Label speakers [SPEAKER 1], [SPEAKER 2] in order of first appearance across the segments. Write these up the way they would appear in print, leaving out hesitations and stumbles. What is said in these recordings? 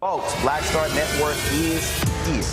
[SPEAKER 1] Folks, Black Star Network is here.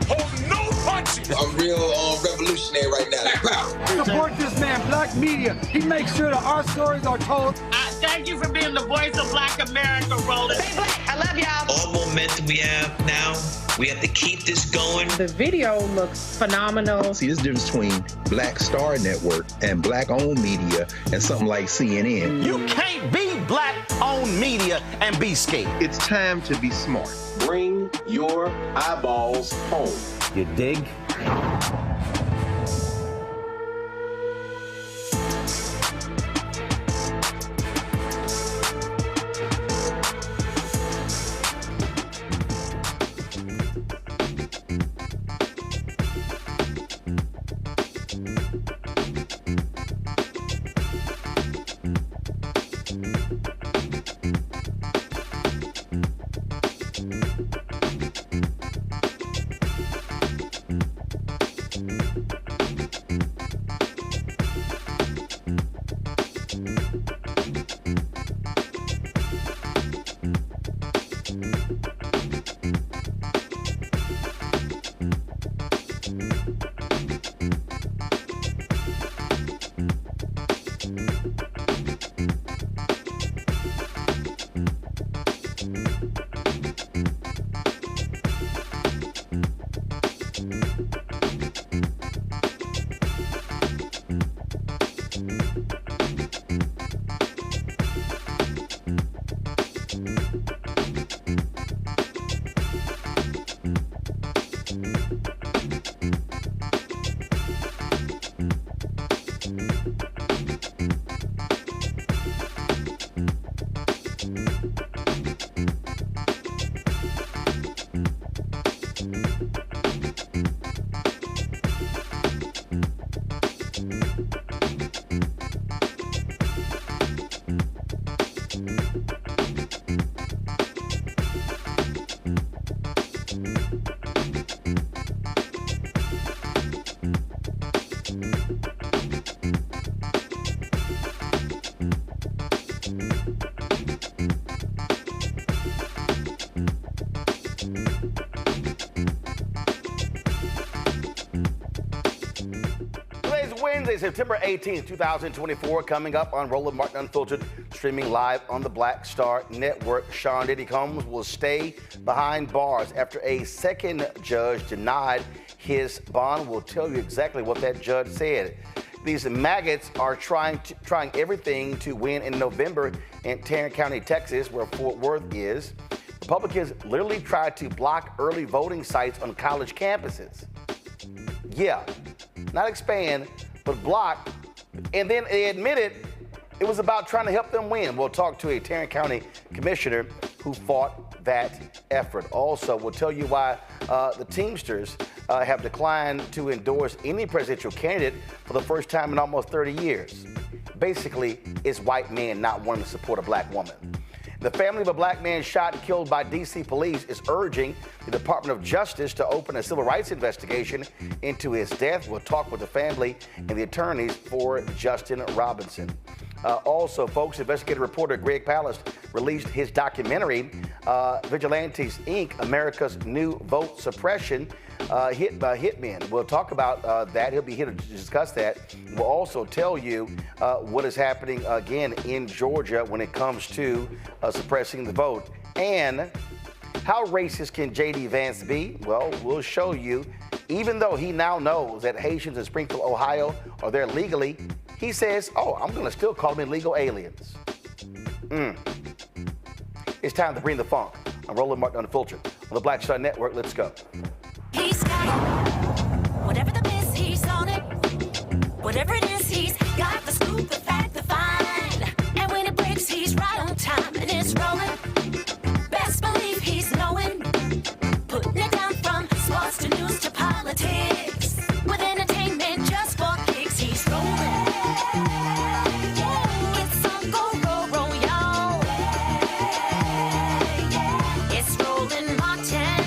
[SPEAKER 2] Hold no punches.
[SPEAKER 3] I'm real revolutionary right now.
[SPEAKER 4] Support this man, Black Media. He makes sure that our stories are told.
[SPEAKER 5] Thank you for being the voice of Black America, Roland.
[SPEAKER 6] Stay black. I love y'all.
[SPEAKER 7] All momentum we have now, we have to keep this going.
[SPEAKER 8] The video looks phenomenal.
[SPEAKER 9] See, there's a difference between Black Star Network and Black-owned media and something like CNN.
[SPEAKER 1] You can't be Black-owned media and be scared.
[SPEAKER 9] It's time to be smart.
[SPEAKER 10] Bring your eyeballs home.
[SPEAKER 1] You dig? Wednesday, September 18th, 2024, coming up on Roland Martin Unfiltered, streaming live on the Black Star Network. Sean Diddy Combs will stay behind bars after a second judge denied his bond. We'll tell you exactly what that judge said. These maggots are trying everything to win in November in Tarrant County, Texas, where Fort Worth is. Republicans literally tried to block early voting sites on college campuses. Yeah, not expand, but block. And then they admitted it was about trying to help them win. We'll talk to a Tarrant County Commissioner who fought that effort. Also, we'll tell you why the Teamsters have declined to endorse any presidential candidate for the first time in almost 30 years. Basically, it's white men not wanting to support a black woman. The family of a black man shot and killed by D.C. police is urging the Department of Justice to open a civil rights investigation into his death. We'll talk with the family and the attorneys for Justin Robinson. Also, folks, investigative reporter Greg Palast released his documentary, Vigilantes, Inc., America's New Vote Suppression, hit by hitmen. We'll talk about that. He'll be here to discuss that. We'll also tell you what is happening again in Georgia when it comes to suppressing the vote. And how racist can J.D. Vance be? Well, we'll show you. Even though he now knows that Haitians in Springfield, Ohio are there legally, he says, oh, I'm going to still call them illegal aliens. It's time to bring the funk. I'm Roland Martin Unfiltered on the Black Star Network. Let's go.
[SPEAKER 11] He's got it. Whatever the biz, he's on it. Whatever it is, he's got the scoop, the fact, the find. And when it breaks, he's right on time and it's rolling. Best believe he's knowing. Putting it down from sports to news to politics. With entertainment just for kicks, he's rolling. It's on go, roll, y'all. It's Roland Martin,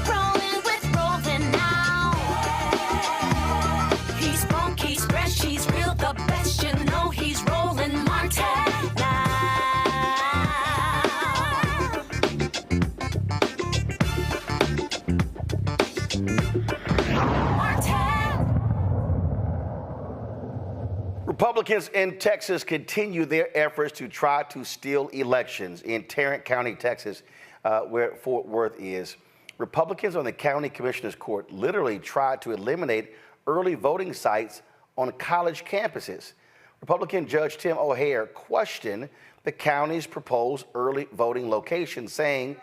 [SPEAKER 11] rolling with Roland now. He's funky, he's fresh, he's real, the best, you know he's Roland Martin now.
[SPEAKER 1] Republicans in Texas continue their efforts to try to steal elections. In Tarrant County, Texas, where Fort Worth is, Republicans on the county commissioner's court literally tried to eliminate early voting sites on college campuses. Republican Judge Tim O'Hare questioned the county's proposed early voting location, saying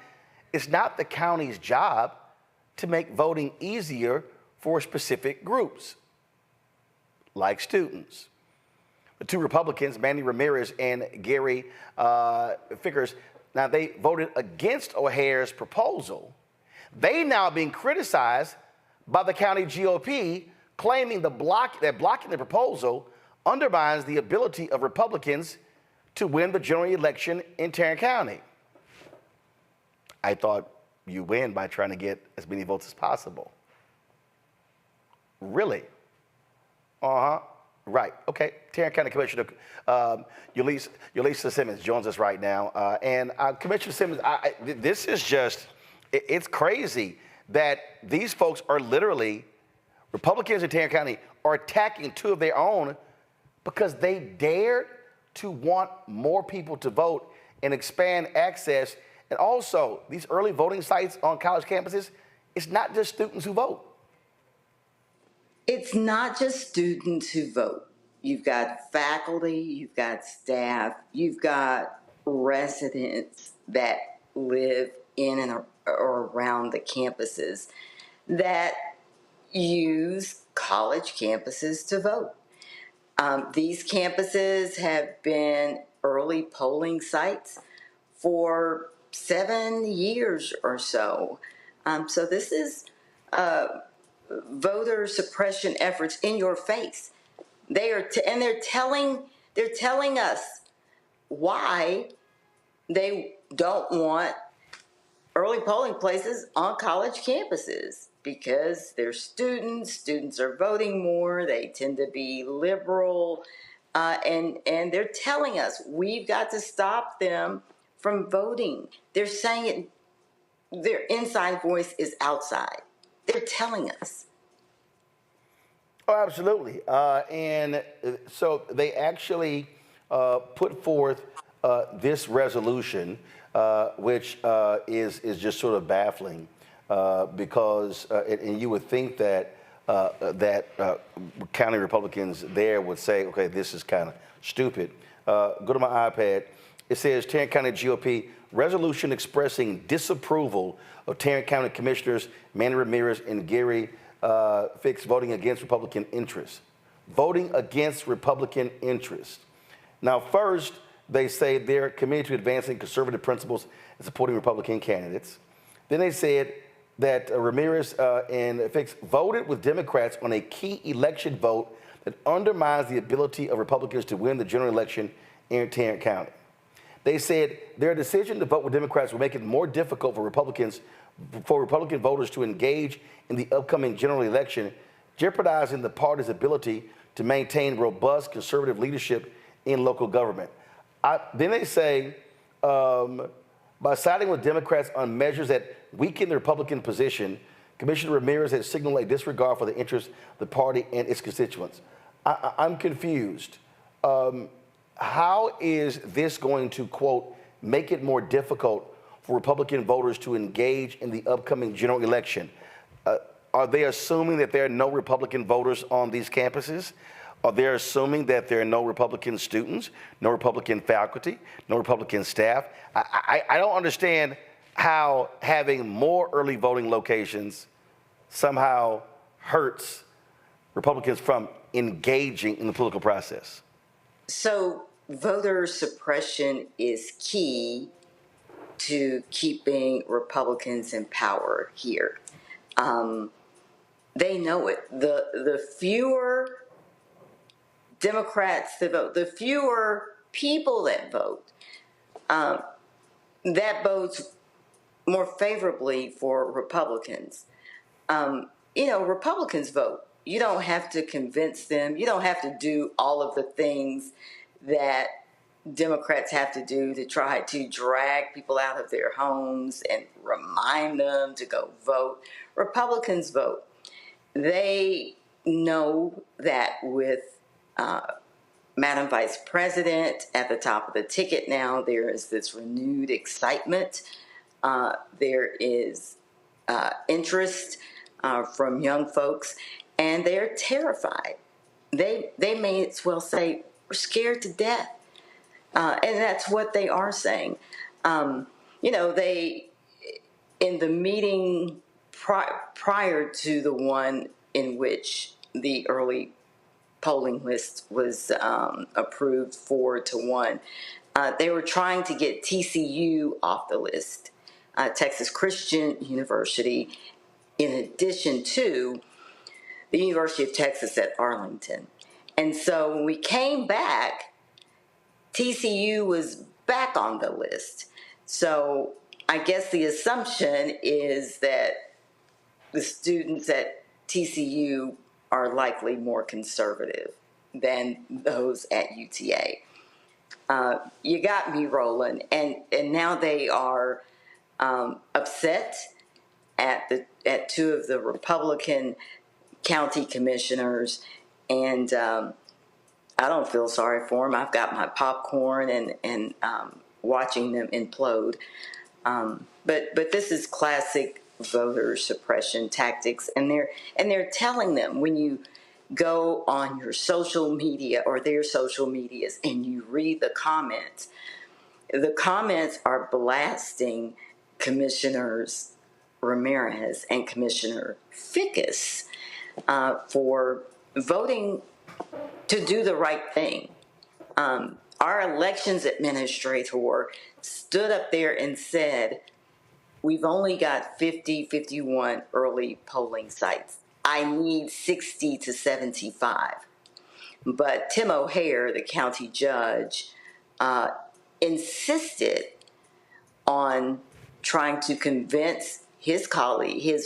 [SPEAKER 1] it's not the county's job to make voting easier for specific groups, like students. The two Republicans, Manny Ramirez and Gary Fickers, now they voted against O'Hare's proposal. They now being criticized by the county GOP, claiming that blocking the proposal undermines the ability of Republicans to win the general election in Tarrant County. I thought you win by trying to get as many votes as possible. Really? Right. Okay. Tarrant County Commissioner Yulisa Simmons joins us right now. And Commissioner Simmons, this is just, it's crazy that these folks are literally, Republicans in Tarrant County are attacking two of their own because they dared to want more people to vote and expand access. And also, these early voting sites on college campuses, it's not just students who vote.
[SPEAKER 6] It's not just students who vote. You've got faculty, you've got staff, you've got residents that live in and or around the campuses that use college campuses to vote. These campuses have been early polling sites for 7 years or so. So this is voter suppression efforts in your face. They are, and they're telling us why they don't want early polling places on college campuses, because they're students are voting more, they tend to be liberal, and they're telling us we've got to stop them from voting. They're saying it, their inside voice is outside. They're telling us.
[SPEAKER 1] Oh, absolutely. And so they actually put forth this resolution, which is just sort of baffling, because and you would think that county Republicans there would say, okay, this is kind of stupid. Go to my iPad. It says Tarrant County GOP resolution expressing disapproval of Tarrant County Commissioners Manny Ramirez and Gary Fix voting against Republican interests. Voting against Republican interests. Now, first, they say they're committed to advancing conservative principles and supporting Republican candidates. Then they said that Ramirez and Fix voted with Democrats on a key election vote that undermines the ability of Republicans to win the general election in Tarrant County. They said their decision to vote with Democrats will make it more difficult for Republican voters to engage in the upcoming general election, jeopardizing the party's ability to maintain robust conservative leadership in local government. Then they say, by siding with Democrats on measures that weaken the Republican position, Commissioner Ramirez has signaled a disregard for the interests of the party and its constituents. I'm confused. How is this going to, quote, make it more difficult for Republican voters to engage in the upcoming general election? Are they assuming that there are no Republican voters on these campuses? Are they assuming that there are no Republican students, no Republican faculty, no Republican staff? I don't understand how having more early voting locations somehow hurts Republicans from engaging in the political process.
[SPEAKER 6] So voter suppression is key to keeping Republicans in power here. They know it. The fewer Democrats that vote, the fewer people that vote, that bodes more favorably for Republicans. Republicans vote. You don't have to convince them. You don't have to do all of the things that Democrats have to do to try to drag people out of their homes and remind them to go vote. Republicans vote. They know that with Madam Vice President at the top of the ticket now. There is this renewed excitement. There is interest from young folks, and they're terrified. They may as well say, we're scared to death. And that's what they are saying. They, in the meeting prior to the one in which the early polling list was approved 4-1, they were trying to get TCU off the list, Texas Christian University, in addition to the University of Texas at Arlington. And so when we came back, TCU was back on the list. So I guess the assumption is that the students at TCU are likely more conservative than those at UTA. You got me, Roland, and now they are upset at two of the Republican county commissioners, and I don't feel sorry for them. I've got my popcorn and watching them implode. But this is classic voter suppression tactics, and they're telling them, when you go on your social media or their social medias and you read the comments are blasting Commissioners Ramirez and Commissioner Fickus for voting to do the right thing. Our elections administrator stood up there and said, we've only got 51 early polling sites. I need 60 to 75. But Tim O'Hare, the county judge, insisted on trying to convince his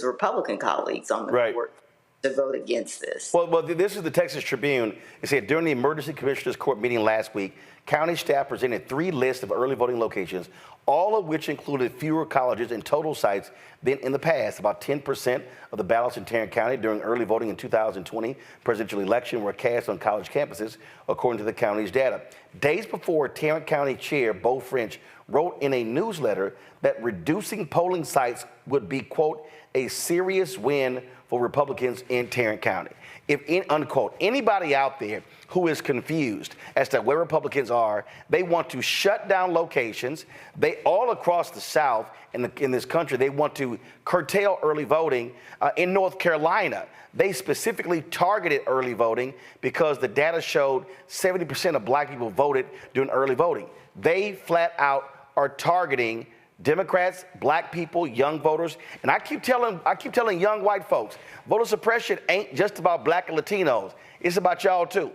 [SPEAKER 6] Republican colleagues on the court to vote against this.
[SPEAKER 1] Well, this is the Texas Tribune. It said during the Emergency Commissioners Court meeting last week, county staff presented 3 lists of early voting locations, all of which included fewer colleges and total sites than in the past. About 10% of the ballots in Tarrant County during early voting in 2020 presidential election were cast on college campuses, according to the county's data. Days before, Tarrant County Chair Beau French wrote in a newsletter that reducing polling sites would be, quote, a serious win for Republicans in Tarrant County. If, unquote, anybody out there who is confused as to where Republicans are, they want to shut down locations. They all across the South in this country, they want to curtail early voting. In North Carolina, they specifically targeted early voting because the data showed 70% of black people voted during early voting. They flat out are targeting Democrats, black people, young voters, and I keep telling young white folks, voter suppression ain't just about black and Latinos. It's about y'all too.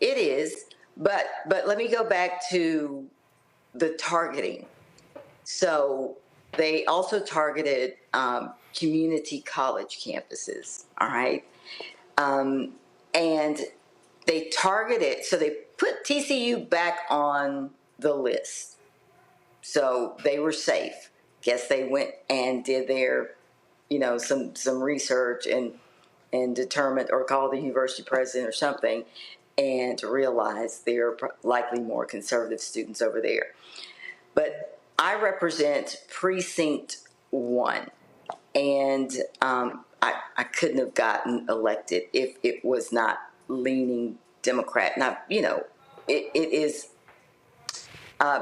[SPEAKER 6] It is, but let me go back to the targeting. So they also targeted community college campuses. All right, and they targeted. So they put TCU back on the list. So they were safe. Guess they went and did their, some research and determined, or called the university president or something, and realized there are likely more conservative students over there. But I represent Precinct 1, and I couldn't have gotten elected if it was not leaning Democrat. Now, it is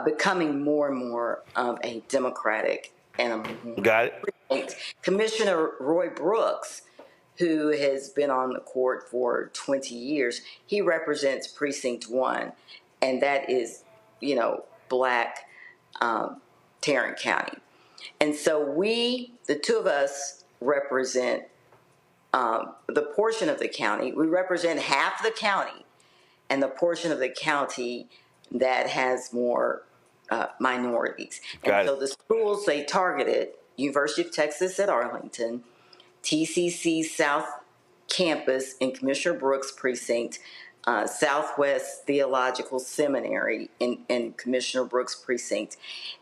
[SPEAKER 6] becoming more and more of a Democratic animal.
[SPEAKER 1] Got it.
[SPEAKER 6] Commissioner Roy Brooks, who has been on the court for 20 years, he represents Precinct 1, and that is, black Tarrant County. And so the two of us represent the portion of the county. We represent half the county and the portion of the county that has more minorities. And so the schools they targeted, University of Texas at Arlington, TCC South Campus in Commissioner Brooks' precinct, Southwest Theological Seminary in Commissioner Brooks' precinct,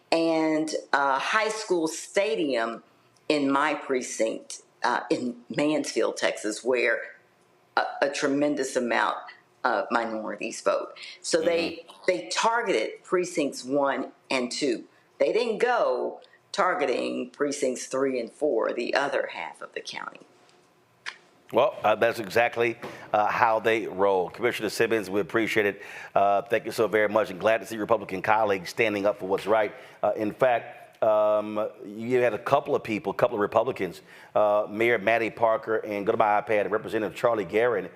[SPEAKER 6] and high school stadium in my precinct in Mansfield, Texas, where a tremendous amount minorities vote. So they targeted precincts 1 and 2. They didn't go targeting precincts 3 and 4, the other half of the county.
[SPEAKER 1] Well, that's exactly how they roll. Commissioner Simmons, we appreciate it. Thank you so very much, and glad to see Republican colleagues standing up for what's right. In fact, you had a couple of Republicans, Mayor Mattie Parker and, go to my iPad, Representative Charlie Guerin.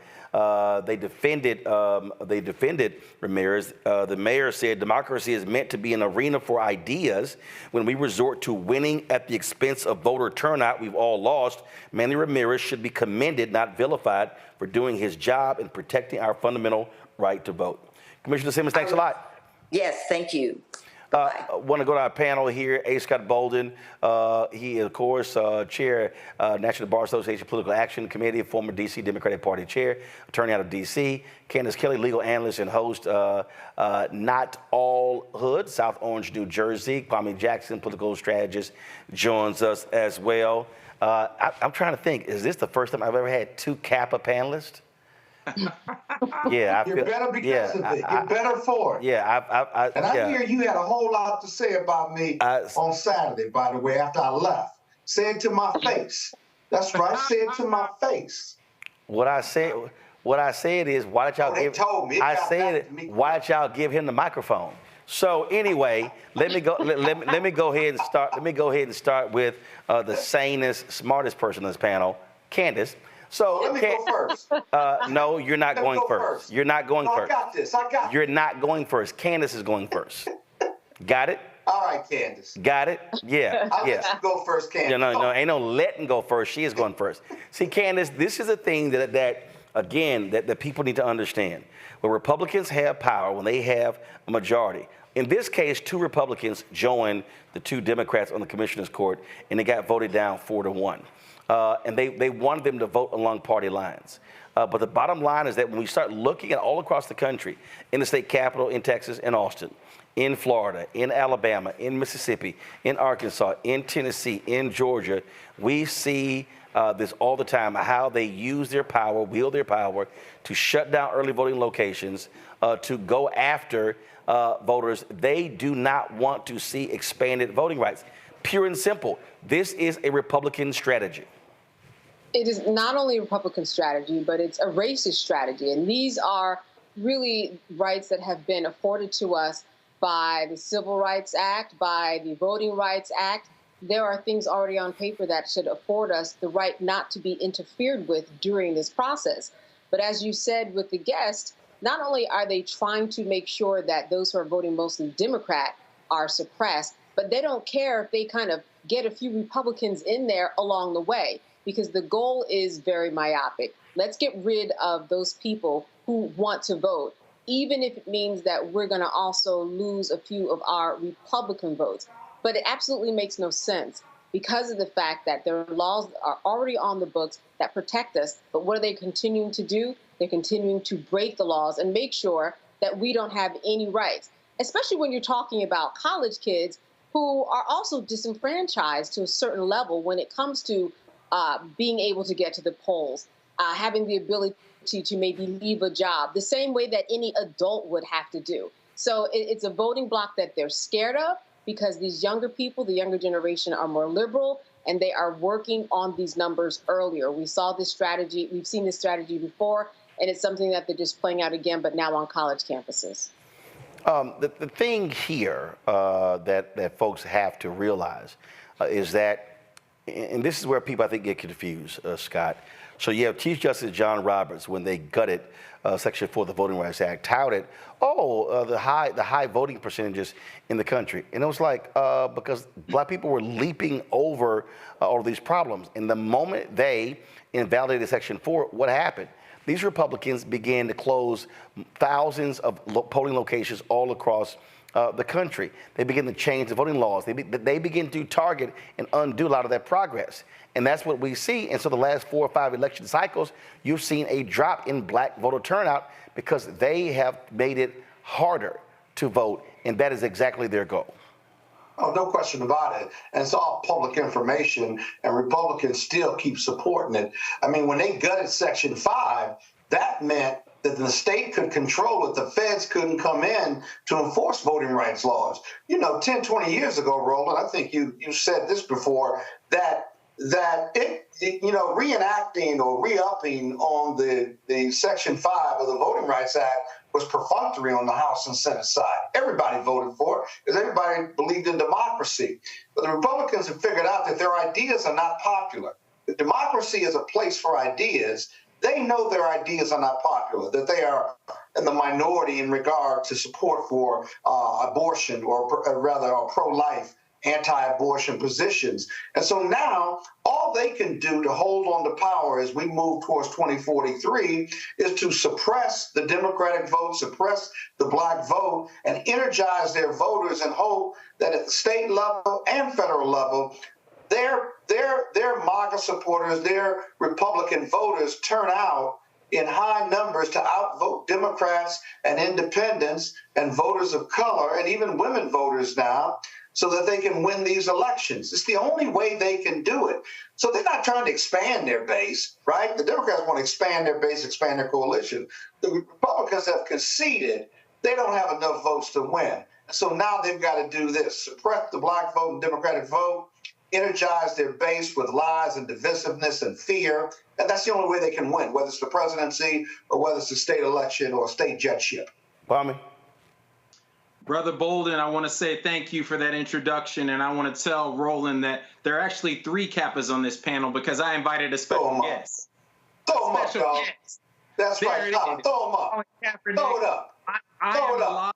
[SPEAKER 1] They defended Ramirez. The mayor said democracy is meant to be an arena for ideas. When we resort to winning at the expense of voter turnout, we've all lost. Manny Ramirez should be commended, not vilified, for doing his job and protecting our fundamental right to vote. Commissioner Simmons, thanks a lot.
[SPEAKER 6] Yes, thank you.
[SPEAKER 1] I want to go to our panel here. A. Scott Bolden, he is, of course, chair, National Bar Association Political Action Committee, former D.C. Democratic Party chair, attorney out of D.C. Candace Kelly, legal analyst and host, Not All Hood, South Orange, New Jersey. Kwame Jackson, political strategist, joins us as well. I'm trying to think, is this the first time I've ever had 2 Kappa panelists? Yeah,
[SPEAKER 12] You're better because of it. You're better for it.
[SPEAKER 1] Yeah,
[SPEAKER 12] I hear you had a whole lot to say about me on Saturday, by the way, after I left. Say it to my face. That's right. Say it to my face.
[SPEAKER 1] What I said is, why don't y'all give? Why don't y'all give him the microphone? So anyway, let me go. Let me go ahead and start. Let me go ahead and start with the sanest, smartest person on this panel, Candace. So
[SPEAKER 12] let me go first.
[SPEAKER 1] No, you're not going first. You're not going first.
[SPEAKER 12] I got this.
[SPEAKER 1] You're not going first. Candace is going first. Got it?
[SPEAKER 12] All right, Candace.
[SPEAKER 1] Got it? Yeah.
[SPEAKER 12] I'll let you go first, Candace.
[SPEAKER 1] No, ain't no letting go first. She is going first. See, Candace, this is a thing that people need to understand. When Republicans have power, when they have a majority, in this case, 2 Republicans joined the 2 Democrats on the commissioner's court, and they got voted down 4-1. And they wanted them to vote along party lines. But the bottom line is that when we start looking at all across the country, in the state capitol, in Texas, in Austin, in Florida, in Alabama, in Mississippi, in Arkansas, in Tennessee, in Georgia, we see this all the time, how they use their power, wield their power to shut down early voting locations, to go after voters. They do not want to see expanded voting rights. Pure and simple. This is a Republican strategy.
[SPEAKER 8] It is not only a Republican strategy, but it's a racist strategy. And these are really rights that have been afforded to us by the Civil Rights Act, by the Voting Rights Act. There are things already on paper that should afford us the right not to be interfered with during this process. But as you said with the guest, not only are they trying to make sure that those who are voting mostly Democrat are suppressed, but they don't care if they kind of get a few Republicans in there along the way, because the goal is very myopic. Let's get rid of those people who want to vote, even if it means that we're going to also lose a few of our Republican votes. But it absolutely makes no sense because of the fact that their laws are already on the books that protect us. But what are they continuing to do? They're continuing to break the laws and make sure that we don't have any rights, especially when you're talking about college kids who are also disenfranchised to a certain level when it comes to being able to get to the polls, having the ability to maybe leave a job, the same way that any adult would have to do. So it's a voting bloc that they're scared of because these younger people, the younger generation, are more liberal, and they are working on these numbers earlier. We saw this strategy, we've seen this strategy before, and it's something that they're just playing out again, but now on college campuses.
[SPEAKER 1] The thing here that folks have to realize is that, and this is where people, I think, get confused, Scott. So you have Chief Justice John Roberts, when they gutted Section 4 of the Voting Rights Act, touted, the high voting percentages in the country. And it was like, because black people were leaping over all of these problems. And the moment they invalidated Section 4, what happened? These Republicans began to close thousands of polling locations all across the country. They begin to change the voting laws. They begin to target and undo a lot of that progress. And that's what we see. And so the last 4 or 5 election cycles, you've seen a drop in black voter turnout because they have made it harder to vote. And that is exactly their goal.
[SPEAKER 12] Oh, no question about it. And it's all public information, and Republicans still keep supporting it. I mean, when they gutted Section 5, that meant that that the state could control it. The feds couldn't come in to enforce voting rights laws. 10, 20 years ago, Roland, I think you said this before, that reenacting or re-upping on the Section 5 of the Voting Rights Act was perfunctory on the House and Senate side. Everybody voted for it because everybody believed in democracy. But the Republicans have figured out that their ideas are not popular. If democracy is a place for ideas, they know their ideas are not popular, that they are in the minority in regard to support for abortion or rather pro-life, anti-abortion positions. And so now all they can do to hold on to power as we move towards 2043 is to suppress the Democratic vote, suppress the black vote, and energize their voters and hope that at the state level and federal level, their MAGA supporters, their Republican voters turn out in high numbers to outvote Democrats and independents and voters of color and even women voters now, so that they can win these elections. It's the only way they can do it. So they're not trying to expand their base, right? The Democrats want to expand their base, expand their coalition. The Republicans have conceded they don't have enough votes to win. So now they've got to do this: suppress the black vote and Democratic vote, energize their base with lies and divisiveness and fear. And that's the only way they can win, whether it's the presidency or whether it's a state election or a state judgeship.
[SPEAKER 1] Kwame?
[SPEAKER 13] Brother Bolden, I want to say thank you for that introduction, and I want to tell Roland that there are actually 3 Kappas on this panel because I invited a special guest.
[SPEAKER 12] Throw them up, dog. That's right, Tom. Throw them up. Throw it up.
[SPEAKER 13] I am live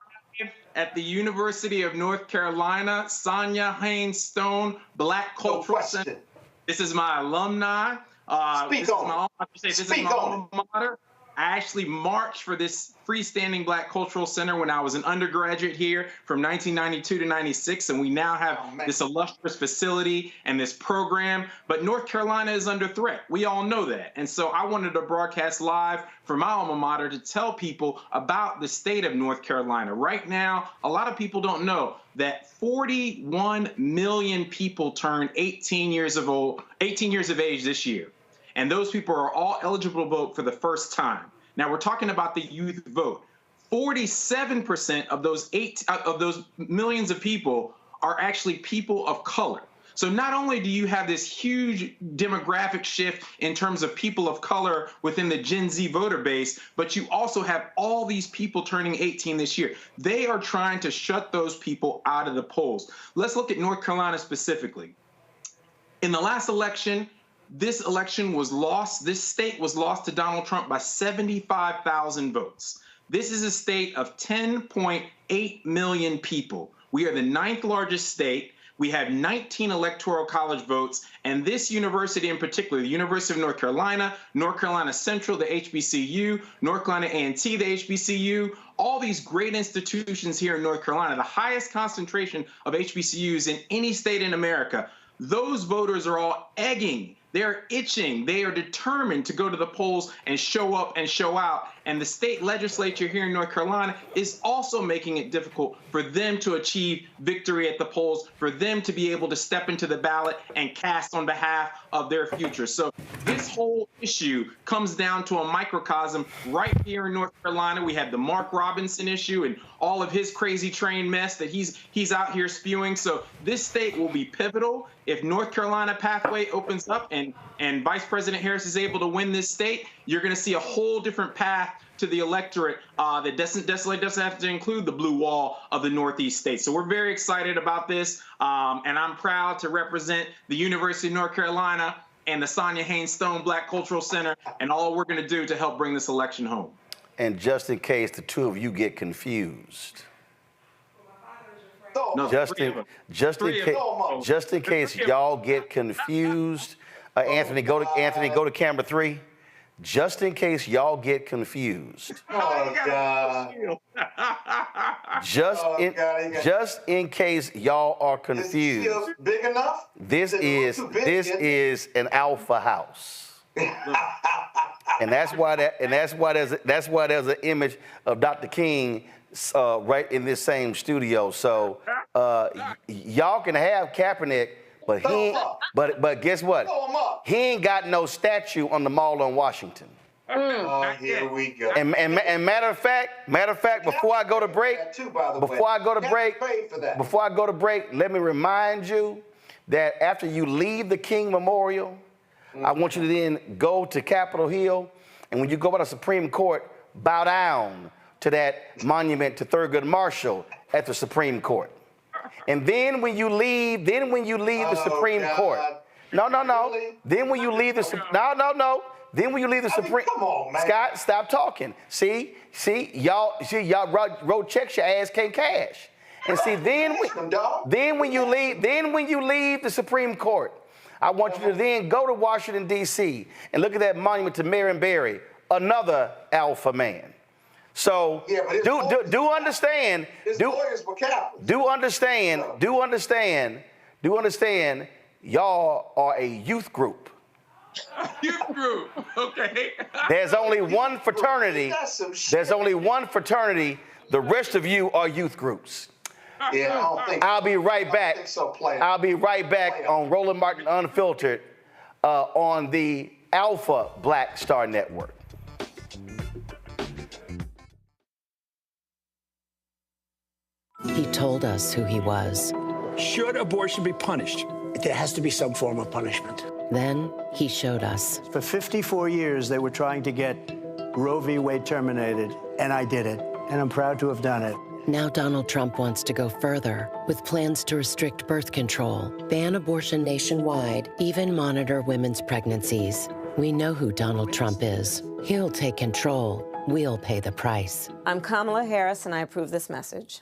[SPEAKER 13] at the University of North Carolina, Sonia Haynes Stone Black Cultural Center. This is my alumni. This is my alma mater. I actually marched for this freestanding Black Cultural Center when I was an undergraduate here from 1992 to 96, and we now have this illustrious facility and this program. But North Carolina is under threat. We all know that. And so I wanted to broadcast live from my alma mater to tell people about the state of North Carolina. Right now, a lot of people don't know that 41 million people turn 18 years of age this year. And those people are all eligible to vote for the first time. Now we're talking about the youth vote. 47% of those millions of people are actually people of color. So not only do you have this huge demographic shift in terms of people of color within the Gen Z voter base, but you also have all these people turning 18 this year. They are trying to shut those people out of the polls. Let's look at North Carolina specifically. In the last election, this election was lost. This state was lost to Donald Trump by 75,000 votes. This is a state of 10.8 million people. We are the 9th largest state. We have 19 electoral college votes, and this university in particular, the University of North Carolina Central, the HBCU, North Carolina A&T, the HBCU, all these great institutions here in North Carolina, the highest concentration of HBCUs in any state in America. Those voters are all egging. They're itching. They are determined to go to the polls and show up and show out. And the state legislature here in North Carolina is also making it difficult for them to achieve victory at the polls, for them to be able to step into the ballot and cast on behalf of their future. So this whole issue comes down to a microcosm right here in North Carolina. We have the Mark Robinson issue and all of his crazy train mess that he's out here spewing. So this state will be pivotal if North Carolina pathway opens up and Vice President Harris is able to win this state. You're going to see a whole different path to the electorate that doesn't have to include the blue wall of the Northeast states. So we're very excited about this, and I'm proud to represent the University of North Carolina and the Sonia Haynes Stone Black Cultural Center and all we're going to do to help bring this election home.
[SPEAKER 1] And just in case the two of you get confused, just in case y'all get confused, Anthony, go to camera 3. Just in case y'all get confused.
[SPEAKER 12] Oh, God.
[SPEAKER 1] Just in case y'all are confused.
[SPEAKER 12] Is it big enough?
[SPEAKER 1] This is an alpha house. And that's why there's an image of Dr. King right in this same studio. So y'all can have Kaepernick, but guess what? He ain't got no statue on the Mall on Washington.
[SPEAKER 12] Here we go.
[SPEAKER 1] And matter of fact, before I go to break, let me remind you that after you leave the King Memorial, I want you to then go to Capitol Hill, and when you go by the Supreme Court, bow down to that monument to Thurgood Marshall at the Supreme Court. And then when you leave, the Supreme Court. No.
[SPEAKER 12] Really?
[SPEAKER 1] Then when you leave the Then when you leave the Supreme,
[SPEAKER 12] come on, man.
[SPEAKER 1] Scott, stop talking. See, y'all wrote checks your ass can't cash. And see, then when you leave the Supreme Court, I want you to then go to Washington D.C. and look at that monument to Marion Barry, another alpha man. So do understand.
[SPEAKER 12] His lawyers were capitalists.
[SPEAKER 1] Do understand. Y'all are a youth group.
[SPEAKER 13] Youth group, okay.
[SPEAKER 1] There's only one fraternity. The rest of you are youth groups.
[SPEAKER 12] Yeah, I don't think.
[SPEAKER 1] I'll be right back. I'll be right back on Roland Martin Unfiltered on the Alpha Black Star Network.
[SPEAKER 14] He told us who he was.
[SPEAKER 4] Should abortion be punished? There has to be some form of punishment.
[SPEAKER 14] Then he showed us.
[SPEAKER 15] For 54 years, they were trying to get Roe v. Wade terminated, and I did it, and I'm proud to have done it.
[SPEAKER 14] Now Donald Trump wants to go further with plans to restrict birth control, ban abortion nationwide, even monitor women's pregnancies. We know who Donald Trump is. He'll take control. We'll pay the price.
[SPEAKER 16] I'm Kamala Harris, and I approve this message.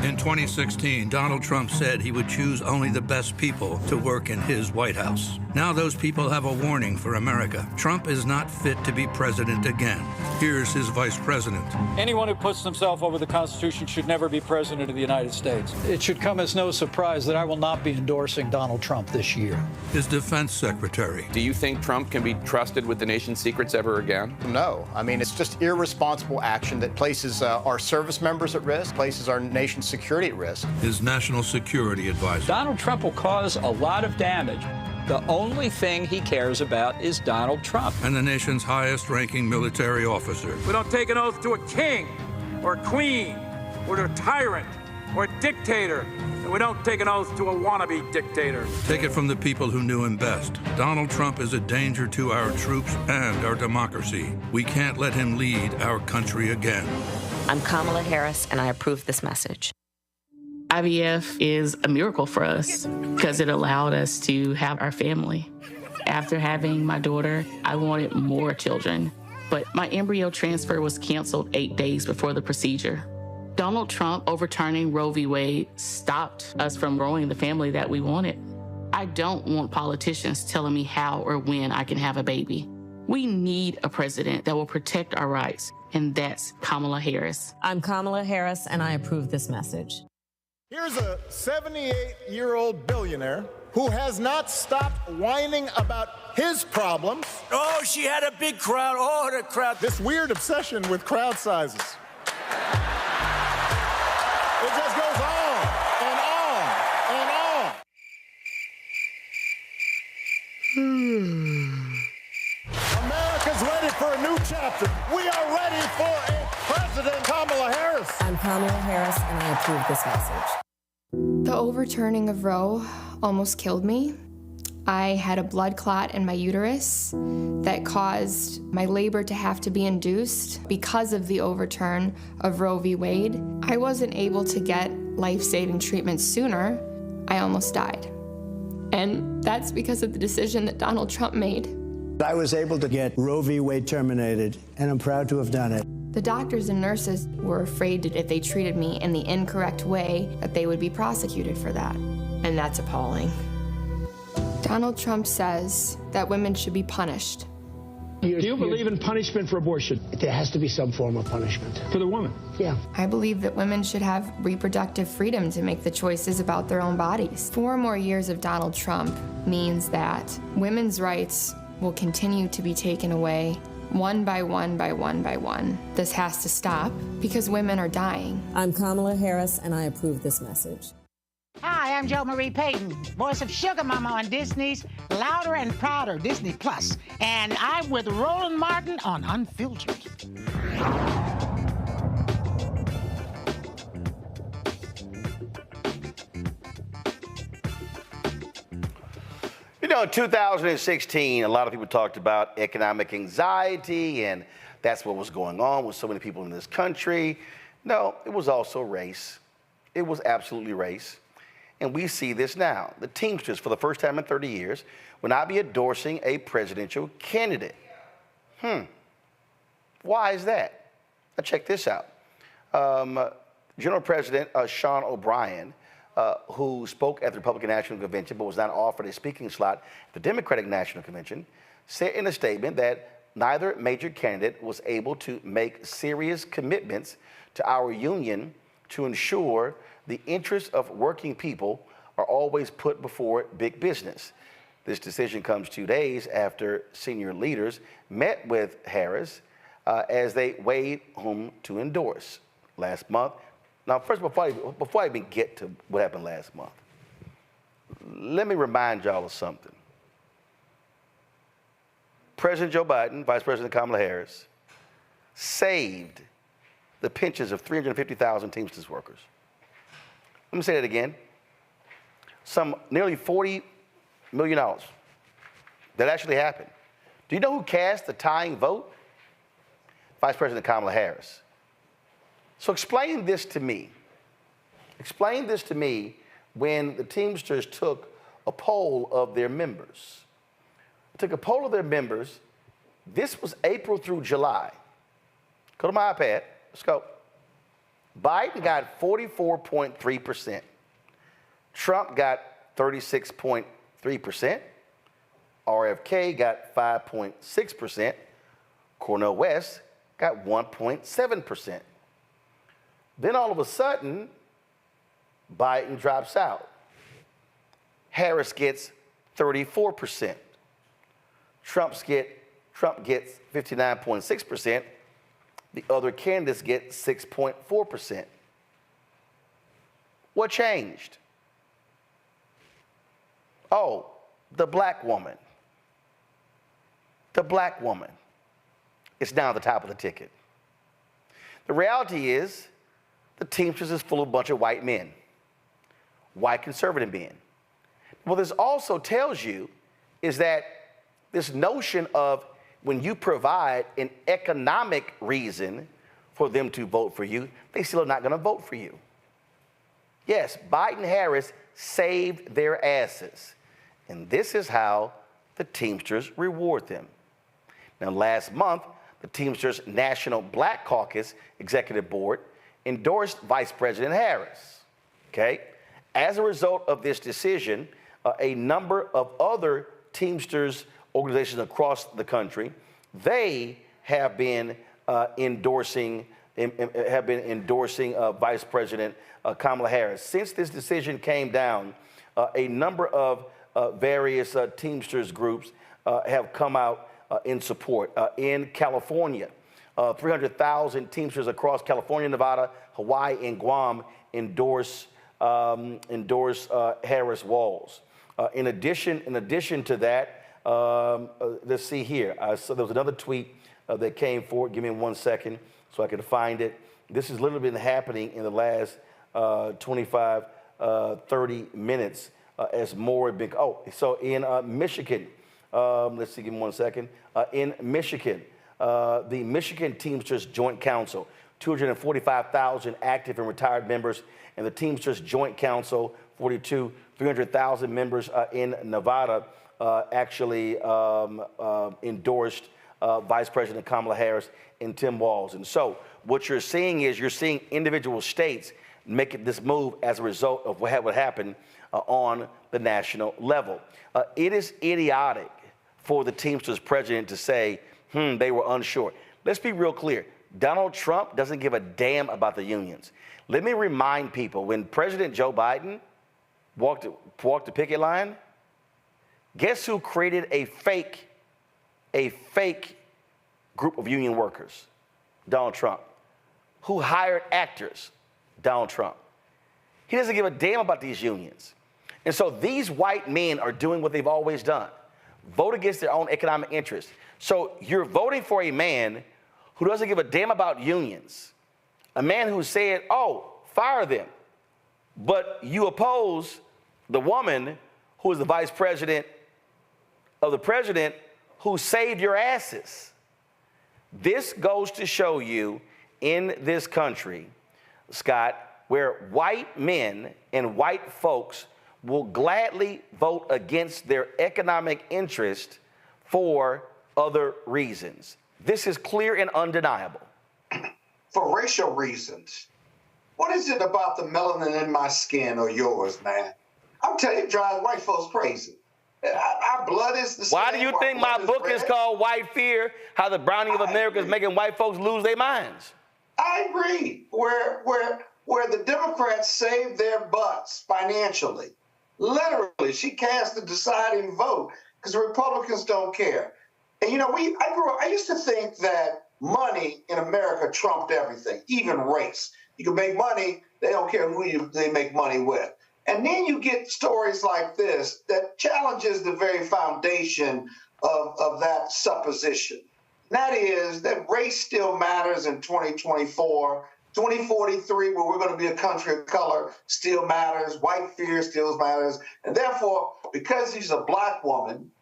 [SPEAKER 17] In 2016, Donald Trump said he would choose only the best people to work in his White House. Now those people have a warning for America. Trump is not fit to be president again. Here's his vice president.
[SPEAKER 18] Anyone who puts themselves over the Constitution should never be president of the United States. It should come as no surprise that I will not be endorsing Donald Trump this year.
[SPEAKER 17] His defense secretary.
[SPEAKER 19] Do you think Trump can be trusted with the nation's secrets ever again?
[SPEAKER 20] No. I mean, it's just irresponsible action that places our service members at risk, places our nation's security at risk.
[SPEAKER 17] His national security advisor.
[SPEAKER 18] Donald Trump will cause a lot of damage. The only thing he cares about is Donald Trump.
[SPEAKER 17] And the nation's highest-ranking military officer.
[SPEAKER 18] We don't take an oath to a king or a queen or to a tyrant or a dictator. And we don't take an oath to a wannabe dictator.
[SPEAKER 17] Take it from the people who knew him best. Donald Trump is a danger to our troops and our democracy. We can't let him lead our country again.
[SPEAKER 16] I'm Kamala Harris, and I approve this message.
[SPEAKER 21] IVF is a miracle for us because it allowed us to have our family. After having my daughter, I wanted more children, but my embryo transfer was canceled 8 days before the procedure. Donald Trump overturning Roe v. Wade stopped us from growing the family that we wanted. I don't want politicians telling me how or when I can have a baby. We need a president that will protect our rights, and that's Kamala Harris.
[SPEAKER 16] I'm Kamala Harris, and I approve this message.
[SPEAKER 22] Here's a 78-year-old billionaire who has not stopped whining about his problems.
[SPEAKER 4] Oh, she had a big crowd. Oh, the crowd.
[SPEAKER 22] This weird obsession with crowd sizes. It just goes on and on and on. America's ready for a new chapter. We are ready for a President Kamala Harris.
[SPEAKER 16] I'm Kamala Harris, and I approve this message.
[SPEAKER 23] The overturning of Roe almost killed me. I had a blood clot in my uterus that caused my labor to have to be induced because of the overturn of Roe v. Wade. I wasn't able to get life-saving treatment sooner. I almost died. And that's because of the decision that Donald Trump made.
[SPEAKER 15] I was able to get Roe v. Wade terminated, and I'm proud to have done it.
[SPEAKER 23] The doctors and nurses were afraid that if they treated me in the incorrect way, that they would be prosecuted for that. And that's appalling. Donald Trump says that women should be punished.
[SPEAKER 4] Do you believe in punishment for abortion? There has to be some form of punishment. For the woman? Yeah.
[SPEAKER 23] I believe that women should have reproductive freedom to make the choices about their own bodies. 4 more years of Donald Trump means that women's rights will continue to be taken away one by one by one by one. This has to stop because women are dying.
[SPEAKER 16] I'm Kamala Harris, and I approve this message.
[SPEAKER 2] Hi, I'm Jo Marie Payton, voice of Sugar Mama on Disney's Louder and Prouder Disney Plus, and I'm with Roland Martin on Unfiltered.
[SPEAKER 1] You know, in 2016, a lot of people talked about economic anxiety, and that's what was going on with so many people in this country. No, it was also race. It was absolutely race. And we see this now. The Teamsters, for the first time in 30 years, will not be endorsing a presidential candidate. Why is that? Now check this out. General President Sean O'Brien, who spoke at the Republican National Convention but was not offered a speaking slot at the Democratic National Convention, said in a statement that neither major candidate was able to make serious commitments to our union to ensure the interests of working people are always put before big business. This decision comes 2 days after senior leaders met with Harris as they weighed whom to endorse last month. Now, first, before I even get to what happened last month, let me remind y'all of something. President Joe Biden, Vice President Kamala Harris, saved the pensions of 350,000 Teamsters workers. Let me say that again. Some nearly $40 million. That actually happened. Do you know who cast the tying vote? Vice President Kamala Harris. So explain this to me. Explain this to me when the Teamsters took a poll of their members. Took a poll of their members. This was April through July. Go to my iPad. Let's go. Biden got 44.3%. Trump got 36.3%. RFK got 5.6%. Cornel West got 1.7%. Then all of a sudden, Biden drops out. Harris gets 34%. Trump gets 59.6%. The other candidates get 6.4%. What changed? Oh, the black woman. The black woman is now at the top of the ticket. The reality is, the Teamsters is full of a bunch of white men, white conservative men. What this also tells you is that this notion of when you provide an economic reason for them to vote for you, they still are not going to vote for you. Yes, Biden-Harris saved their asses. And this is how the Teamsters reward them. Now, last month, the Teamsters National Black Caucus Executive Board endorsed Vice President Harris. Okay? As a result of this decision, a number of other Teamsters organizations across the country, they have been endorsing Vice President Kamala Harris. Since this decision came down, a number of various Teamsters groups have come out in support. In California, 300,000 Teamsters across California, Nevada, Hawaii, and Guam endorse Harris Walls. In addition to that, let's see here. So there was another tweet that came forward. Give me 1 second so I can find it. This has literally been happening in the last 25, 30 minutes as more big. Oh, so in Michigan, let's see, give me 1 second. In Michigan, the Michigan Teamsters Joint Council, 245,000 active and retired members, and the Teamsters Joint Council, 300,000 members in Nevada, actually endorsed Vice President Kamala Harris and Tim Walz. And so what you're seeing is you're seeing individual states make this move as a result of what happened on the national level. It is idiotic for the Teamsters president to say, they were unsure. Let's be real clear. Donald Trump doesn't give a damn about the unions. Let me remind people, when President Joe Biden walked the picket line, guess who created a fake group of union workers? Donald Trump. Who hired actors? Donald Trump. He doesn't give a damn about these unions. And so these white men are doing what they've always done, vote against their own economic interests. So you're voting for a man who doesn't give a damn about unions, a man who said, oh, fire them. But you oppose the woman who is the vice president of the president who saved your asses. This goes to show you in this country, Scott, where white men and white folks will gladly vote against their economic interest for other reasons. This is clear and undeniable.
[SPEAKER 12] For racial reasons. What is it about the melanin in my skin or yours, man? I'm telling you, it drives white folks crazy. Our blood is the same.
[SPEAKER 1] Why do you think my book is called White Fear? How the Browning of America is making white folks lose their minds.
[SPEAKER 12] I agree. Where the Democrats saved their butts financially. Literally, she cast the deciding vote because the Republicans don't care. And you know, I used to think that money in America trumped everything, even race. You can make money, they don't care who they make money with. And then you get stories like this that challenges the very foundation of that supposition. And that is that race still matters in 2024. 2043, where we're going to be a country of color, still matters. White fear still matters. And therefore, because she's a black woman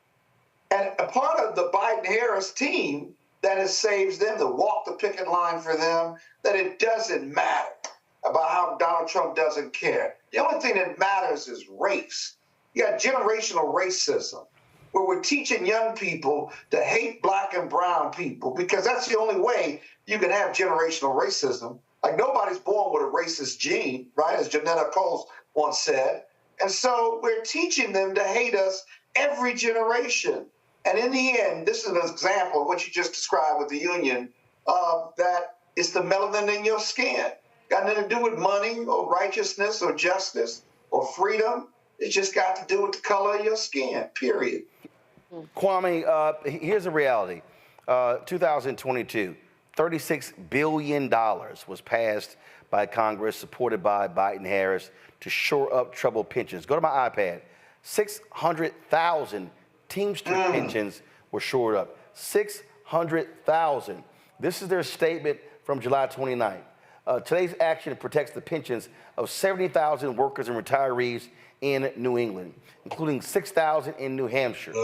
[SPEAKER 12] and a part of the Biden-Harris team that it saves them, to walk the picket line for them, that it doesn't matter about how Donald Trump doesn't care. The only thing that matters is race. You got generational racism, where we're teaching young people to hate black and brown people because that's the only way you can have generational racism. Like, nobody's born with a racist gene, right, as Janetta Coles once said. And so we're teaching them to hate us every generation. And in the end, this is an example of what you just described with the union, that it's the melanin in your skin. Got nothing to do with money or righteousness or justice or freedom. It's just got to do with the color of your skin, period.
[SPEAKER 1] Kwame, here's the reality. 2022, $36 billion was passed by Congress, supported by Biden-Harris, to shore up troubled pensions. Go to my iPad. 600,000 Teamsters pensions were shored up. 600,000. This is their statement from July 29th. Today's action protects the pensions of 70,000 workers and retirees in New England, including 6,000 in New Hampshire.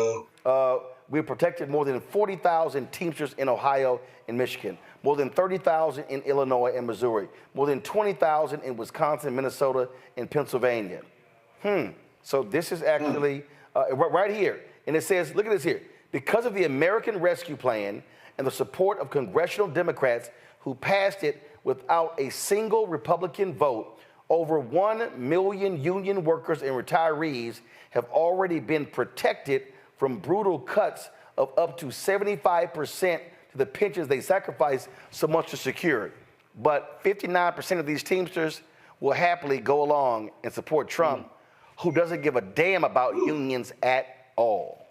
[SPEAKER 1] We protected more than 40,000 Teamsters in Ohio and Michigan, more than 30,000 in Illinois and Missouri, more than 20,000 in Wisconsin, Minnesota, and Pennsylvania. So this is actually right here. And it says, look at this here. Because of the American Rescue Plan and the support of congressional Democrats who passed it without a single Republican vote, over 1 million union workers and retirees have already been protected from brutal cuts of up to 75% to the pensions they sacrificed so much to secure. But 59% of these Teamsters will happily go along and support Trump, who doesn't give a damn about unions at all.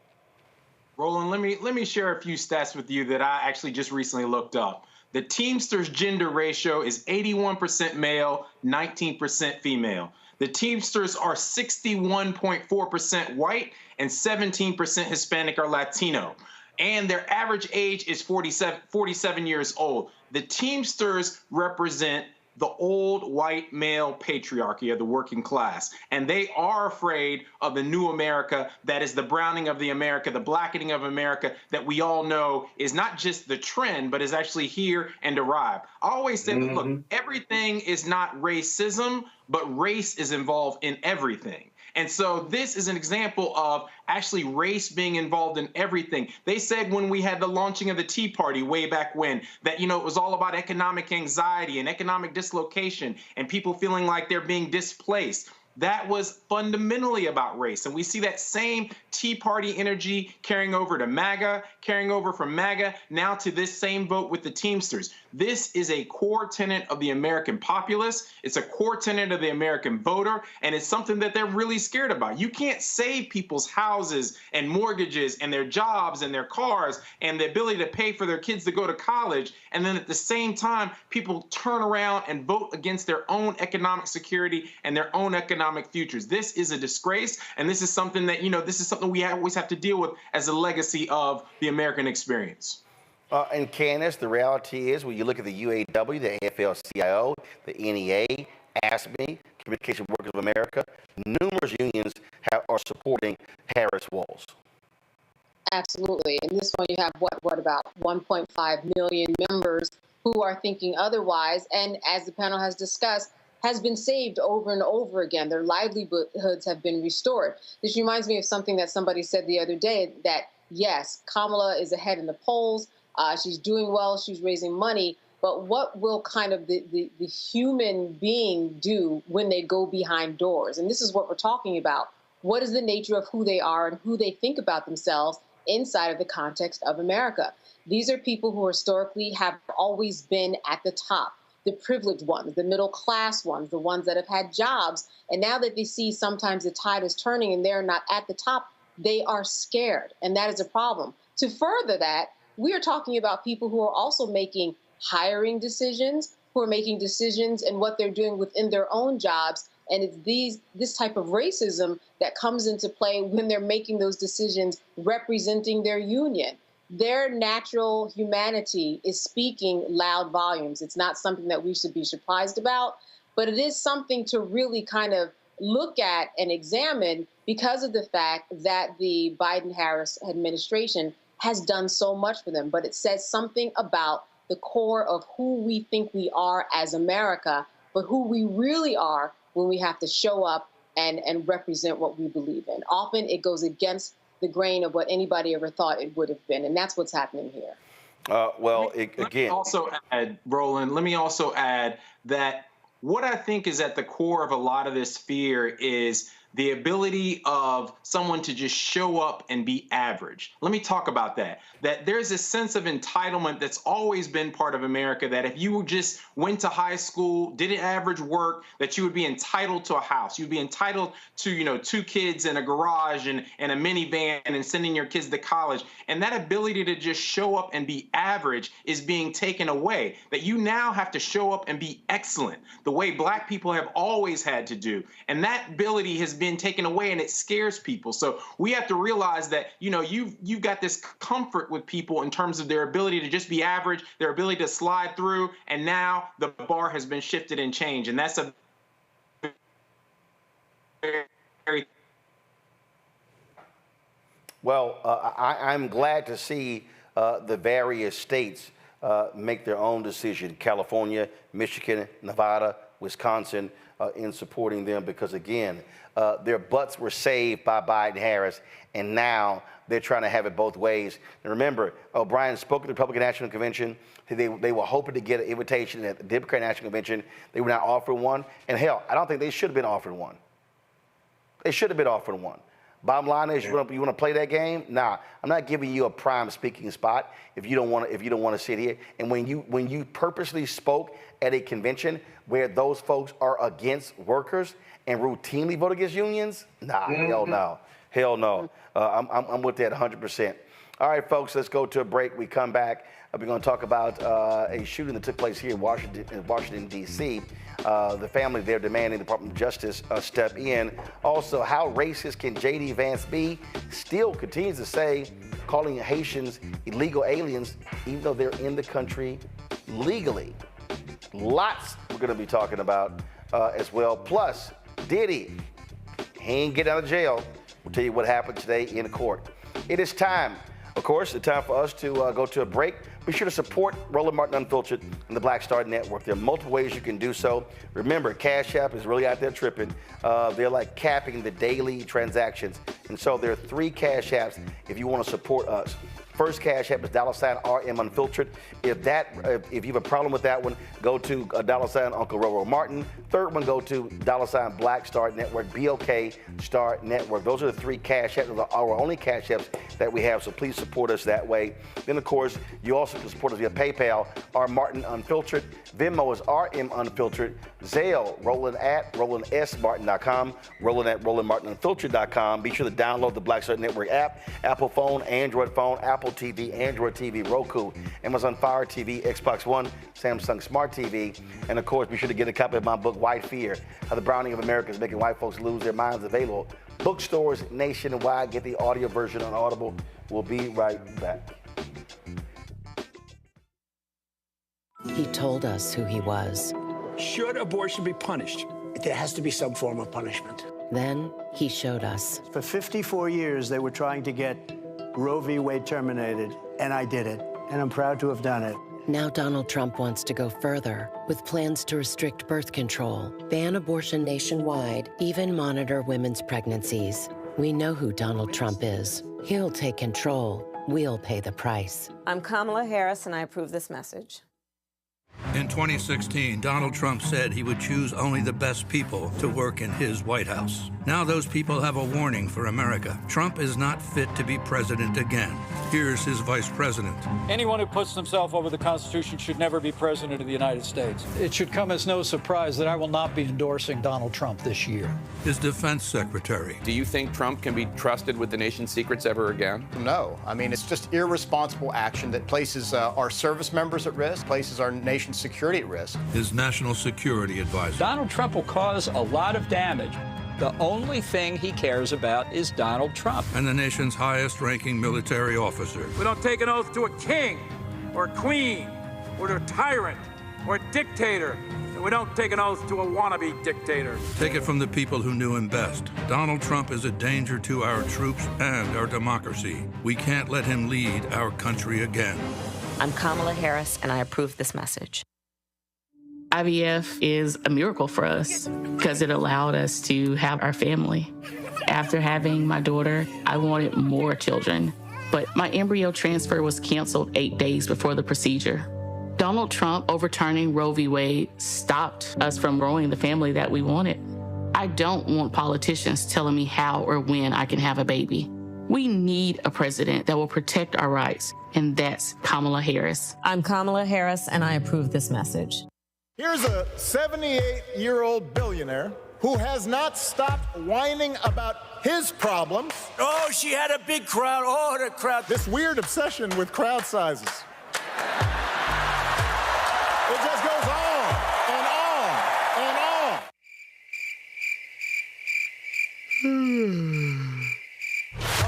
[SPEAKER 13] Roland, let me share a few stats with you that I actually just recently looked up. The Teamsters gender ratio is 81% male, 19% female. The Teamsters are 61.4% white and 17% Hispanic or Latino. And their average age is 47 years old. The Teamsters represent the old white male patriarchy of the working class. And they are afraid of the new America that is the browning of the America, the blackening of America that we all know is not just the trend, but is actually here and arrived. I always say, look, everything is not racism, but race is involved in everything. And so this is an example of actually race being involved in everything. They said when we had the launching of the Tea Party way back when that, you know, it was all about economic anxiety and economic dislocation and people feeling like they're being displaced. that was fundamentally about race. And we see that same Tea Party energy carrying over to MAGA, carrying over from MAGA now to this same vote with the Teamsters. This is a core tenet of the American populace. It's a core tenet of the American voter, and it's something that they're really scared about. You can't save people's houses and mortgages and their jobs and their cars and the ability to pay for their kids to go to college, and then at the same time, people turn around and vote against their own economic security and their own economic futures. This is a disgrace, and this is something that, this is something we always have to deal with as a legacy of the American experience.
[SPEAKER 1] And Candace, the reality is, when you look at the UAW, the AFL-CIO, the NEA, ASME, Communication Workers of America, numerous unions are supporting Harris-Walz.
[SPEAKER 8] Absolutely. In this one, you have what about 1.5 million members who are thinking otherwise, and as the panel has discussed, has been saved over and over again. Their livelihoods have been restored. This reminds me of something that somebody said the other day, that yes, Kamala is ahead in the polls. She's doing well. She's raising money. But what will kind of the human being do when they go behind doors? And this is what we're talking about. What is the nature of who they are and who they think about themselves inside of the context of America? These are people who historically have always been at the top, the privileged ones, the middle class ones, the ones that have had jobs. And now that they see sometimes the tide is turning and they're not at the top, they are scared. And that is a problem. To further that, we are talking about people who are also making hiring decisions, who are making decisions in what they're doing within their own jobs. And it's this type of racism that comes into play when they're making those decisions representing their union. Their natural humanity is speaking loud volumes. It's not something that we should be surprised about, but it is something to really kind of look at and examine because of the fact that the Biden-Harris administration has done so much for them. But it says something about the core of who we think we are as America, but who we really are when we have to show up and represent what we believe in. Often it goes against the grain of what anybody ever thought it would have been, and that's what's happening here.
[SPEAKER 13] Let me also add, Roland, let me also add that what I think is at the core of a lot of this fear is the ability of someone to just show up and be average. Let me talk about that. That there's a sense of entitlement that's always been part of America, that if you just went to high school, did an average work, that you would be entitled to a house. You'd be entitled to, 2 kids in a garage and a minivan and sending your kids to college. And that ability to just show up and be average is being taken away. That you now have to show up and be excellent, the way Black people have always had to do. And that ability has been taken away, and it scares people. So we have to realize that, you've got this comfort with people in terms of their ability to just be average, their ability to slide through, and now the bar has been shifted and changed. And that's a very
[SPEAKER 1] I'm glad to see the various states make their own decision. California, Michigan, Nevada, Wisconsin, in supporting them, because again, their butts were saved by Biden-Harris, and now they're trying to have it both ways. And remember, O'Brien spoke at the Republican National Convention. They were hoping to get an invitation at the Democratic National Convention. They were not offered one. And hell, I don't think they should have been offered one. They should have been offered one. Bottom line is, you want to play that game? Nah, I'm not giving you a prime speaking spot if you don't want to sit here. And when you purposely spoke at a convention where those folks are against workers and routinely vote against unions, nah, hell no. I'm with that 100%. All right, folks, let's go to a break. We come back. We're going to talk about a shooting that took place here in Washington, D.C. The family there demanding the Department of Justice step in. Also, how racist can J.D. Vance be? Still continues to say, calling Haitians illegal aliens, even though they're in the country legally. Lots we're going to be talking about as well. Plus, Diddy, he ain't getting out of jail. We'll tell you what happened today in court. It is time. Of course, it's time for us to go to a break. Be sure to support Roland Martin Unfiltered and the Black Star Network. There are multiple ways you can do so. Remember, Cash App is really out there tripping. They're like capping the daily transactions. And so there are 3 Cash Apps if you want to support us. First Cash App is $RM Unfiltered. If you have a problem with that one, go to Uncle Roro Martin. Third one, go to Black Star Network, BOK Star Network. Those are the three Cash Apps, our only Cash Apps that we have, so please support us that way. Then, of course, you also can support us via PayPal, R Martin Unfiltered. Venmo is RM Unfiltered. Zelle, Roland@RolandSMartin.com, Roland@RolandMartinUnfiltered.com. Be sure to download the Black Star Network app, Apple phone, Android phone, Apple TV, Android TV, Roku, Amazon Fire TV, Xbox One, Samsung Smart TV. And of course, be sure to get a copy of my book, White Fear, How the Browning of America is Making White Folks Lose Their Minds. Available bookstores nationwide. Get the audio version on Audible. We'll be right back.
[SPEAKER 14] He told us who he was.
[SPEAKER 4] Should abortion be punished? There has to be some form of punishment.
[SPEAKER 14] Then he showed us.
[SPEAKER 15] For 54 years, they were trying to get Roe v. Wade terminated, and I did it, and I'm proud to have done it.
[SPEAKER 14] Now Donald Trump wants to go further with plans to restrict birth control, ban abortion nationwide, even monitor women's pregnancies. We know who Donald Trump is. He'll take control. We'll pay the price.
[SPEAKER 16] I'm Kamala Harris, and I approve this message.
[SPEAKER 17] In 2016, Donald Trump said he would choose only the best people to work in his White House. Now those people have a warning for America. Trump is not fit to be president again. Here's his vice president.
[SPEAKER 3] Anyone who puts himself over the Constitution should never be president of the United States. It should come as no surprise that I will not be endorsing Donald Trump this year.
[SPEAKER 17] His defense secretary.
[SPEAKER 19] Do you think Trump can be trusted with the nation's secrets ever again?
[SPEAKER 20] No. I mean, it's just irresponsible action that places our service members at risk, places our nation's security at risk.
[SPEAKER 17] His national security advisor.
[SPEAKER 3] Donald Trump will cause a lot of damage. The only thing he cares about is Donald Trump.
[SPEAKER 17] And the nation's highest-ranking military officer.
[SPEAKER 18] We don't take an oath to a king or a queen or to a tyrant or a dictator. And we don't take an oath to a wannabe dictator.
[SPEAKER 17] Take it from the people who knew him best. Donald Trump is a danger to our troops and our democracy. We can't let him lead our country again.
[SPEAKER 16] I'm Kamala Harris, and I approve this message.
[SPEAKER 21] IVF is a miracle for us because it allowed us to have our family. After having my daughter, I wanted more children, but my embryo transfer was canceled 8 days before the procedure. Donald Trump overturning Roe v. Wade stopped us from growing the family that we wanted. I don't want politicians telling me how or when I can have a baby. We need a president that will protect our rights, and that's Kamala Harris.
[SPEAKER 16] I'm Kamala Harris, and I approve this message.
[SPEAKER 22] Here's a 78-year-old billionaire who has not stopped whining about his problems.
[SPEAKER 4] Oh, she had a big crowd. Oh, the crowd.
[SPEAKER 22] This weird obsession with crowd sizes. It just goes on and on and on.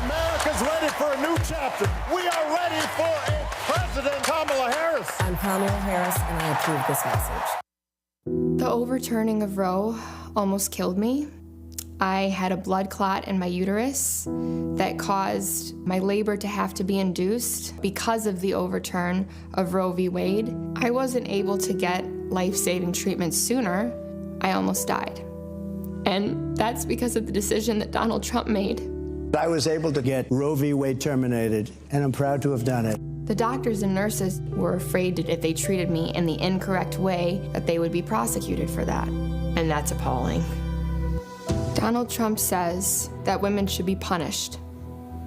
[SPEAKER 22] America's ready for a new chapter. We are ready for a President Kamala Harris.
[SPEAKER 16] I'm Kamala Harris, and I approve this message.
[SPEAKER 23] The overturning of Roe almost killed me. I had a blood clot in my uterus that caused my labor to have to be induced because of the overturn of Roe v. Wade. I wasn't able to get life-saving treatment sooner. I almost died. And that's because of the decision that Donald Trump made.
[SPEAKER 15] I was able to get Roe v. Wade terminated, and I'm proud to have done it.
[SPEAKER 23] The doctors and nurses were afraid that if they treated me in the incorrect way, that they would be prosecuted for that. And that's appalling. Donald Trump says that women should be punished.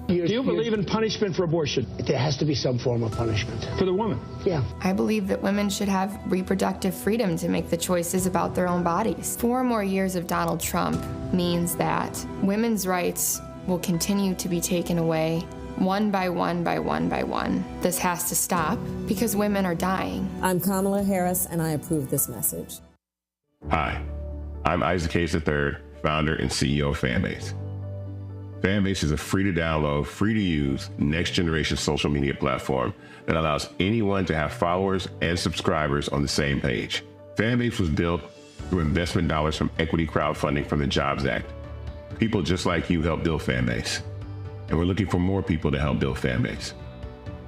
[SPEAKER 4] Do you believe in punishment for abortion? There has to be some form of punishment. For the woman? Yeah.
[SPEAKER 23] I believe that women should have reproductive freedom to make the choices about their own bodies. 4 more years of Donald Trump means that women's rights will continue to be taken away one by one by one by one. This has to stop because women are dying.
[SPEAKER 16] I'm Kamala Harris, and I approve this message.
[SPEAKER 5] Hi, I'm Isaac Hayes III, founder and CEO of Fanbase. Fanbase is a free-to-download, free-to-use, next-generation social media platform that allows anyone to have followers and subscribers on the same page. Fanbase was built through investment dollars from equity crowdfunding from the Jobs Act. People just like you help build Fanbase, and we're looking for more people to help build Fanbase.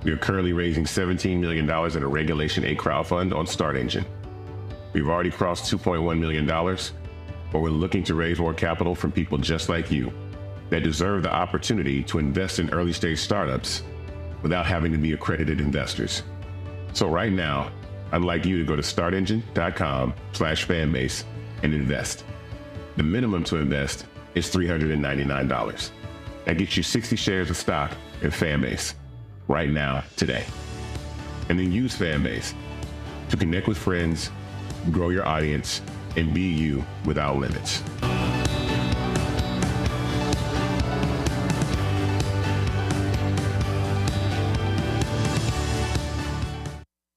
[SPEAKER 5] We are currently raising $17 million in a Regulation A crowdfund on Start Engine. We've already crossed $2.1 million, but we're looking to raise more capital from people just like you that deserve the opportunity to invest in early-stage startups without having to be accredited investors. So right now, I'd like you to go to startengine.com/fanbase and invest. The minimum to invest is $399. That gets you 60 shares of stock in Fanbase right now, today. And then use Fanbase to connect with friends, grow your audience, and be you without limits.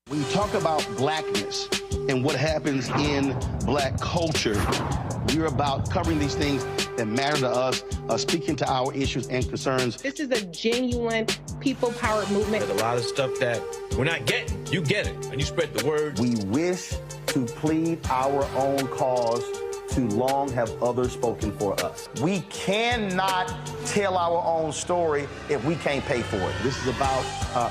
[SPEAKER 1] When you talk about blackness and what happens in black culture, we're about covering these things that matter to us, speaking to our issues and concerns.
[SPEAKER 7] This is a genuine people-powered movement.
[SPEAKER 9] There's a lot of stuff that we're not getting. You get it, and you spread the word.
[SPEAKER 1] We wish to plead our own cause. Too long have others spoken for us. We cannot tell our own story if we can't pay for it. This is about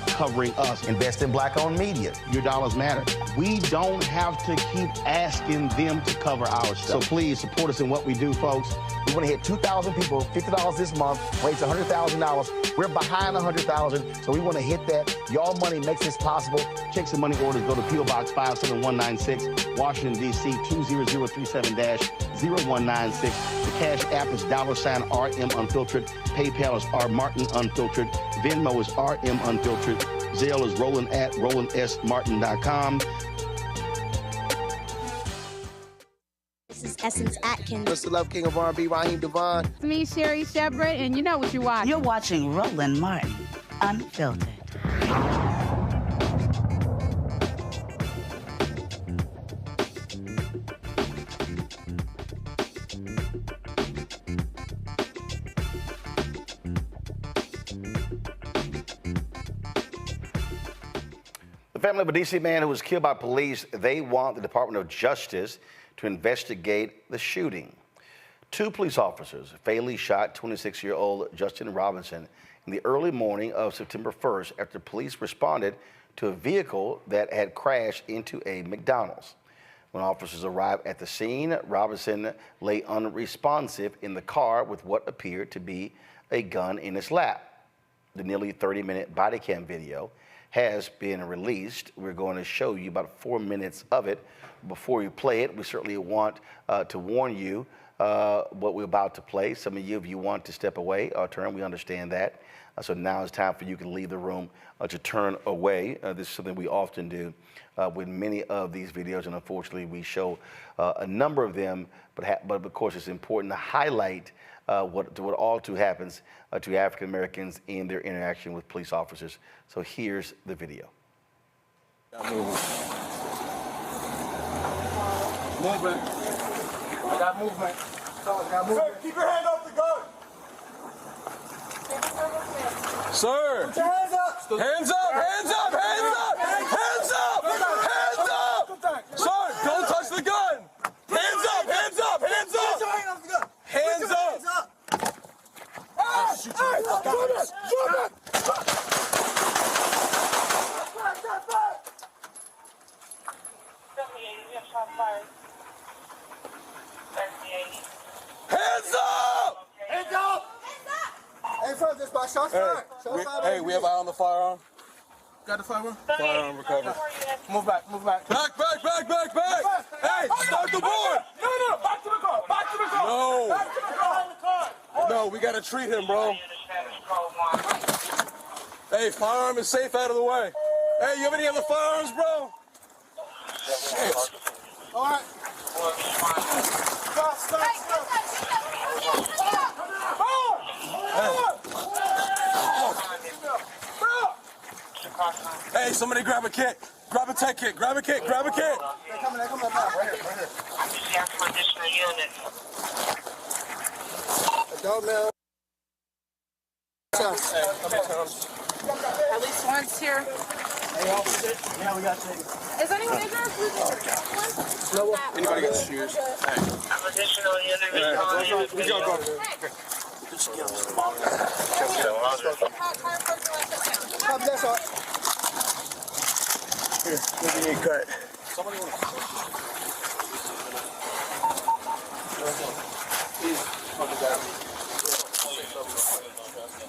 [SPEAKER 1] covering us. Invest in black-owned media. Your dollars matter. We don't have to keep asking them to cover our stuff. So please support us in what we do, folks. We want to hit 2,000 people, $50 this month, raise $100,000. We're behind 100,000, so we want to hit that. Y'all money makes this possible. Checks and money orders go to P.O. Box 57196, Washington, D.C. 20037-0196. The Cash App is $RM Unfiltered. PayPal is R Martin Unfiltered. Venmo is RM Unfiltered. Zelle is Roland@RolandSMartin.com.
[SPEAKER 10] This is Essence Atkins.
[SPEAKER 24] What's the love king of R&B, Raheem Devon?
[SPEAKER 25] It's me, Sherry Shepherd, and you know what you're watching.
[SPEAKER 26] You're watching Roland Martin Unfiltered.
[SPEAKER 1] The family of a D.C. man who was killed by police, they want the Department of Justice to investigate the shooting. 2 police officers fatally shot 26-year-old Justin Robinson in the early morning of September 1st after police responded to a vehicle that had crashed into a McDonald's. When officers arrived at the scene, Robinson lay unresponsive in the car with what appeared to be a gun in his lap. The nearly 30-minute body cam video has been released. We're going to show you about 4 minutes of it. Before we play it, we certainly want to warn you what we're about to play. Some of you, if you want to step away or turn, we understand that. So now it's time for you to leave the room to turn away. This is something we often do with many of these videos, and unfortunately we show a number of them, but of course it's important to highlight what all too happens to African Americans in their interaction with police officers. So here's the video.
[SPEAKER 24] Movement. I got movement. Sir, keep your hand off the gun.
[SPEAKER 27] Sir!
[SPEAKER 24] Put your hands up!
[SPEAKER 27] Hands up! Hands up! Hands up! Hands up! Hands up! Sir, don't touch the gun! Hands up! Hands up! Hands up! Hands up!
[SPEAKER 24] I'll shoot you.
[SPEAKER 27] Hands up!
[SPEAKER 24] Hands up! Hey, sir, just by shots fired.
[SPEAKER 27] Hey, we have eye on the firearm.
[SPEAKER 24] Got the firearm?
[SPEAKER 27] Firearm recovered.
[SPEAKER 24] Move back, move back.
[SPEAKER 27] Back! Hey, start the board!
[SPEAKER 24] No, back to the car, back to the car.
[SPEAKER 27] No.
[SPEAKER 24] Back to the car.
[SPEAKER 27] No, we gotta treat him, bro. Hey, firearm is safe out of the way. Hey, you have any other firearms, bro? Shit.
[SPEAKER 24] All right. Stop.
[SPEAKER 27] Hey, somebody grab a kit. Grab a tech kit. Grab a kit. Grab a kit.
[SPEAKER 24] They're coming back. Right here. Adult male.
[SPEAKER 25] At least once here.
[SPEAKER 24] Hey, officer. Yeah, we got you.
[SPEAKER 25] Is anyone in there?
[SPEAKER 27] Anybody got shoes? Hey. We gotta go.
[SPEAKER 24] Copy that, sir. Here, let me cut.
[SPEAKER 27] Somebody want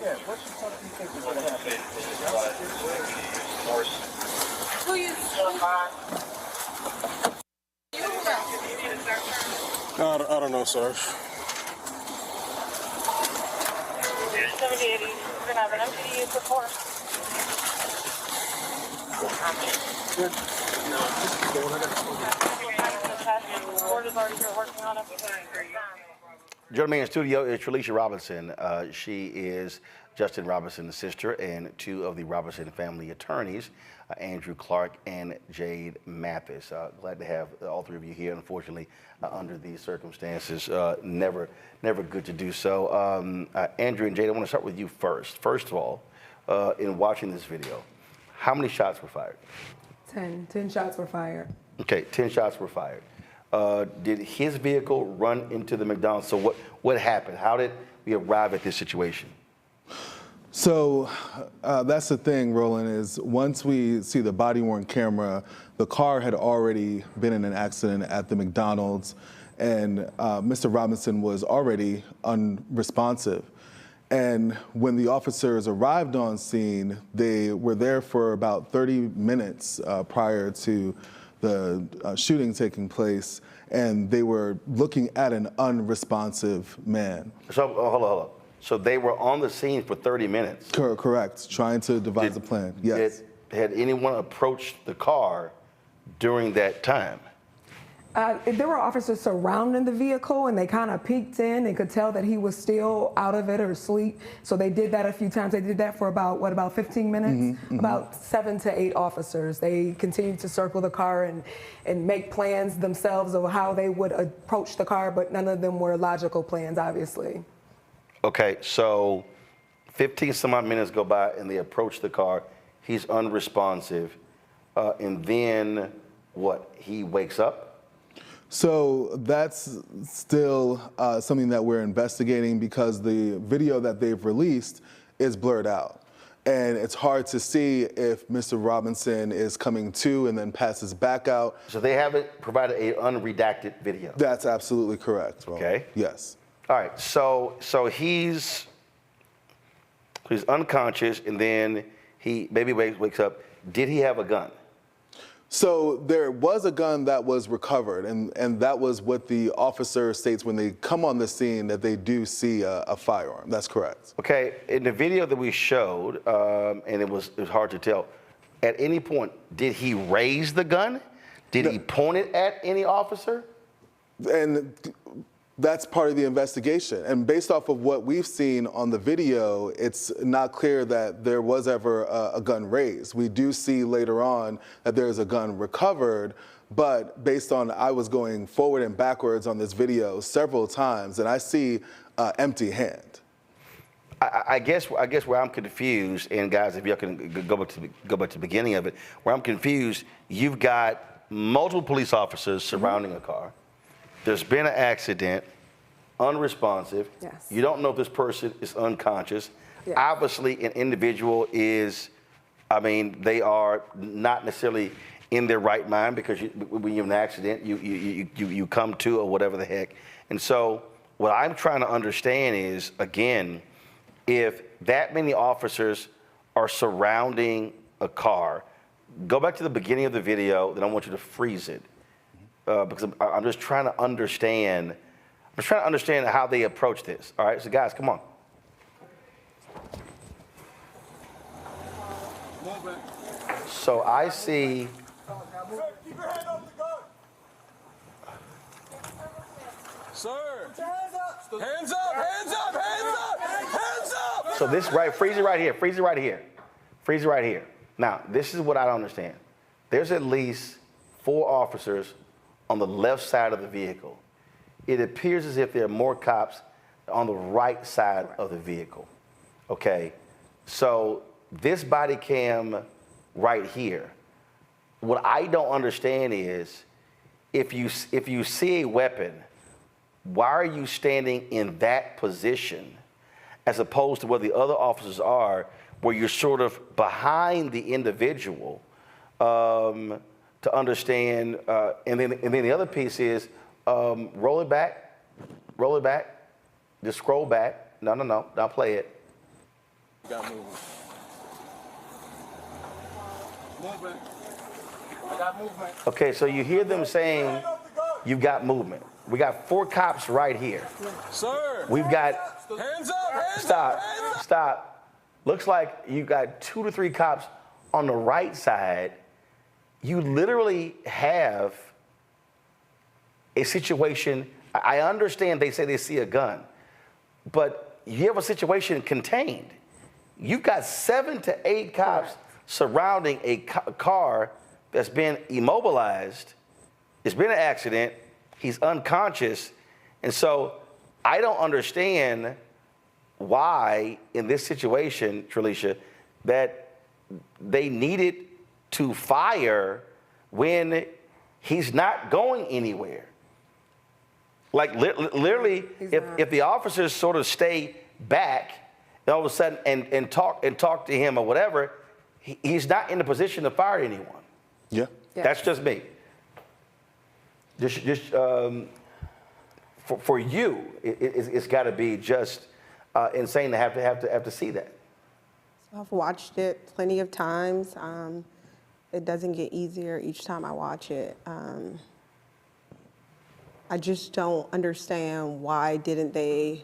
[SPEAKER 24] Yeah, what you think is going to happen?
[SPEAKER 27] I don't know, Sarge.
[SPEAKER 25] 7080. We're gonna have an MPD for 4.
[SPEAKER 27] Good.
[SPEAKER 25] Board is already here working on it.
[SPEAKER 1] Joining me in studio is Tralisha Robinson. She is Justin Robinson's sister and two of the Robinson family attorneys, Andrew Clark and Jade Mathis. Glad to have all three of you here. Unfortunately, under these circumstances, never good to do so. Andrew and Jade, I want to start with you first. First of all, in watching this video, how many shots were fired?
[SPEAKER 2] 10 shots were fired.
[SPEAKER 1] Okay, 10 shots were fired. Did his vehicle run into the McDonald's? So what happened? How did we arrive at this situation?
[SPEAKER 6] So that's the thing, Roland, is once we see the body-worn camera, the car had already been in an accident at the McDonald's, and Mr. Robinson was already unresponsive. And when the officers arrived on scene, they were there for about 30 minutes prior to the shooting taking place, and they were looking at an unresponsive man.
[SPEAKER 1] So, hold on. So they were on the scene for 30 minutes?
[SPEAKER 6] Correct, trying to devise a plan, yes.
[SPEAKER 1] Had anyone approached the car during that time?
[SPEAKER 2] There were officers surrounding the vehicle, and they kind of peeked in and could tell that he was still out of it or asleep. So they did that a few times. They did that for about 15 minutes? About 7 to 8 officers. They continued to circle the car and make plans themselves of how they would approach the car, but none of them were logical plans, obviously.
[SPEAKER 1] Okay, so 15 some odd minutes go by and they approach the car. He's unresponsive. And then what? He wakes up?
[SPEAKER 6] So that's still something that we're investigating because the video that they've released is blurred out. And it's hard to see if Mr. Robinson is coming to and then passes back out.
[SPEAKER 1] So they haven't provided an unredacted video?
[SPEAKER 6] That's absolutely correct, Roland.
[SPEAKER 1] Okay.
[SPEAKER 6] Yes.
[SPEAKER 1] All right, so he's unconscious and then he maybe wakes up. Did he have a gun?
[SPEAKER 6] So there was a gun that was recovered, and that was what the officer states when they come on the scene, that they do see a firearm. That's correct.
[SPEAKER 1] Okay, in the video that we showed, and it was hard to tell, at any point, did he raise the gun? Did he point it at any officer?
[SPEAKER 6] And that's part of the investigation. And based off of what we've seen on the video, it's not clear that there was ever a gun raised. We do see later on that there's a gun recovered, but based on, I was going forward and backwards on this video several times, and I see empty hand.
[SPEAKER 1] I guess where I'm confused, and guys, if y'all can go back to the beginning of it, where I'm confused, you've got multiple police officers surrounding a car. There's been an accident, unresponsive.
[SPEAKER 2] Yes.
[SPEAKER 1] You don't know if this person is unconscious.
[SPEAKER 2] Yes.
[SPEAKER 1] Obviously, an individual is, they are not necessarily in their right mind because when you have an accident, you come to or whatever the heck. And so what I'm trying to understand is, again, if that many officers are surrounding a car, go back to the beginning of the video, then I want you to freeze it. Because I'm just trying to understand. How they approach this. All right, so guys, come on. So I see.
[SPEAKER 27] Keep your hand off the gun. Sir. Hands up. Hands up. Hands up. Hands up. Hands up.
[SPEAKER 1] So this freeze it right here. Freeze it right here. Freeze it right here. Now, this is what I don't understand. There's at least 4 officers on the left side of the vehicle. It appears as if there are more cops on the right side of the vehicle. Okay, so this body cam right here, what I don't understand is if you see a weapon, why are you standing in that position as opposed to where the other officers are, where you're sort of behind the individual? To understand, and then the other piece is roll it back, just scroll back. No, don't play it.
[SPEAKER 27] You got movement. Movement. I got movement.
[SPEAKER 1] Okay, so you hear them saying you've got movement. We got 4 cops right here.
[SPEAKER 27] Sir.
[SPEAKER 1] We've got.
[SPEAKER 27] Hands up.
[SPEAKER 1] Stop. Looks like you got 2 to 3 cops on the right side. You literally have a situation. I understand they say they see a gun, but you have a situation contained. You've got 7 to 8 cops surrounding a car that's been immobilized. It's been an accident. He's unconscious. And so I don't understand why, in this situation, Tralisha, that they needed to fire when he's not going anywhere. Like literally, if the officers sort of stay back, all of a sudden and talk to him or whatever, he's not in a position to fire anyone.
[SPEAKER 6] Yeah.
[SPEAKER 1] That's just me. For you, it's got to be just insane to have to see that.
[SPEAKER 8] So I've watched it plenty of times. It doesn't get easier each time I watch it. I just don't understand why didn't they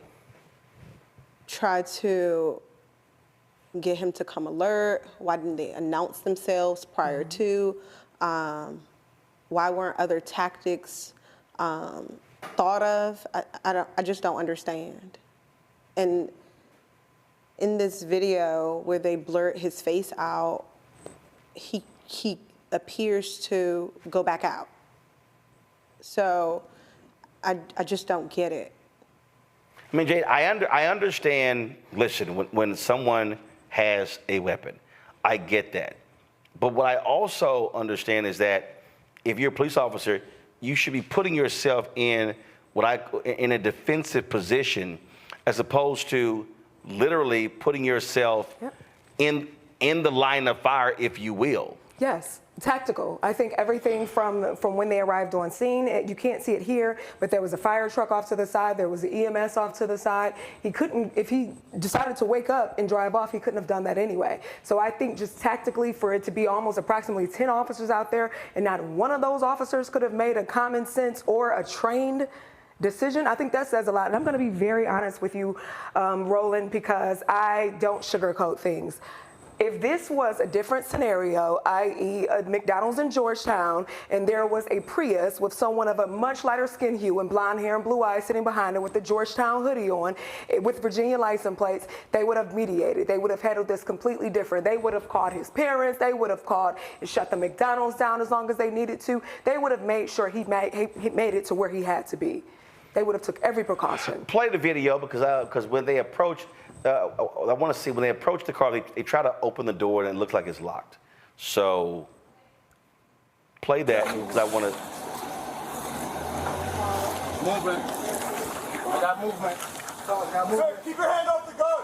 [SPEAKER 8] try to get him to come alert? Why didn't they announce themselves prior to? Why weren't other tactics thought of? I just don't understand. And in this video where they blurt his face out, he appears to go back out. So I just don't get it.
[SPEAKER 1] I mean, Jade, I understand, listen, when someone has a weapon, I get that. But what I also understand is that if you're a police officer, you should be putting yourself in in a defensive position, as opposed to literally putting yourself in the line of fire, if you will.
[SPEAKER 2] Yes, tactical. I think everything from when they arrived on scene, you can't see it here, but there was a fire truck off to the side, there was the EMS off to the side. He couldn't, if he decided to wake up and drive off, he couldn't have done that anyway. So I think just tactically, for it to be almost approximately 10 officers out there, and not one of those officers could have made a common sense or a trained decision, I think that says a lot. And I'm going to be very honest with you, Roland, because I don't sugarcoat things. If this was a different scenario, i.e. a McDonald's in Georgetown, and there was a Prius with someone of a much lighter skin hue and blonde hair and blue eyes sitting behind it with the Georgetown hoodie on, with Virginia license plates, they would have mediated. They would have handled this completely different. They would have called his parents. They would have called and shut the McDonald's down as long as they needed to. They would have made sure he made it to where he had to be. They would have took every precaution.
[SPEAKER 1] Play the video because when they approached, I want to see, when they approach the car, they try to open the door and it looks like it's locked. So play that because I want to.
[SPEAKER 24] Movement. I got movement. Sir, keep your hand off the gun.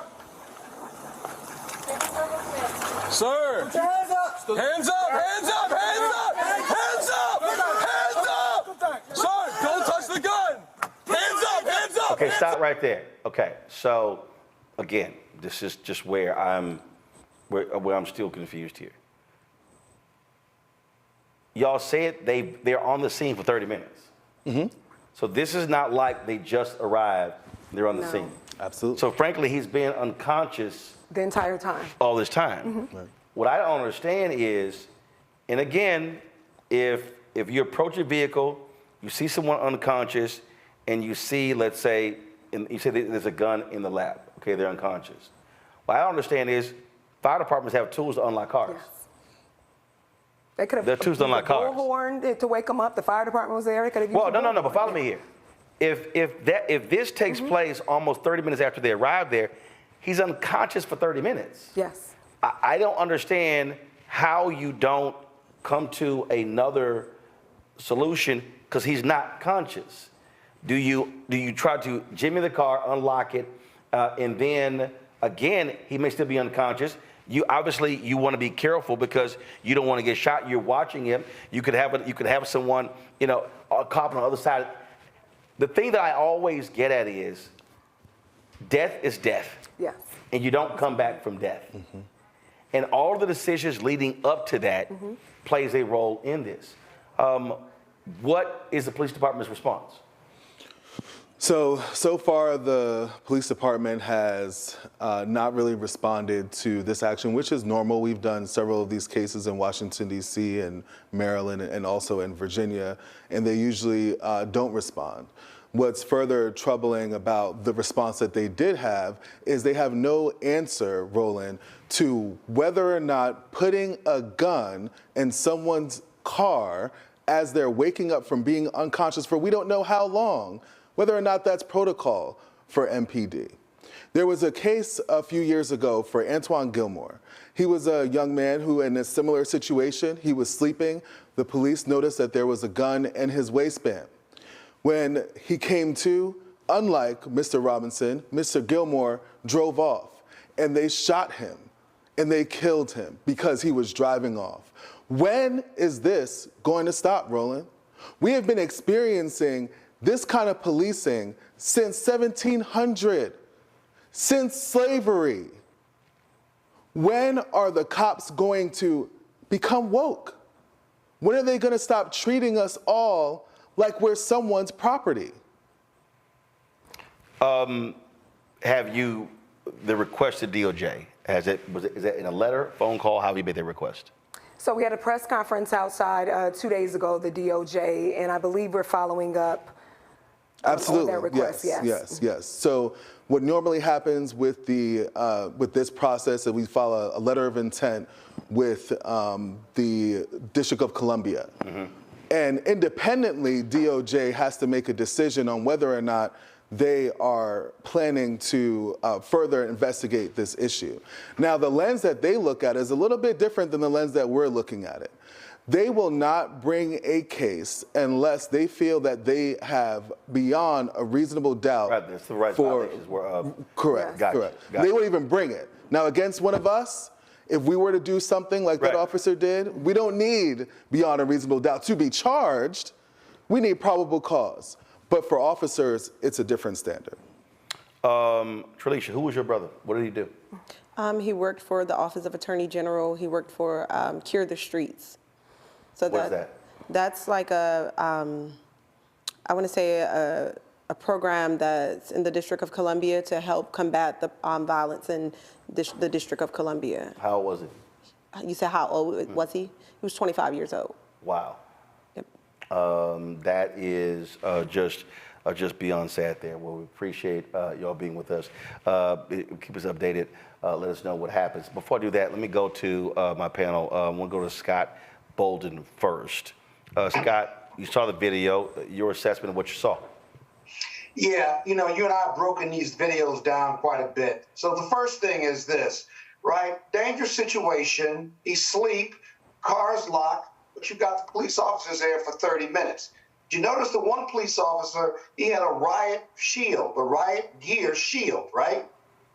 [SPEAKER 27] Sir.
[SPEAKER 24] Put your hands up.
[SPEAKER 27] Hands up. Hands up. Hands up. Hands up. Hands up. Sir, don't touch the gun. Hands up. Hands up.
[SPEAKER 1] Okay, stop right there. Okay, so again, this is just where I'm still confused here. Y'all said they're on the scene for 30 minutes.
[SPEAKER 6] Mm-hmm.
[SPEAKER 1] So this is not like they just arrived, they're on the scene.
[SPEAKER 6] Absolutely.
[SPEAKER 1] So frankly, he's been unconscious
[SPEAKER 2] the entire time.
[SPEAKER 1] All this time.
[SPEAKER 2] Mm-hmm.
[SPEAKER 6] Right.
[SPEAKER 1] What I don't understand is, and again, if you approach a vehicle, you see someone unconscious, and you see, let's say, you say there's a gun in the lap. Okay, they're unconscious. What I don't understand is fire departments have tools to unlock cars.
[SPEAKER 2] Yes. They could have
[SPEAKER 1] used a
[SPEAKER 2] bullhorn to wake them up. The fire department was there. They could have used
[SPEAKER 1] no. But follow me here. If this takes place almost 30 minutes after they arrive there, he's unconscious for 30 minutes.
[SPEAKER 2] Yes.
[SPEAKER 1] I don't understand how you don't come to another solution because he's not conscious. Do you try to jimmy the car, unlock it, and then again he may still be unconscious? You obviously want to be careful because you don't want to get shot. You're watching him. You could have someone, a cop on the other side. The thing that I always get at is death is death.
[SPEAKER 2] Yes.
[SPEAKER 1] And you don't come back from death. Mm-hmm. And all the decisions leading up to that plays a role in this. What is the police department's response?
[SPEAKER 6] So far, the police department has not really responded to this action, which is normal. We've done several of these cases in Washington, D.C. and Maryland and also in Virginia, and they usually don't respond. What's further troubling about the response that they did have is they have no answer, Roland, to whether or not putting a gun in someone's car as they're waking up from being unconscious for we don't know how long, whether or not that's protocol for MPD. There was a case a few years ago for Antoine Gilmore. He was a young man who, in a similar situation, he was sleeping. The police noticed that there was a gun in his waistband. When he came to, unlike Mr. Robinson, Mr. Gilmore drove off, and they shot him, and they killed him because he was driving off. When is this going to stop, Roland? We have been experiencing this kind of policing since 1700, since slavery. When are the cops going to become woke? When are they going to stop treating us all like we're someone's property?
[SPEAKER 1] Have you, the request to DOJ, is that in a letter, phone call? How have you made that request?
[SPEAKER 2] So we had a press conference outside 2 days ago, the DOJ, and I believe we're following up
[SPEAKER 6] Absolutely.
[SPEAKER 2] on that request.
[SPEAKER 6] Yes. So what normally happens with this process is we file a letter of intent with the District of Columbia. Mm-hmm. And independently, DOJ has to make a decision on whether or not they are planning to further investigate this issue. Now, the lens that they look at is a little bit different than the lens that we're looking at it. They will not bring a case unless they feel that they have beyond a reasonable doubt.
[SPEAKER 1] Right, that's the right
[SPEAKER 6] for correct.
[SPEAKER 1] Gotcha.
[SPEAKER 6] Correct. They won't even bring it. Now, against one of us, if we were to do something like that officer did, we don't need beyond a reasonable doubt to be charged. We need probable cause. But for officers, it's a different standard.
[SPEAKER 1] Tralisha, who was your brother? What did he do?
[SPEAKER 8] He worked for the Office of Attorney General. He worked for Cure the Streets. So
[SPEAKER 1] What's that?
[SPEAKER 8] That's like I want to say a program that's in the District of Columbia to help combat the violence in the District of Columbia.
[SPEAKER 1] How old was he?
[SPEAKER 8] You said how old was he? He was 25 years old.
[SPEAKER 1] Wow. Yep. That is just beyond sad there. Well, we appreciate y'all being with us. Keep us updated. Let us know what happens. Before I do that, let me go to my panel. We'll go to Scott Bolden first. Scott, you saw the video. Your assessment of what you saw.
[SPEAKER 3] Yeah, you and I have broken these videos down quite a bit. So the first thing is this, right? Dangerous situation. He's asleep, car's locked, but you got the police officers there for 30 minutes. Did you notice the one police officer, he had a riot shield, a riot gear shield, right?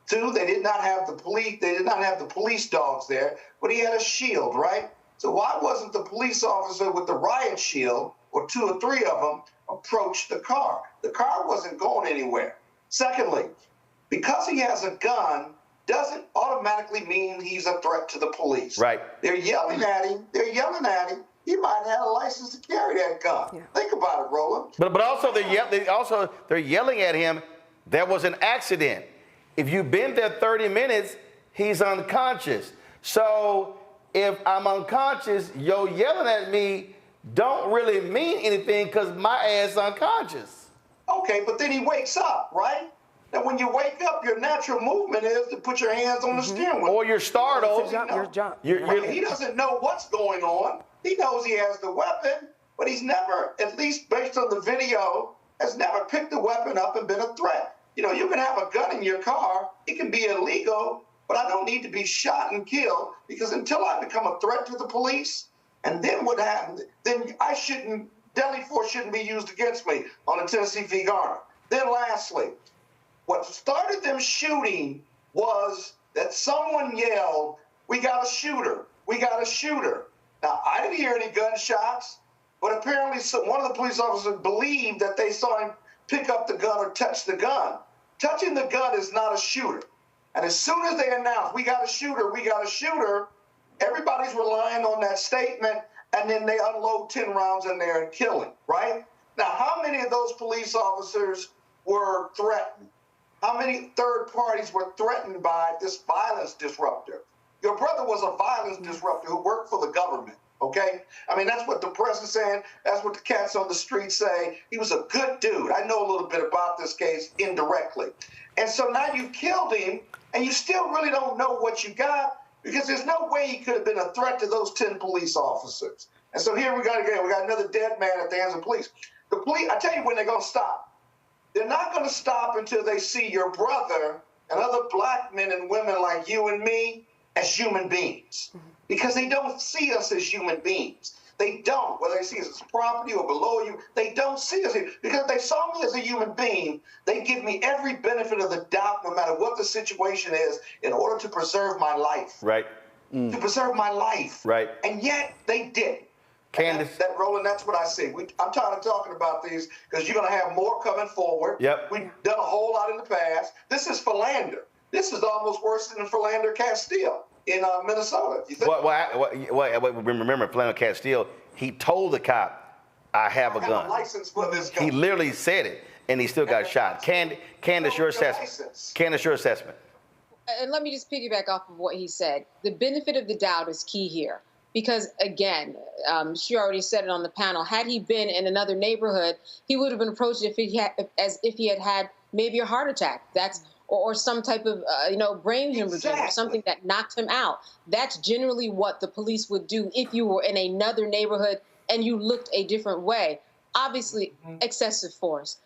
[SPEAKER 3] Two, they did not have the police dogs there, but he had a shield, right? So why wasn't the police officer with the riot shield, or two or three of them, approach the car? The car wasn't going anywhere. Secondly, because he has a gun doesn't automatically mean he's a threat to the police.
[SPEAKER 1] Right.
[SPEAKER 3] They're yelling at him. He might have a license to carry that gun. Yeah. Think about it, Roland.
[SPEAKER 1] But also they're yelling at him. There was an accident. If you've been there 30 minutes, he's unconscious. So if I'm unconscious, you're yelling at me don't really mean anything because my ass is unconscious.
[SPEAKER 3] Okay, but then he wakes up, right? And when you wake up, your natural movement is to put your hands on the steering wheel.
[SPEAKER 1] Or you're startled.
[SPEAKER 3] He doesn't know what's going on. He knows he has the weapon, but he's never, at least based on the video, has never picked the weapon up and been a threat. You can have a gun in your car. It can be illegal, but I don't need to be shot and killed because until I become a threat to the police, and then what happens? Then deadly force shouldn't be used against me on the Tennessee v. Garner. Then lastly, what started them shooting was that someone yelled, "We got a shooter, we got a shooter." Now, I didn't hear any gunshots, but apparently one of the police officers believed that they saw him pick up the gun or touch the gun. Touching the gun is not a shooter. And as soon as they announced, "We got a shooter, we got a shooter," everybody's relying on that statement, and then they unload 10 rounds in there and kill him, right? Now, how many of those police officers were threatened? How many third parties were threatened by this violence disruptor? Your brother was a violence disruptor who worked for the government, okay? I mean, that's what the press is saying. That's what the cats on the street say. He was a good dude. I know a little bit about this case indirectly. And so now you've killed him, and you still really don't know what you got, because there's no way he could have been a threat to those 10 police officers. And so here we got another dead man at the hands of police. The police, I tell you when they're going to stop. They're not going to stop until they see your brother and other black men and women like you and me as human beings, because they don't see us as human beings. They don't, whether they see us as property or below you, they don't see us here. Because if they saw me as a human being, they give me every benefit of the doubt, no matter what the situation is, in order to preserve my life.
[SPEAKER 1] Right.
[SPEAKER 3] To preserve my life.
[SPEAKER 1] Right.
[SPEAKER 3] And yet they didn't.
[SPEAKER 1] Candace.
[SPEAKER 3] That Roland, that's what I see. I'm tired of talking about these, because you're going to have more coming forward.
[SPEAKER 1] Yep.
[SPEAKER 3] We've done a whole lot in the past. This is Philander. This is almost worse than Philander Castile in Minnesota. You think?
[SPEAKER 1] Remember, Philander Castile, he told the cop, I have a gun.
[SPEAKER 3] A license for this gun.
[SPEAKER 1] He literally said it, and he still got shot. Candace, your assessment. Candace, your assessment.
[SPEAKER 11] And let me just piggyback off of what he said. The benefit of the doubt is key here. Because, again, she already said it on the panel, had he been in another neighborhood, he would have been approached as if he had maybe a heart attack. Or some type of, brain hemorrhage or something that knocked him out. That's generally what the police would do if you were in another neighborhood and you looked a different way. Obviously, excessive force.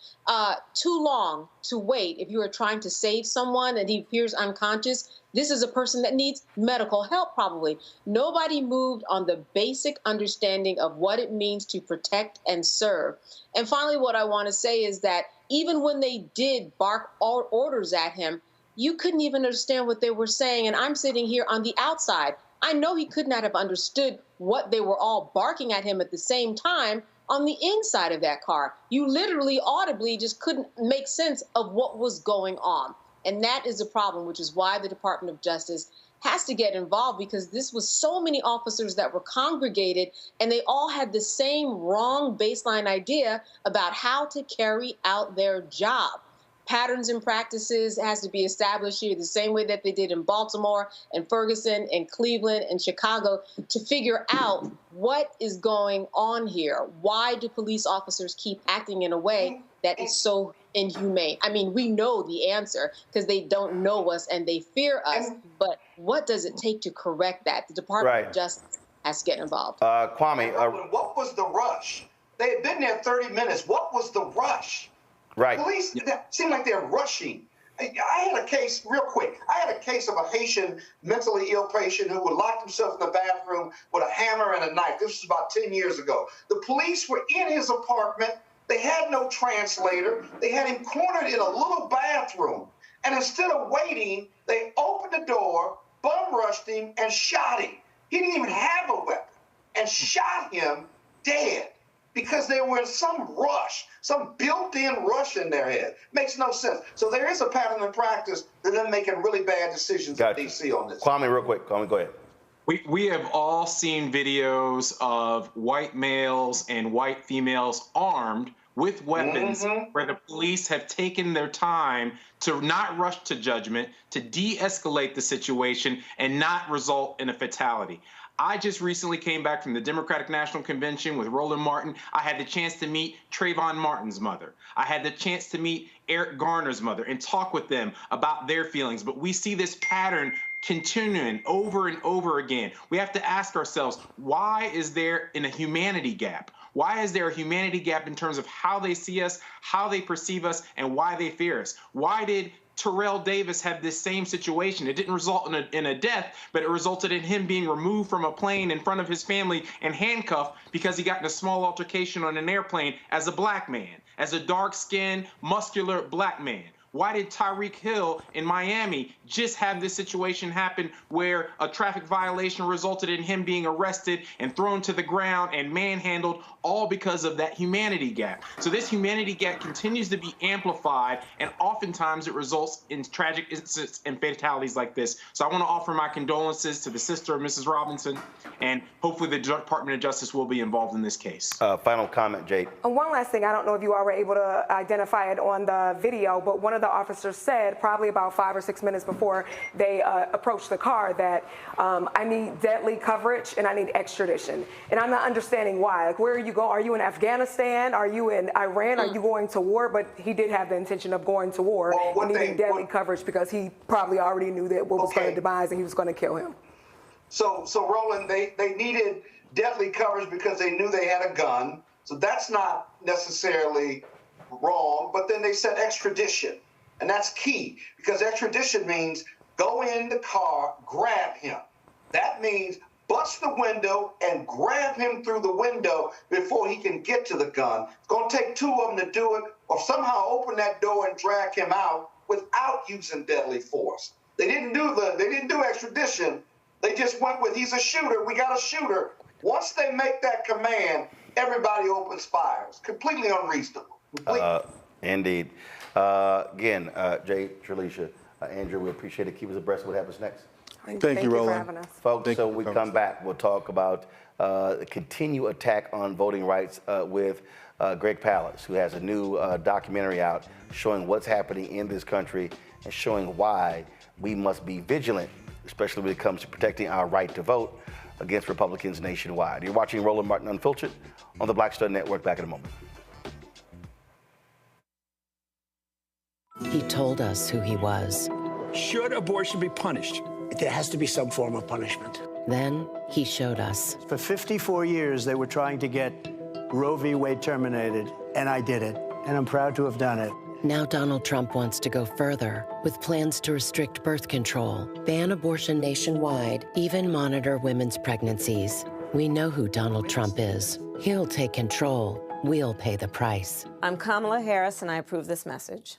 [SPEAKER 11] Too long to wait if you are trying to save someone and he appears unconscious. This is a person that needs medical help, probably. Nobody moved on the basic understanding of what it means to protect and serve. And finally, what I want to say is that even when they did bark orders at him, you couldn't even understand what they were saying. And I'm sitting here on the outside. I know he could not have understood what they were all barking at him at the same time on the inside of that car. You literally audibly just couldn't make sense of what was going on. And that is a problem, which is why the Department of Justice has to get involved, because this was so many officers that were congregated and they all had the same wrong baseline idea about how to carry out their job. Patterns and practices has to be established here the same way that they did in Baltimore and Ferguson and Cleveland and Chicago, to figure out what is going on here. Why do police officers keep acting in a way that is so inhumane? I mean, we know the answer because they don't know us and they fear us, but what does it take to correct that? The Department of Justice has to get involved.
[SPEAKER 1] Kwame.
[SPEAKER 3] What was the rush? They had been there 30 minutes. What was the rush?
[SPEAKER 1] Right.
[SPEAKER 3] Police seem like they're rushing. I had a case, real quick, I had a case of a Haitian mentally ill patient who would lock himself in the bathroom with a hammer and a knife. This was about 10 years ago. The police were in his apartment. They had no translator. They had him cornered in a little bathroom. And instead of waiting, they opened the door, bum rushed him, and shot him. He didn't even have a weapon, and shot him dead, because they were in some rush, some built-in rush in their head. Makes no sense. So there is a pattern in practice that they're making really bad decisions in D.C. on this.
[SPEAKER 1] Kwame, real quick. Kwame, go ahead.
[SPEAKER 12] We have all seen videos of white males and white females armed with weapons where the police have taken their time to not rush to judgment, to de-escalate the situation, and not result in a fatality. I just recently came back from the Democratic National Convention with Roland Martin. I had the chance to meet Trayvon Martin's mother. I had the chance to meet Eric Garner's mother and talk with them about their feelings. But we see this pattern continuing over and over again. We have to ask ourselves, why is there a humanity gap? Why is there a humanity gap in terms of how they see us, how they perceive us, and why they fear us? Why did Terrell Davis have this same situation? It didn't result in a death, but it resulted in him being removed from a plane in front of his family and handcuffed because he got in a small altercation on an airplane as a black man, as a dark-skinned, muscular black man. Why did Tyreek Hill in Miami just have this situation happen where a traffic violation resulted in him being arrested and thrown to the ground and manhandled, all because of that humanity gap? So this humanity gap continues to be amplified, and oftentimes it results in tragic incidents and fatalities like this. So I want to offer my condolences to the sister of Mrs. Robinson, and hopefully the Department of Justice will be involved in this case.
[SPEAKER 1] Final comment, Jade.
[SPEAKER 2] One last thing, I don't know if you all were able to identify it on the video, but one of the officers said probably about 5 or 6 minutes before they approached the car that I need deadly coverage and I need extradition. And I'm not understanding why. Like, where are you going? Are you in Afghanistan? Are you in Iran? Are you going to war? But he did have the intention of going to war and needing deadly coverage because he probably already knew that what was going to demise and he was going to kill him.
[SPEAKER 3] So Roland, they needed deadly coverage because they knew they had a gun. So that's not necessarily wrong, but then they said extradition. And that's key, because extradition means go in the car, grab him. That means bust the window and grab him through the window before he can get to the gun. It's going to take two of them to do it, or somehow open that door and drag him out without using deadly force. They didn't do extradition. They just went with, he's a shooter, we got a shooter. Once they make that command, everybody opens fires. Completely unreasonable.
[SPEAKER 1] Indeed. Again, Jay, Tralisha, Andrew, we appreciate it. Keep us abreast of what happens next.
[SPEAKER 6] Thank you, Roland.
[SPEAKER 2] For having us.
[SPEAKER 1] Folks, so when we come back, we'll talk about the continued attack on voting rights with Greg Palast, who has a new documentary out showing what's happening in this country and showing why we must be vigilant, especially when it comes to protecting our right to vote against Republicans nationwide. You're watching Roland Martin Unfiltered on the Black Star Network. Back in a moment.
[SPEAKER 13] He told us who he was.
[SPEAKER 4] Should abortion be punished? There has to be some form of punishment.
[SPEAKER 13] Then he showed us.
[SPEAKER 15] For 54 years, they were trying to get Roe v. Wade terminated, and I did it. And I'm proud to have done it.
[SPEAKER 13] Now Donald Trump wants to go further with plans to restrict birth control, ban abortion nationwide, even monitor women's pregnancies. We know who Donald Trump is. He'll take control. We'll pay the price.
[SPEAKER 16] I'm Kamala Harris, and I approve this message.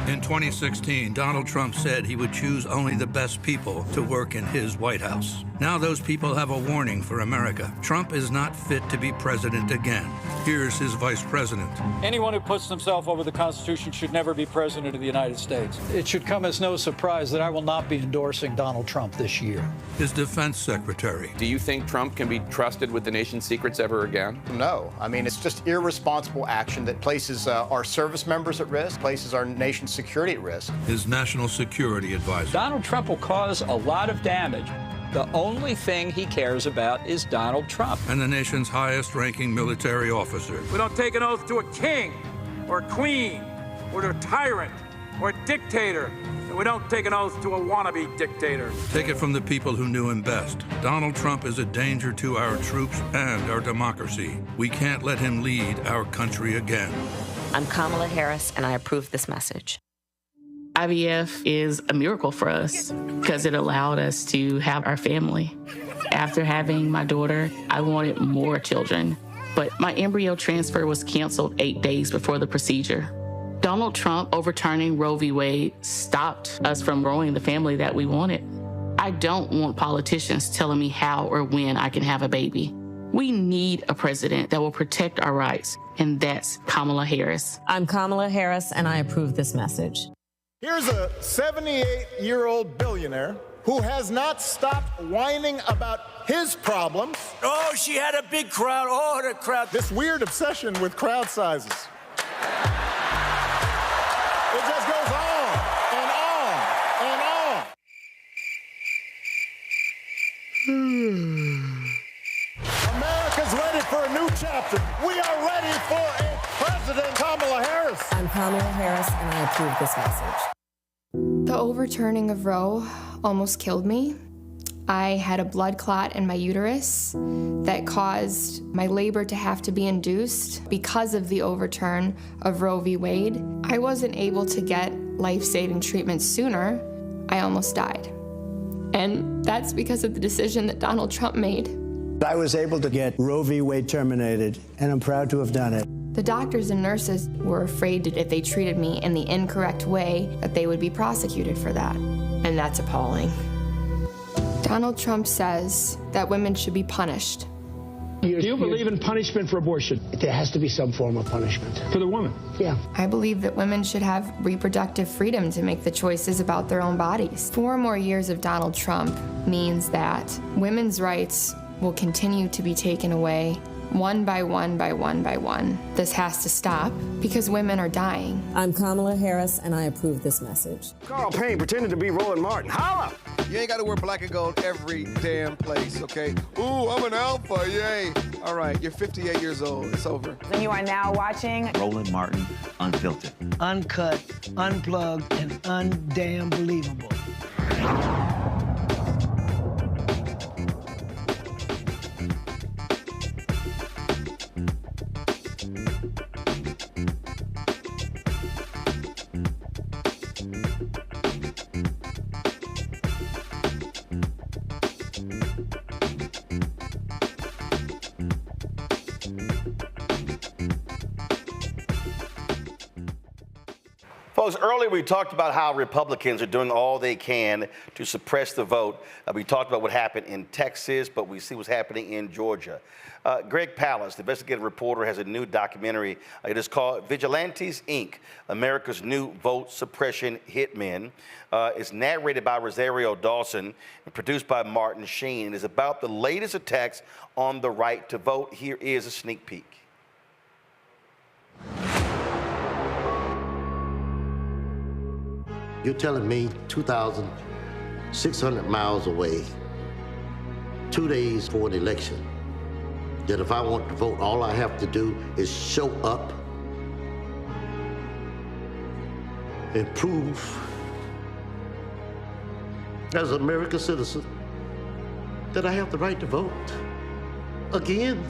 [SPEAKER 14] In 2016, Donald Trump said he would choose only the best people to work in his White House. Now those people have a warning for America. Trump is not fit to be president again. Here's his vice president.
[SPEAKER 17] Anyone who puts themselves over the Constitution should never be president of the United States. It should come as no surprise that I will not be endorsing Donald Trump this year.
[SPEAKER 14] His defense secretary.
[SPEAKER 18] Do you think Trump can be trusted with the nation's secrets ever again?
[SPEAKER 19] No. I mean, it's just irresponsible action that places our service members at risk, places our nation's security at risk.
[SPEAKER 14] His national security advisor.
[SPEAKER 17] Donald Trump will cause a lot of damage. The only thing he cares about is Donald Trump.
[SPEAKER 14] And the nation's highest-ranking military officer.
[SPEAKER 17] We don't take an oath to a king or a queen or to a tyrant or a dictator. And we don't take an oath to a wannabe dictator.
[SPEAKER 14] Take it from the people who knew him best. Donald Trump is a danger to our troops and our democracy. We can't let him lead our country again.
[SPEAKER 16] I'm Kamala Harris, and I approve this message.
[SPEAKER 20] IVF is a miracle for us because it allowed us to have our family. After having my daughter, I wanted more children, but my embryo transfer was canceled 8 days before the procedure. Donald Trump overturning Roe v. Wade stopped us from growing the family that we wanted. I don't want politicians telling me how or when I can have a baby. We need a president that will protect our rights, and that's Kamala Harris.
[SPEAKER 16] I'm Kamala Harris, and I approve this message.
[SPEAKER 22] Here's a 78-year-old billionaire who has not stopped whining about his problems.
[SPEAKER 27] Oh, she had a big crowd. Oh, the crowd.
[SPEAKER 22] This weird obsession with crowd sizes. It just goes on and on and on. America's ready for a new chapter. We are ready for a President Kamala Harris.
[SPEAKER 16] I'm Kamala Harris, and I approve this message.
[SPEAKER 23] The overturning of Roe almost killed me. I had a blood clot in my uterus that caused my labor to have to be induced because of the overturn of Roe v. Wade. I wasn't able to get life-saving treatment sooner. I almost died. And that's because of the decision that Donald Trump made.
[SPEAKER 15] I was able to get Roe v. Wade terminated, and I'm proud to have done it.
[SPEAKER 23] The doctors and nurses were afraid that if they treated me in the incorrect way, that they would be prosecuted for that. And that's appalling. Donald Trump says that women should be punished.
[SPEAKER 4] Do you believe in punishment for abortion? There has to be some form of punishment for the woman. Yeah.
[SPEAKER 23] I believe that women should have reproductive freedom to make the choices about their own bodies. 4 more years of Donald Trump means that women's rights will continue to be taken away one by one by one by one. This has to stop because women are dying.
[SPEAKER 16] I'm Kamala Harris, and I approve this message.
[SPEAKER 5] Carl Payne pretended to be Roland Martin. Holla!
[SPEAKER 7] You ain't got to wear black and gold every damn place, okay? Ooh, I'm an alpha, yay. All right, you're 58 years old. It's over.
[SPEAKER 9] And you are now watching
[SPEAKER 10] Roland Martin Unfiltered.
[SPEAKER 21] Uncut, unplugged, and undamn believable.
[SPEAKER 1] Folks, earlier we talked about how Republicans are doing all they can to suppress the vote. We talked about what happened in Texas, but we see what's happening in Georgia. Greg Palast, the investigative reporter, has a new documentary. It is called Vigilantes, Inc., America's New Vote Suppression Hitmen. It's narrated by Rosario Dawson and produced by Martin Sheen. It is about the latest attacks on the right to vote. Here is a sneak peek.
[SPEAKER 25] You're telling me 2,600 miles away, 2 days for an election, that if I want to vote, all I have to do is show up and prove as an American citizen that I have the right to vote again?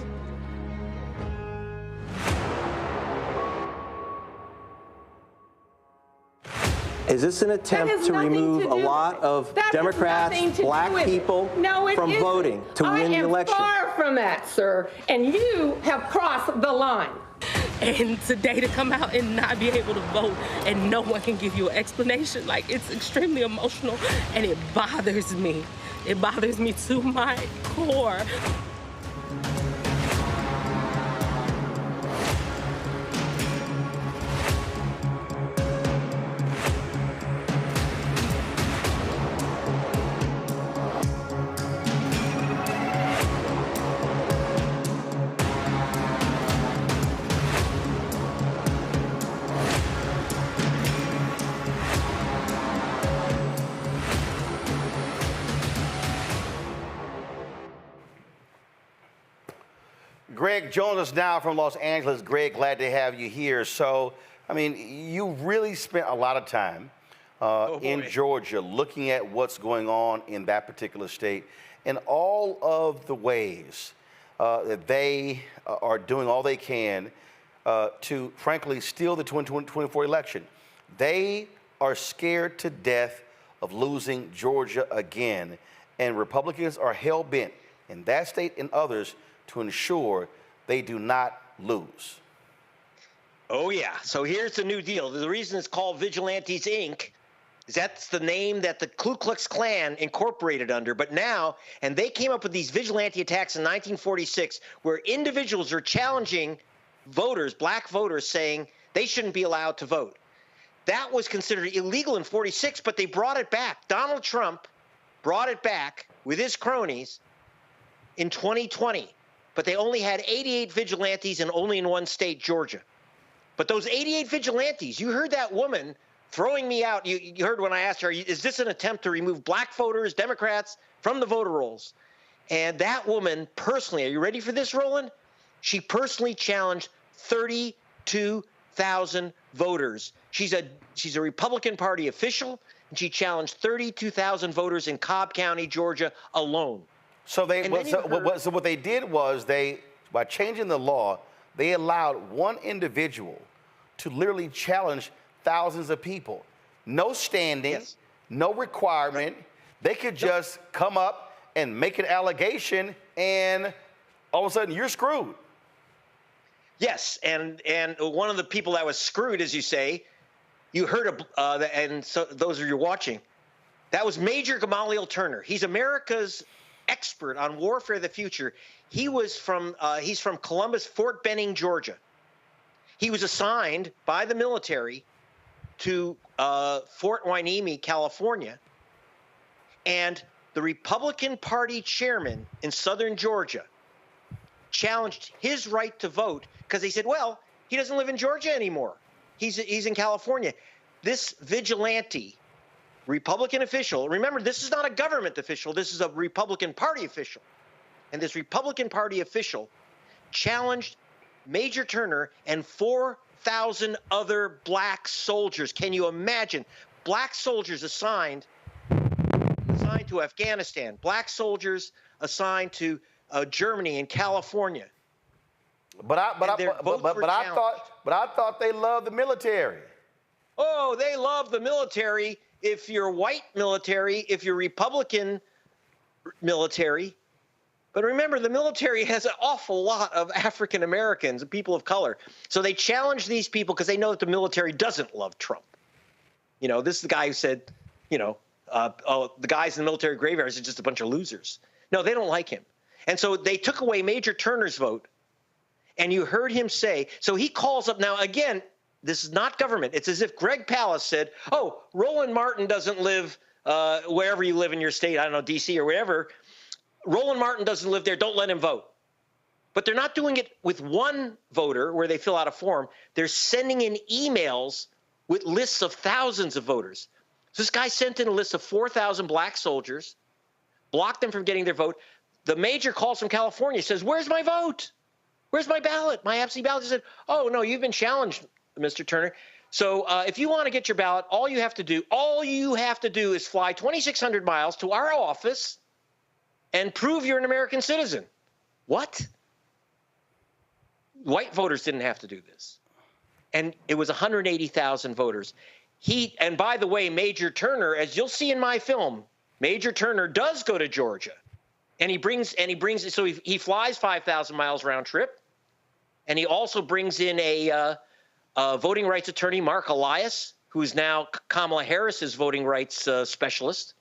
[SPEAKER 26] Is this an attempt to remove a lot of Democrats, black people from voting to win the election?
[SPEAKER 28] I am far from that, sir, and you have crossed the line.
[SPEAKER 29] And today to come out and not be able to vote and no one can give you an explanation, like, it's extremely emotional and it bothers me. It bothers me to my core.
[SPEAKER 1] Greg joins us now from Los Angeles. Greg, glad to have you here. So, I mean, you really spent a lot of time in Georgia looking at what's going on in that particular state and all of the ways that they are doing all they can to, frankly, steal the 2024 election. They are scared to death of losing Georgia again, and Republicans are hell-bent in that state and others to ensure they do not lose.
[SPEAKER 30] Oh, yeah. So here's the new deal. The reason it's called Vigilantes, Inc. is that's the name that the Ku Klux Klan incorporated under. But now, and they came up with these vigilante attacks in 1946 where individuals are challenging voters, black voters, saying they shouldn't be allowed to vote. That was considered illegal in 46, but they brought it back. Donald Trump brought it back with his cronies in 2020. But they only had 88 vigilantes and only in one state, Georgia. But those 88 vigilantes, you heard that woman throwing me out. You heard when I asked her, is this an attempt to remove black voters, Democrats, from the voter rolls? And that woman personally, are you ready for this, Roland? She personally challenged 32,000 voters. She's a Republican Party official, and she challenged 32,000 voters in Cobb County, Georgia alone.
[SPEAKER 1] So what they did was by changing the law, they allowed one individual to literally challenge thousands of people. No standing, no requirement. They could just come up and make an allegation, and all of a sudden you're screwed.
[SPEAKER 30] Yes, and one of the people that was screwed, as you say, you heard of, and so those of you watching, that was Major Gamaliel Turner. He's America's expert on warfare of the future. He's from Columbus, Fort Benning, Georgia. He was assigned by the military to Fort Hueneme, California, and the Republican Party chairman in southern Georgia challenged his right to vote because they said, well, he doesn't live in Georgia anymore. He's in California. This vigilante Republican official, remember, this is not a government official, this is a Republican Party official. And this Republican Party official challenged Major Turner and 4,000 other black soldiers. Can you imagine? Black soldiers assigned to Afghanistan, black soldiers assigned to Germany and California.
[SPEAKER 1] But I thought they loved the military.
[SPEAKER 30] Oh, they love the military if you're white military, if you're Republican military. But remember, the military has an awful lot of African Americans and people of color. So they challenge these people because they know that the military doesn't love Trump. You know, this is the guy who said, you know, the guys in the military graveyards are just a bunch of losers. No, they don't like him. And so they took away Major Turner's vote. And you heard him say, so he calls up now, again, this is not government. It's as if Greg Palast said, oh, Roland Martin doesn't live wherever you live in your state, I don't know, D.C. or wherever. Roland Martin doesn't live there. Don't let him vote. But they're not doing it with one voter where they fill out a form. They're sending in emails with lists of thousands of voters. So this guy sent in a list of 4,000 black soldiers, blocked them from getting their vote. The major calls from California, says, where's my vote? Where's my ballot, my absentee ballot? He said, oh, no, you've been challenged, Mr. Turner. So if you want to get your ballot, all you have to do is fly 2,600 miles to our office and prove you're an American citizen. What? White voters didn't have to do this. And it was 180,000 voters. And by the way, Major Turner, as you'll see in my film, Major Turner does go to Georgia. And he brings, so he flies 5,000 miles round trip. And he also brings in a voting rights attorney, Mark Elias, who is now Kamala Harris's voting rights specialist.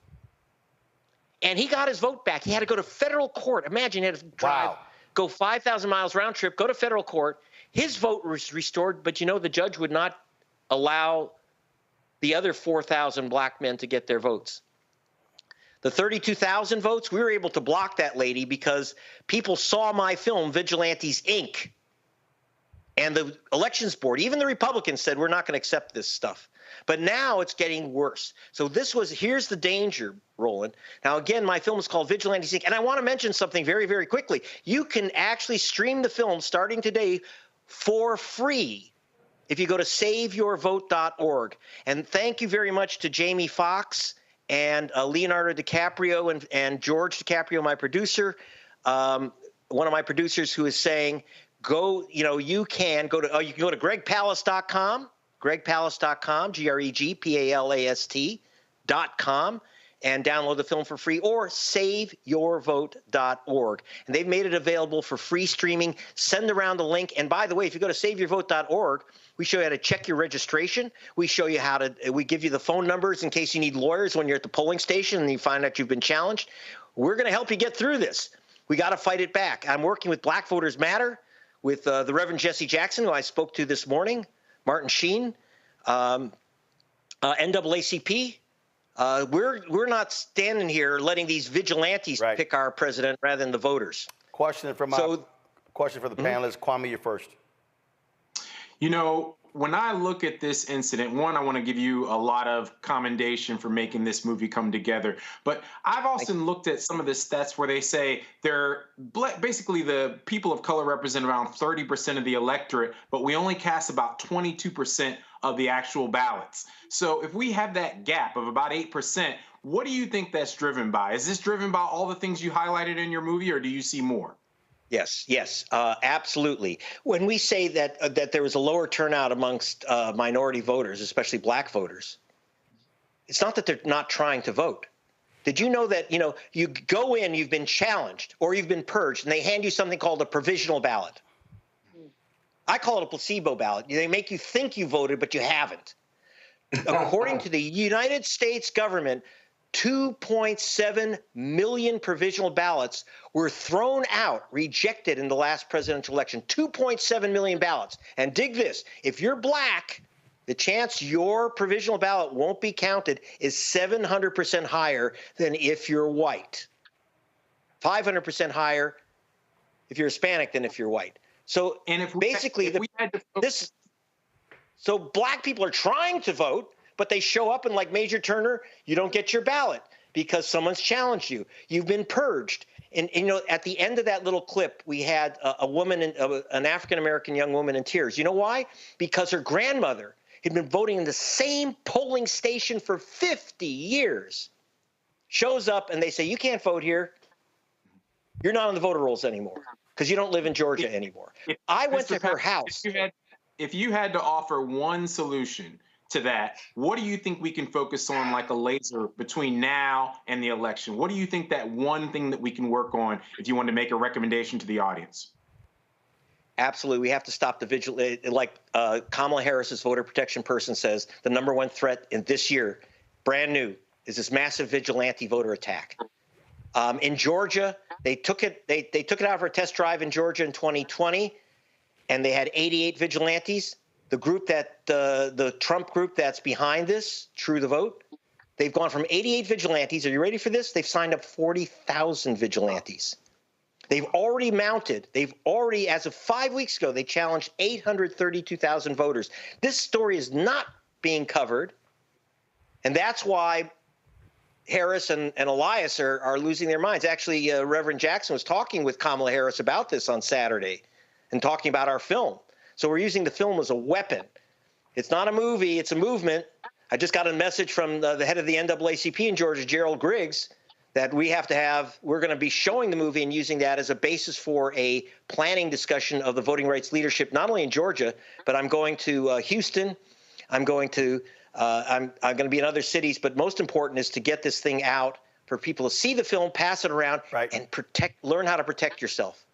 [SPEAKER 30] And he got his vote back. He had to go to federal court. Imagine he had to drive, go 5,000 miles round trip, go to federal court. His vote was restored, but you know, the judge would not allow the other 4,000 black men to get their votes. The 32,000 votes, we were able to block that lady because people saw my film, Vigilantes, Inc. And the elections board, even the Republicans said, we're not going to accept this stuff. But now it's getting worse. So here's the danger, Roland. Now, again, my film is called Vigilantes, Inc. And I want to mention something very, very quickly. You can actually stream the film starting today for free if you go to saveyourvote.org. And thank you very much to Jamie Foxx and Leonardo DiCaprio and George DiCaprio, my producer, one of my producers, who is saying, you can go to gregpalast.com, gregpalast.com, and download the film for free, or saveyourvote.org. And they've made it available for free streaming. Send around the link. And by the way, if you go to saveyourvote.org, we show you how to check your registration. We show you we give you the phone numbers in case you need lawyers when you're at the polling station and you find out you've been challenged. We're going to help you get through this. We got to fight it back. I'm working with Black Voters Matter, with the Reverend Jesse Jackson, who I spoke to this morning, Martin Sheen, NAACP. We're not standing here letting these vigilantes pick our president rather than the voters.
[SPEAKER 1] Question for the panelists. Kwame, you're first.
[SPEAKER 2] You know, when I look at this incident, one, I want to give you a lot of commendation for making this movie come together. But I've also looked at some of the stats where they say basically the people of color represent around 30% of the electorate, but we only cast about 22% of the actual ballots. So if we have that gap of about 8%, what do you think that's driven by? Is this driven by all the things you highlighted in your movie, or do you see more?
[SPEAKER 30] Yes, absolutely. When we say that there was a lower turnout amongst minority voters, especially black voters, it's not that they're not trying to vote. Did you know that, you go in, you've been challenged or you've been purged, and they hand you something called a provisional ballot? I call it a placebo ballot. They make you think you voted, but you haven't. According to the United States government, 2.7 million provisional ballots were thrown out, rejected in the last presidential election. 2.7 million ballots. And dig this, if you're black, the chance your provisional ballot won't be counted is 700% higher than if you're white. 500% higher if you're Hispanic than if you're white. So so black people are trying to vote, but they show up and like Major Turner, you don't get your ballot because someone's challenged you. You've been purged. And you know, at the end of that little clip, we had a woman, an African-American young woman in tears. You know why? Because her grandmother had been voting in the same polling station for 50 years. Shows up and they say, you can't vote here. You're not on the voter rolls anymore because you don't live in Georgia anymore. I went to her house.
[SPEAKER 2] If you had to offer one solution to that, what do you think we can focus on like a laser between now and the election? What do you think that one thing that we can work on if you want to make a recommendation to the audience?
[SPEAKER 30] Absolutely. We have to stop the vigilance. Like Kamala Harris's voter protection person says, the #1 threat in this year, brand new, is this massive vigilante voter attack. In Georgia, they took it out for a test drive in Georgia in 2020, and they had 88 vigilantes. The group that the Trump group that's behind this, True the Vote, they've gone from 88 vigilantes. Are you ready for this? They've signed up 40,000 vigilantes. They've already, as of 5 weeks ago, they challenged 832,000 voters. This story is not being covered, and that's why Harris and Elias are losing their minds. Actually, Reverend Jackson was talking with Kamala Harris about this on Saturday and talking about our film. So we're using the film as a weapon. It's not a movie, it's a movement. I just got a message from the head of the NAACP in Georgia, Gerald Griggs, that we're going to be showing the movie and using that as a basis for a planning discussion of the voting rights leadership, not only in Georgia, but I'm going to Houston. I'm going to be in other cities, but most important is to get this thing out for people to see the film, pass it around, and learn how to protect yourself.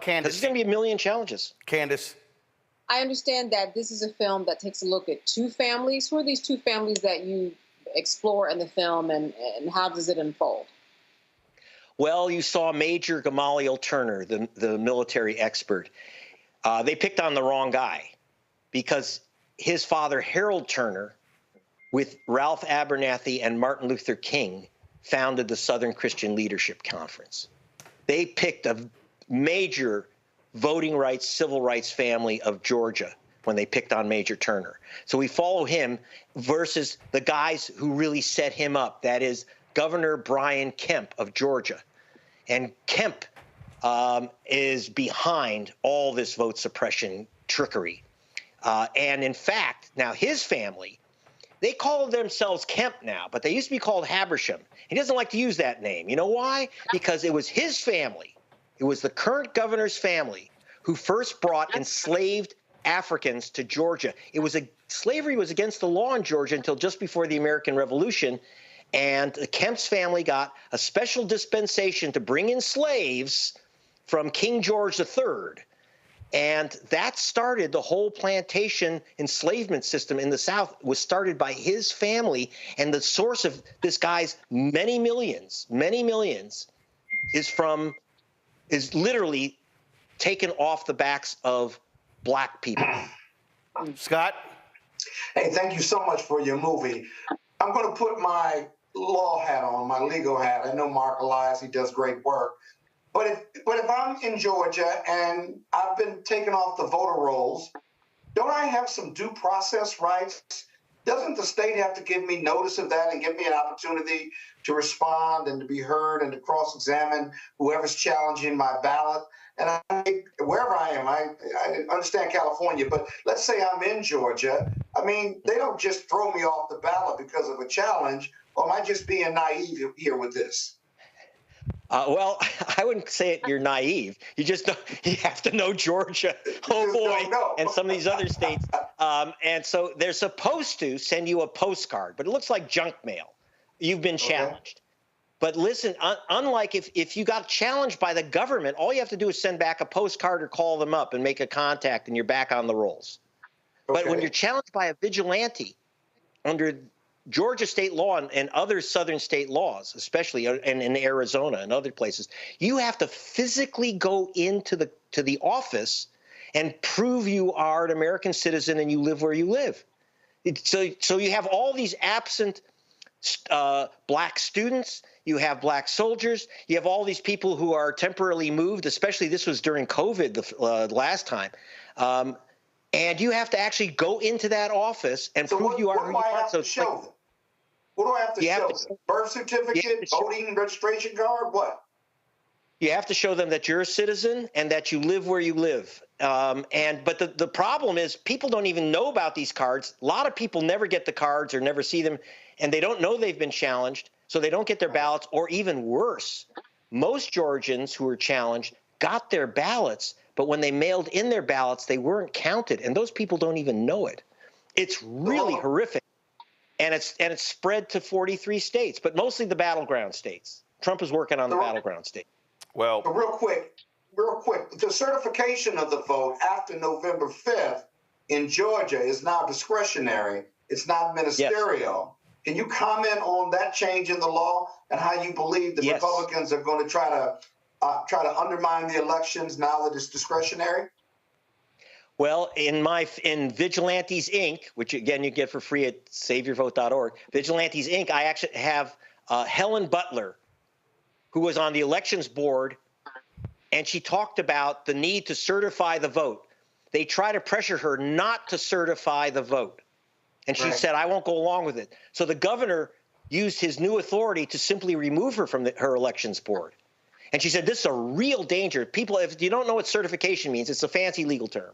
[SPEAKER 1] Candace.
[SPEAKER 30] There's going to be a million challenges.
[SPEAKER 1] Candace.
[SPEAKER 28] I understand that this is a film that takes a look at two families. Who are these two families that you explore in the film, and how does it unfold?
[SPEAKER 30] Well, you saw Major Gamaliel Turner, the military expert. They picked on the wrong guy because his father, Harold Turner, with Ralph Abernathy and Martin Luther King, founded the Southern Christian Leadership Conference. They picked a major voting rights, civil rights family of Georgia when they picked on Major Turner. So we follow him versus the guys who really set him up. That is Governor Brian Kemp of Georgia. And Kemp is behind all this vote suppression trickery. And in fact, now his family, they call themselves Kemp now, but they used to be called Habersham. He doesn't like to use that name. You know why? Because it was his family. It was the current governor's family who first brought enslaved Africans to Georgia. Slavery was against the law in Georgia until just before the American Revolution, and the Kemp's family got a special dispensation to bring in slaves from King George III. And that started the whole plantation enslavement system in the South. Was started by his family, and the source of this guy's many millions is literally taken off the backs of black people.
[SPEAKER 1] Scott?
[SPEAKER 3] Hey, thank you so much for your movie. I'm going to put my law hat on, my legal hat. I know Mark Elias, he does great work. But if I'm in Georgia and I've been taken off the voter rolls, don't I have some due process rights? Doesn't the state have to give me notice of that and give me an opportunity to respond and to be heard and to cross-examine whoever's challenging my ballot? And wherever I am, I understand California, but let's say I'm in Georgia. I mean, they don't just throw me off the ballot because of a challenge, or am I just being naive here with this?
[SPEAKER 30] Well, I wouldn't say you're naive. You have to know Georgia, and some of these other states. And so they're supposed to send you a postcard, but it looks like junk mail. You've been challenged. But listen, unlike if you got challenged by the government, all you have to do is send back a postcard or call them up and make a contact, and you're back on the rolls. Okay. But when you're challenged by a vigilante under Georgia state law and other southern state laws, especially and in Arizona and other places, you have to physically go into the office and prove you are an American citizen and you live where you live. So you have all these absent black students, you have black soldiers, you have all these people who are temporarily moved, especially this was during COVID the last time. And you have to actually go into that office and prove you are who you are.
[SPEAKER 3] What do I have to show them? What do I have to show them? Birth certificate, voting registration card, what?
[SPEAKER 30] You have to show them that you're a citizen and that you live where you live. But the problem is people don't even know about these cards. A lot of people never get the cards or never see them, and they don't know they've been challenged, so they don't get their ballots. Or even worse, most Georgians who were challenged got their ballots, but when they mailed in their ballots, they weren't counted, and those people don't even know it. It's really horrific, and it's spread to 43 states, but mostly the battleground states. Trump is working on the battleground states.
[SPEAKER 1] Well,
[SPEAKER 3] real quick, the certification of the vote after November 5th in Georgia is now discretionary. It's not ministerial. Yes. Can you comment on that change in the law and how you believe the Republicans are going to try to undermine the elections now that it's discretionary?
[SPEAKER 30] Well, in Vigilantes Inc., which again you get for free at SaveYourVote.org, Vigilantes Inc., I actually have Helen Butler, who was on the elections board, and she talked about the need to certify the vote. They try to pressure her not to certify the vote. And she said, I won't go along with it. So the governor used his new authority to simply remove her from her elections board. And she said, this is a real danger. People, if you don't know what certification means, it's a fancy legal term.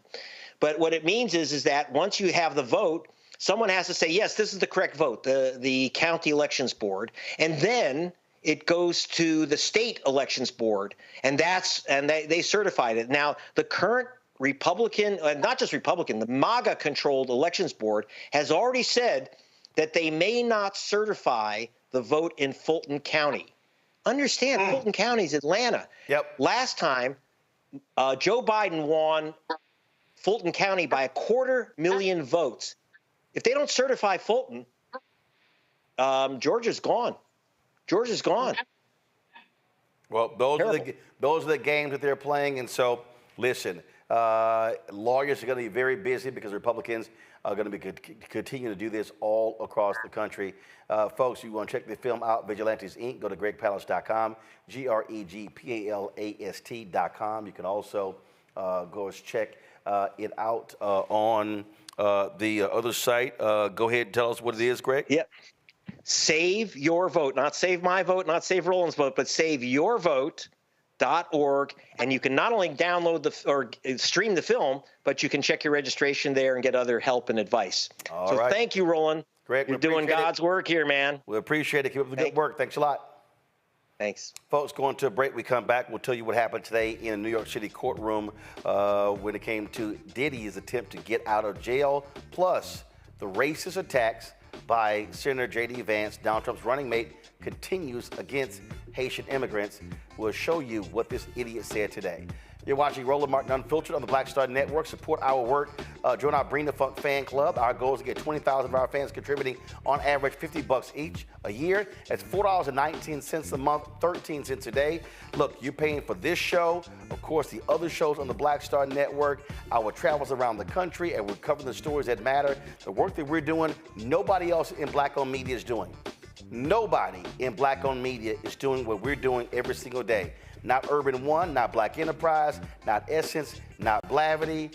[SPEAKER 30] But what it means is that once you have the vote, someone has to say, yes, this is the correct vote, the county elections board. And then it goes to the state elections board, and they certified it. Now, the current Republican, not just Republican, the MAGA-controlled elections board has already said that they may not certify the vote in Fulton County. Understand, Fulton County is Atlanta.
[SPEAKER 1] Yep.
[SPEAKER 30] Last time, Joe Biden won Fulton County by 250,000 votes. If they don't certify Fulton, Georgia's gone. Georgia's gone.
[SPEAKER 1] Well, those are the games that they're playing, and so listen. Lawyers are going to be very busy because Republicans are going to be continuing to do this all across the country. Folks, you want to check the film out, Vigilantes Inc., go to gregpalast.com, GregPalast.com. You can also go check it out on the other site. Go ahead and tell us what it is, Greg.
[SPEAKER 30] Yep. Save Your Vote, not Save My Vote, not Save Roland's Vote, but SaveYourVote.org, and you can not only download or stream the film, but you can check your registration there and get other help and advice.
[SPEAKER 1] All right.
[SPEAKER 30] Thank you, Roland.
[SPEAKER 1] Great.
[SPEAKER 30] You're doing God's work here, man.
[SPEAKER 1] We appreciate it. Keep up the good work. Thanks a lot.
[SPEAKER 30] Thanks.
[SPEAKER 1] Folks, going to a break. We come back. We'll tell you what happened today in a New York City courtroom when it came to Diddy's attempt to get out of jail, plus the racist attacks by Senator J.D. Vance, Donald Trump's running mate, continues against Haitian immigrants. We'll show you what this idiot said today. You're watching Roland Martin Unfiltered on the Black Star Network. Support our work. Join our Bring the Funk fan club. Our goal is to get 20,000 of our fans contributing on average $50 each a year. That's $4.19 a month, 13 cents a day. Look, you're paying for this show, of course, the other shows on the Black Star Network, our travels around the country, and we're covering the stories that matter. The work that we're doing, nobody else in Black-owned media is doing. Nobody in Black-owned media is doing what we're doing every single day. Not Urban One, not Black Enterprise, not Essence, not Blavity,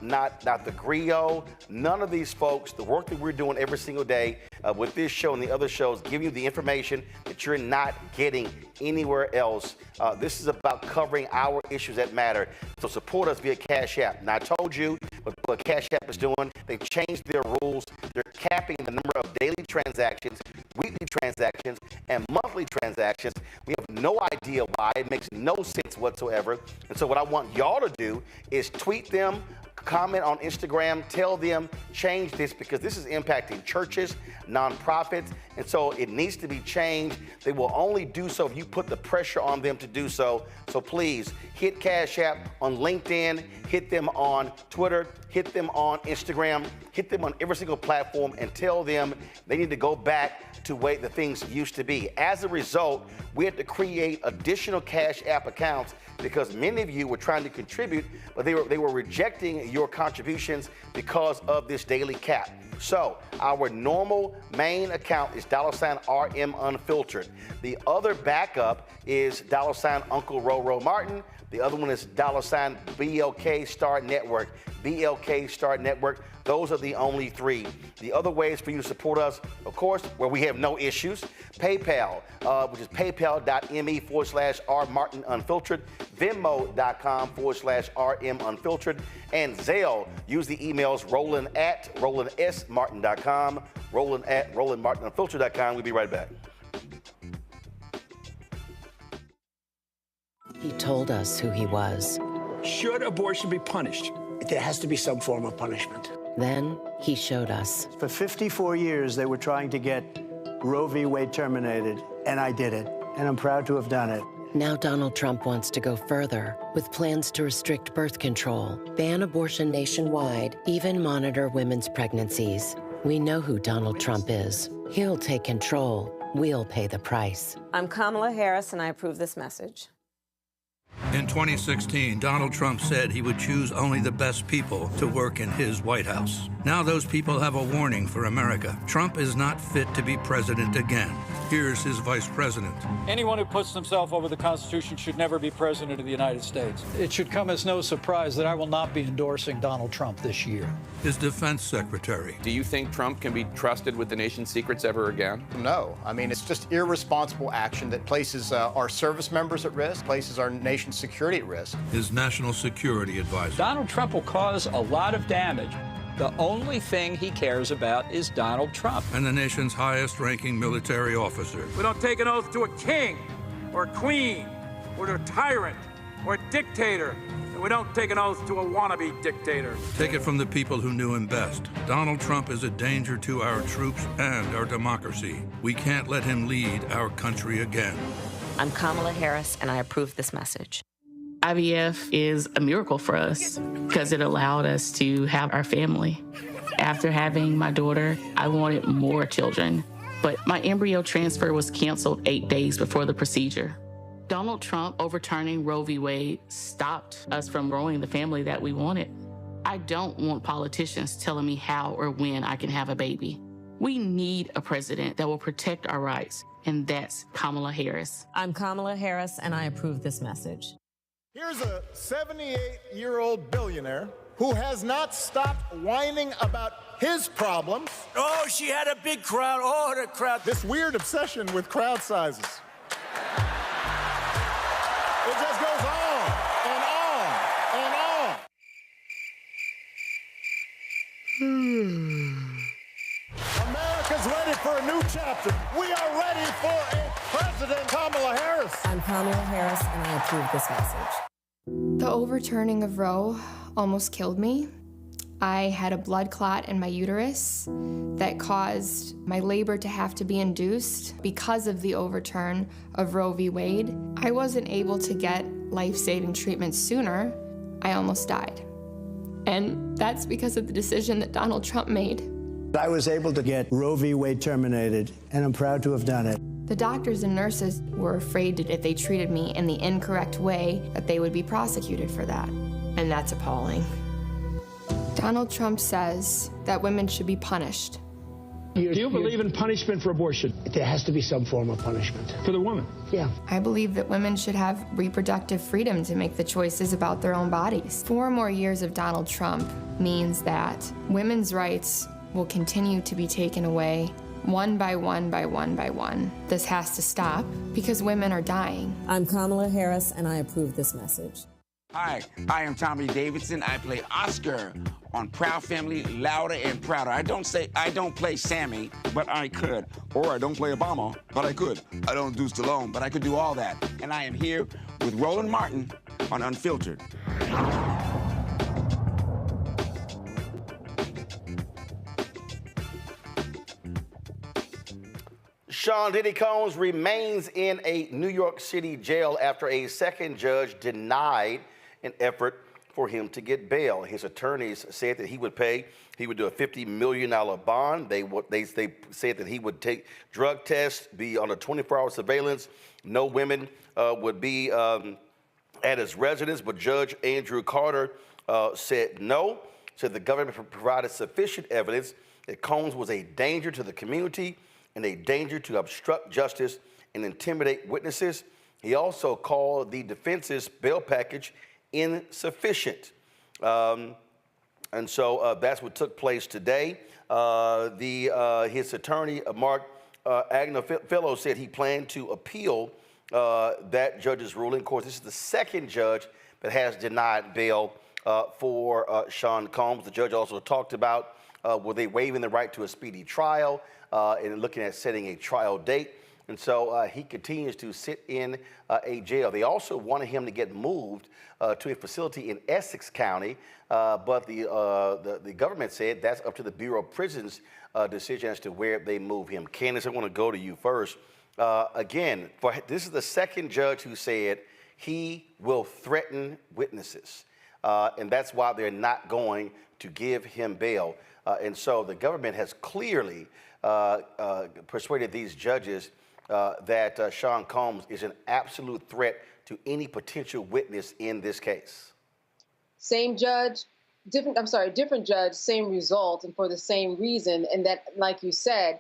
[SPEAKER 1] not the Griot. None of these folks, the work that we're doing every single day with this show and the other shows, give you the information that you're not getting anywhere else. This is about covering our issues that matter. So support us via Cash App. Now, I told you what Cash App is doing. They've changed their rules. They're capping the number of daily transactions, weekly transactions, and monthly transactions. We have no idea why. It makes no sense whatsoever. And so what I want y'all to do is tweet them comment on Instagram, tell them, change this, because this is impacting churches, nonprofits, and so it needs to be changed. They will only do so if you put the pressure on them to do so. So please hit Cash App on LinkedIn, hit them on Twitter, hit them on Instagram, hit them on every single platform, and tell them they need to go back to the way the things used to be. As a result, we had to create additional Cash App accounts because many of you were trying to contribute, but they were rejecting your contributions because of this daily cap. So our normal main account is $RM Unfiltered. The other backup is $Uncle Roro Martin. The other one is $BLK Star Network. BLK Star Network. Those are the only three. The other ways for you to support us, of course, where we have no issues, PayPal, which is paypal.me/R Martin Unfiltered, Venmo.com/RM Unfiltered, and Zelle. Use the emails Roland@RolandSMartin.com, Roland@RolandMartinUnfiltered.com. We'll be right back.
[SPEAKER 6] He told us who he was.
[SPEAKER 4] Should abortion be punished? There has to be some form of punishment.
[SPEAKER 6] Then he showed us.
[SPEAKER 15] For 54 years, they were trying to get Roe v. Wade terminated, and I did it, and I'm proud to have done it.
[SPEAKER 6] Now Donald Trump wants to go further with plans to restrict birth control, ban abortion nationwide, even monitor women's pregnancies. We know who Donald Trump is. He'll take control. We'll pay the price.
[SPEAKER 8] I'm Kamala Harris, and I approve this message.
[SPEAKER 14] In 2016, Donald Trump said he would choose only the best people to work in his White House. Now those people have a warning for America. Trump is not fit to be president again. Here's his vice president.
[SPEAKER 9] Anyone who puts himself over the Constitution should never be president of the United States. It should come as no surprise that I will not be endorsing Donald Trump this year.
[SPEAKER 14] His defense secretary.
[SPEAKER 11] Do you think Trump can be trusted with the nation's secrets ever again?
[SPEAKER 12] No. I mean, it's just irresponsible action that places our service members at risk, places our nation's security at risk.
[SPEAKER 14] His national security advisor.
[SPEAKER 9] Donald Trump will cause a lot of damage. The only thing he cares about is Donald Trump.
[SPEAKER 14] And the nation's highest-ranking military officer.
[SPEAKER 9] We don't take an oath to a king or a queen or to a tyrant or a dictator. And we don't take an oath to a wannabe dictator.
[SPEAKER 14] Take it from the people who knew him best. Donald Trump is a danger to our troops and our democracy. We can't let him lead our country again.
[SPEAKER 8] I'm Kamala Harris, and I approve this message.
[SPEAKER 20] IVF is a miracle for us because it allowed us to have our family. After having my daughter, I wanted more children, but my embryo transfer was canceled 8 days before the procedure. Donald Trump overturning Roe v. Wade stopped us from growing the family that we wanted. I don't want politicians telling me how or when I can have a baby. We need a president that will protect our rights, and that's Kamala Harris.
[SPEAKER 8] I'm Kamala Harris, and I approve this message.
[SPEAKER 22] Here's a 78-year-old billionaire who has not stopped whining about his problems.
[SPEAKER 27] Oh, she had a big crowd. Oh, the crowd.
[SPEAKER 22] This weird obsession with crowd sizes. It just goes on and on and on. America's ready for a new chapter. We are ready for a President Kamala Harris.
[SPEAKER 16] I'm Kamala Harris, and I approve this message.
[SPEAKER 23] The overturning of Roe almost killed me. I had a blood clot in my uterus that caused my labor to have to be induced because of the overturn of Roe v. Wade. I wasn't able to get life-saving treatment sooner. I almost died. And that's because of the decision that Donald Trump made.
[SPEAKER 15] I was able to get Roe v. Wade terminated, and I'm proud to have done it.
[SPEAKER 23] The doctors and nurses were afraid that if they treated me in the incorrect way, that they would be prosecuted for that. And that's appalling. Donald Trump says that women should be punished.
[SPEAKER 4] Do you believe in punishment for abortion? There has to be some form of punishment for the woman. Yeah.
[SPEAKER 23] I believe that women should have reproductive freedom to make the choices about their own bodies. 4 more years of Donald Trump means that women's rights will continue to be taken away one by one by one by one. This has to stop because women are dying.
[SPEAKER 16] I'm Kamala Harris, and I approve this message.
[SPEAKER 13] Hi, I am Tommy Davidson. I play Oscar on Proud Family, Louder and Prouder. I don't play Sammy, but I could. Or I don't play Obama, but I could. I don't do Stallone, but I could do all that. And I am here with Roland Martin on Unfiltered.
[SPEAKER 1] Sean Diddy Combs remains in a New York City jail after a second judge denied an effort for him to get bail. His attorneys said that he would do a $50 million bond. They said that he would take drug tests, be on a 24-hour surveillance. No women would be at his residence, but Judge Andrew Carter said no. Said the government provided sufficient evidence that Combs was a danger to the community and a danger to obstruct justice and intimidate witnesses. He also called the defense's bail package insufficient. And so that's what took place today. His attorney, Mark Agnifilo, said he planned to appeal that judge's ruling. Of course, this is the second judge that has denied bail for Sean Combs. The judge also talked about were they waiving the right to a speedy trial and looking at setting a trial date. And so he continues to sit in a jail. They also wanted him to get moved to a facility in Essex County, but the government said that's up to the Bureau of Prisons decision as to where they move him. Candace, I want to go to you first. Again, this is the second judge who said he will threaten witnesses, and that's why they're not going to give him bail. And so the government has clearly persuaded these judges that Sean Combs is an absolute threat to any potential witness in this case.
[SPEAKER 28] Same judge, different judge, same result, and for the same reason. And that, like you said,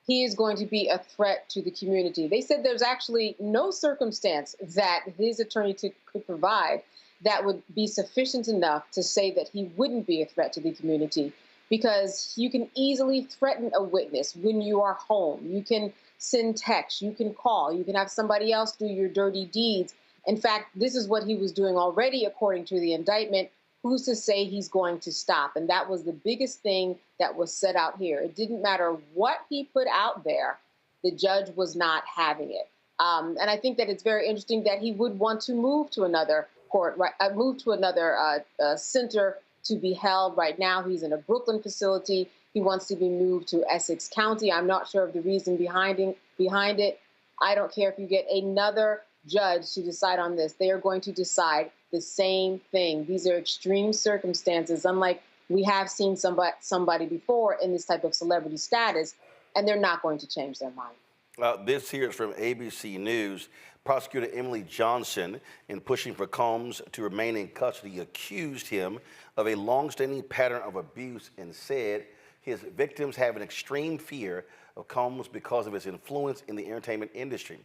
[SPEAKER 28] he is going to be a threat to the community. They said there's actually no circumstance that his attorney could provide that would be sufficient enough to say that he wouldn't be a threat to the community, because you can easily threaten a witness when you are home. You can send text, you can call, you can have somebody else do your dirty deeds. In fact, this is what he was doing already, according to the indictment. Who's to say he's going to stop? And that was the biggest thing that was set out here. It didn't matter what he put out there, the judge was not having it. And I think that it's very interesting that he would want to move to another court, move to another center to be held. Right now, he's in a Brooklyn facility. He wants to be moved to Essex County. I'm not sure of the reason behind it. I don't care if you get another judge to decide on this. They are going to decide the same thing. These are extreme circumstances, unlike we have seen somebody before in this type of celebrity status, and they're not going to change their mind.
[SPEAKER 1] This here is from ABC News. Prosecutor Emily Johnson, in pushing for Combs to remain in custody, accused him of a longstanding pattern of abuse and said his victims have an extreme fear of Combs because of his influence in the entertainment industry.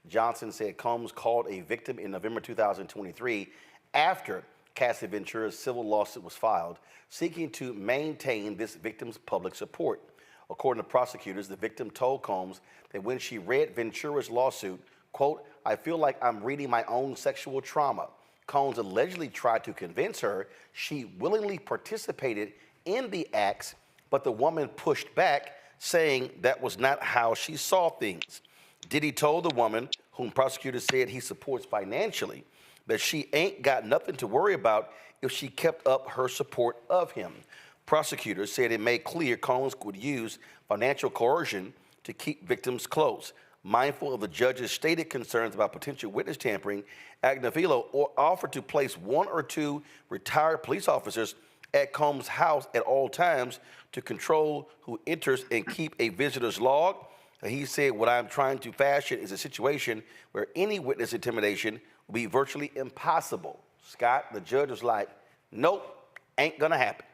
[SPEAKER 1] Johnson said Combs called a victim in November 2023 after Cassie Ventura's civil lawsuit was filed, seeking to maintain this victim's public support. According to prosecutors, the victim told Combs that when she read Ventura's lawsuit, quote, "I feel like I'm reading my own sexual trauma." Combs allegedly tried to convince her she willingly participated in the acts, but the woman pushed back, saying that was not how she saw things. Diddy told the woman, whom prosecutors said he supports financially, that she ain't got nothing to worry about if she kept up her support of him. Prosecutors said it made clear Combs would use financial coercion to keep victims close. Mindful of the judge's stated concerns about potential witness tampering, Agnifilo offered to place 1 or 2 retired police officers at Combs' house at all times to control who enters and keep a visitor's log. He said, "What I'm trying to fashion is a situation where any witness intimidation will be virtually impossible." Scott, the judge was like, "Nope, ain't gonna happen."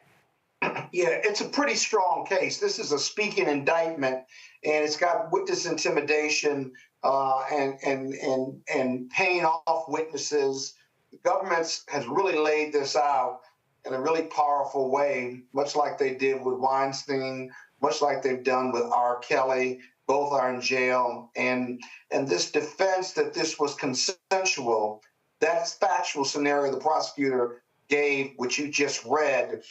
[SPEAKER 3] Yeah, it's a pretty strong case. This is a speaking indictment, and it's got witness intimidation and paying off witnesses. The government has really laid this out in a really powerful way, much like they did with Weinstein, much like they've done with R. Kelly. Both are in jail, and this defense that this was consensual, that factual scenario the prosecutor gave, which you just read,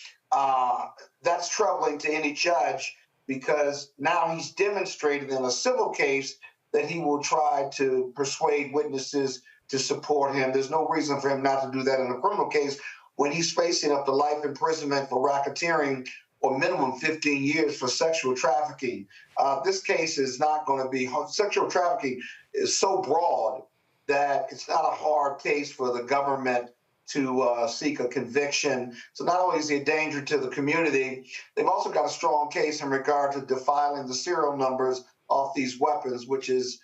[SPEAKER 3] that's troubling to any judge, because now he's demonstrated in a civil case that he will try to persuade witnesses to support him. There's no reason for him not to do that in a criminal case when he's facing up to life imprisonment for racketeering or minimum 15 years for sexual trafficking. This case is not going to be, sexual trafficking is so broad that it's not a hard case for the government to seek a conviction. So not only is he a danger to the community, they've also got a strong case in regard to defiling the serial numbers off these weapons, which is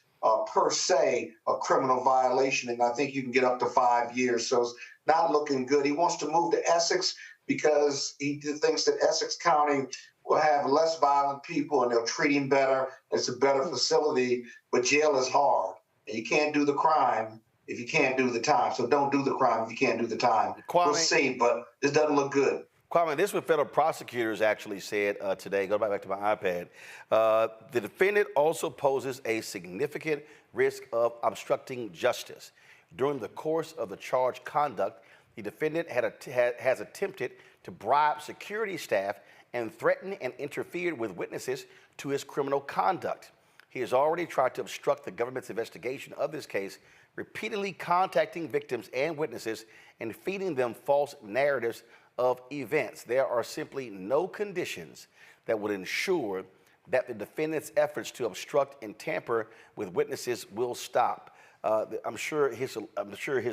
[SPEAKER 3] per se a criminal violation. And I think you can get up to 5 years. So it's not looking good. He wants to move to Essex because he thinks that Essex County will have less violent people and they'll treat him better. It's a better facility, but jail is hard. And you can't do the crime if you can't do the time. So don't do the crime if you can't do the time.
[SPEAKER 1] Kwame,
[SPEAKER 3] we'll see, but this doesn't look good.
[SPEAKER 1] Kwame, this is what federal prosecutors actually said today. Go back to my iPad. The defendant also poses a significant risk of obstructing justice. During the course of the charged conduct, the defendant has attempted to bribe security staff and threatened and interfered with witnesses to his criminal conduct. He has already tried to obstruct the government's investigation of this case, repeatedly contacting victims and witnesses and feeding them false narratives of events. There are simply no conditions that would ensure that the defendant's efforts to obstruct and tamper with witnesses will stop. I'm sure his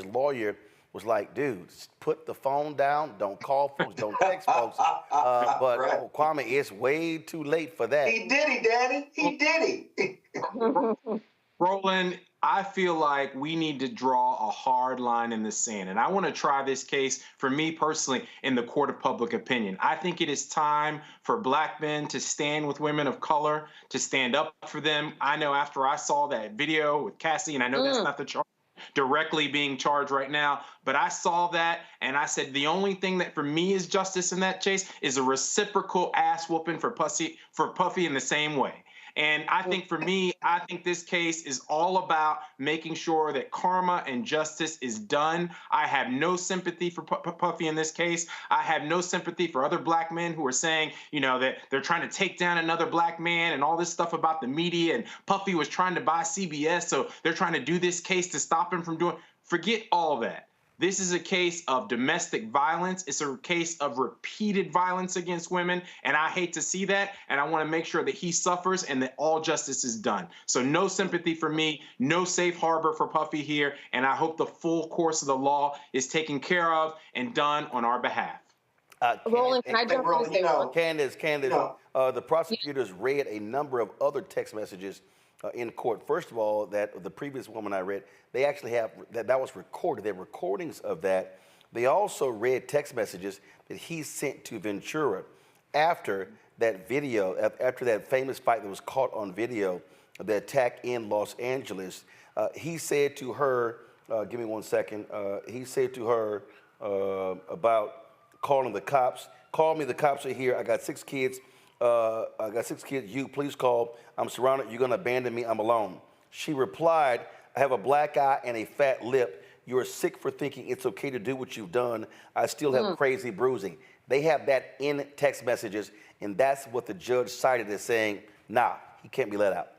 [SPEAKER 1] lawyer was like, dude, put the phone down, don't call folks, don't text folks. But right. Kwame, it's way too late for that.
[SPEAKER 3] He did it, Daddy. He did it.
[SPEAKER 2] Roland, I feel like we need to draw a hard line in the sand. And I want to try this case, for me personally, in the court of public opinion. I think it is time for black men to stand with women of color, to stand up for them. I know after I saw that video with Cassie, and I know that's not the charge directly being charged right now, but I saw that and I said the only thing that for me is justice in that chase is a reciprocal ass whooping for Puffy in the same way. And I think for me, I think this case is all about making sure that karma and justice is done. I have no sympathy for Puffy in this case. I have no sympathy for other black men who are saying, you know, that they're trying to take down another black man and all this stuff about the media. And Puffy was trying to buy CBS, so they're trying to do this case to stop him from doing. Forget all of that. This is a case of domestic violence. It's a case of repeated violence against women, and I hate to see that, and I want to make sure that he suffers and that all justice is done. So no sympathy for me, no safe harbor for Puffy here, and I hope the full course of the law is taken care of and done on our behalf.
[SPEAKER 28] Roland, can I jump in?
[SPEAKER 1] Candace, the prosecutors read a number of other text messages in court. First of all, that the previous woman I read, they actually have, that was recorded. They have recordings of that. They also read text messages that he sent to Ventura after that video, after that famous fight that was caught on video, the attack in Los Angeles. He said to her, give me 1 second, he said to her about calling the cops. Call me, the cops are here. I got 6 kids. You, please call. I'm surrounded. You're going to abandon me. I'm alone. She replied, I have a black eye and a fat lip. You are sick for thinking it's okay to do what you've done. I still have crazy bruising. They have that in text messages, and that's what the judge cited as saying, nah, he can't be let out.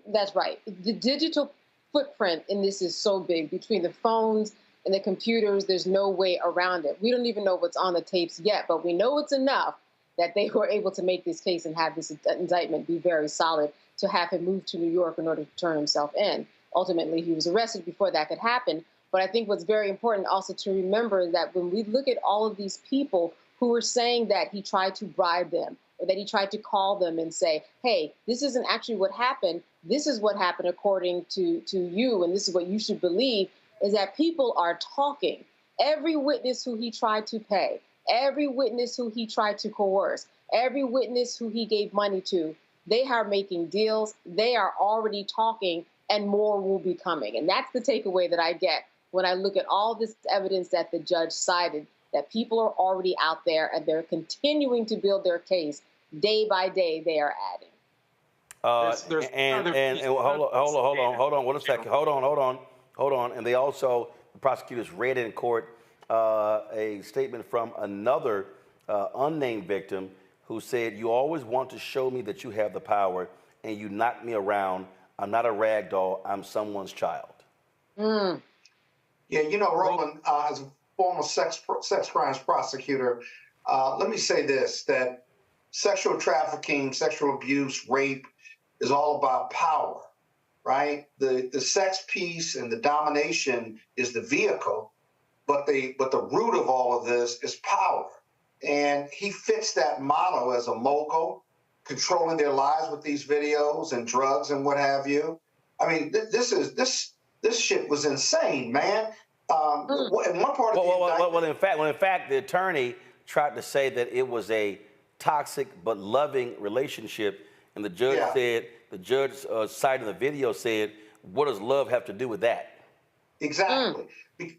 [SPEAKER 28] That's right. The digital footprint in this is so big. Between the phones and the computers, there's no way around it. We don't even know what's on the tapes yet, but we know it's enough that they were able to make this case and have this indictment be very solid to have him move to New York in order to turn himself in. Ultimately, he was arrested before that could happen. But I think what's very important also to remember is that when we look at all of these people who were saying that he tried to bribe them or that he tried to call them and say, hey, this isn't actually what happened. This is what happened according to you, and this is what you should believe, is that people are talking. Every witness who he tried to pay, every witness who he tried to coerce, every witness who he gave money to, they are making deals. They are already talking, and more will be coming. And that's the takeaway that I get when I look at all this evidence that the judge cited, that people are already out there and they're continuing to build their case. Day by day, they are adding.
[SPEAKER 1] Hold on 1 second. Hold on. And they also, the prosecutors read in court a statement from another unnamed victim who said, you always want to show me that you have the power and you knock me around. I'm not a rag doll. I'm someone's child.
[SPEAKER 3] Yeah, you know, Roland, as a former sex crimes prosecutor, let me say this, that sexual trafficking, sexual abuse, rape is all about power, right? The sex piece and the domination is the vehicle, but the root of all of this is power. And he fits that model as a mogul, controlling their lives with these videos and drugs and what have you. I mean, this shit was insane, man. In one part of
[SPEAKER 1] in fact, the attorney tried to say that it was a toxic but loving relationship, and the judge said, the judge citing the video said, what does love have to do with that?
[SPEAKER 3] Exactly.